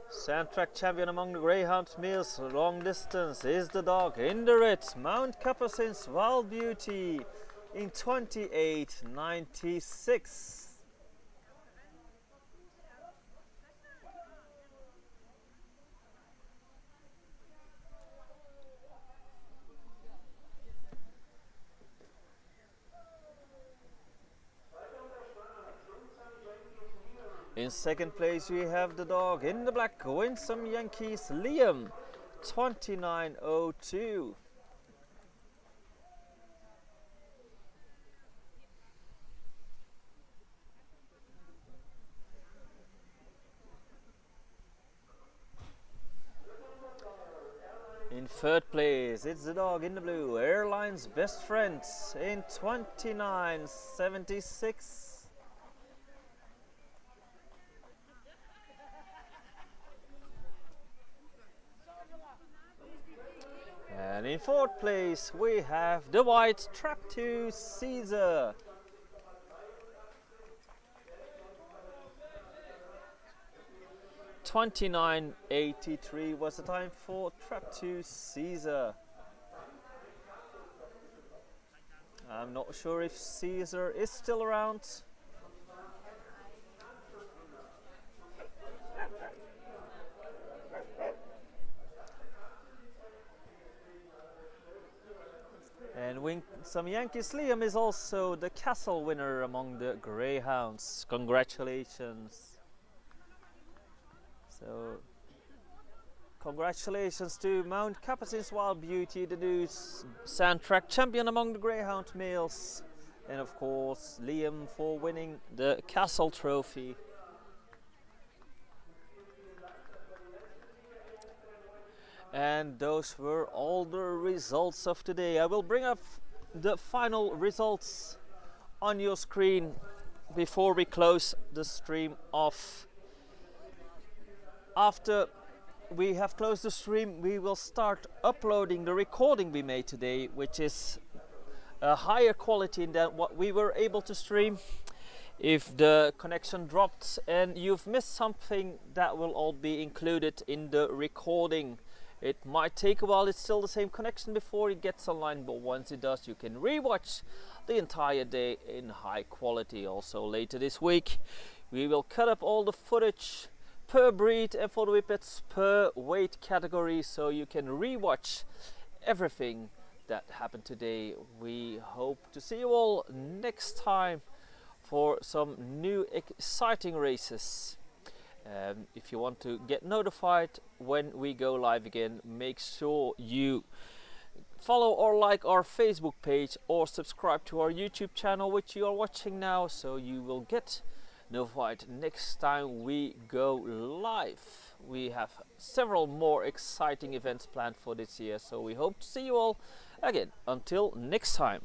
Sand track champion among the greyhound males long distance is the dog in the red, Mount Capucin's Wild Beauty in 28.96. In 2nd place we have the dog in the black, Winsome Yankees Liam, 29.02. In 3rd place it's the dog in the blue, Airline's Best Friend, in 29.76. And in 4th place we have the white Traptus Caesar. $29.83 was the time for Traptus Caesar. I'm not sure if Caesar is still around. And Winsome Yankees Liam is also the castle winner among the greyhounds. Congratulations. So, congratulations to Mount Capucin's Wild Beauty, the new sand track champion among the greyhound males. And of course, Liam for winning the castle trophy. And those were all the results of today. I will bring up the final results on your screen before we close the stream off. After we have closed the stream, we will start uploading the recording we made today, which is a higher quality than what we were able to stream. If the connection dropped and you've missed something, that will all be included in the recording. It might take a while, it's still the same connection before it gets online, but once it does, you can rewatch the entire day in high quality. Also later this week, we will cut up all the footage per breed and for the Whippets per weight category, so you can rewatch everything that happened today. We hope to see you all next time for some new exciting races. If you want to get notified when we go live again, make sure you follow or like our Facebook page or subscribe to our YouTube channel, which you are watching now, so you will get notified next time we go live. We have several more exciting events planned for this year, so we hope to see you all again. Until next time.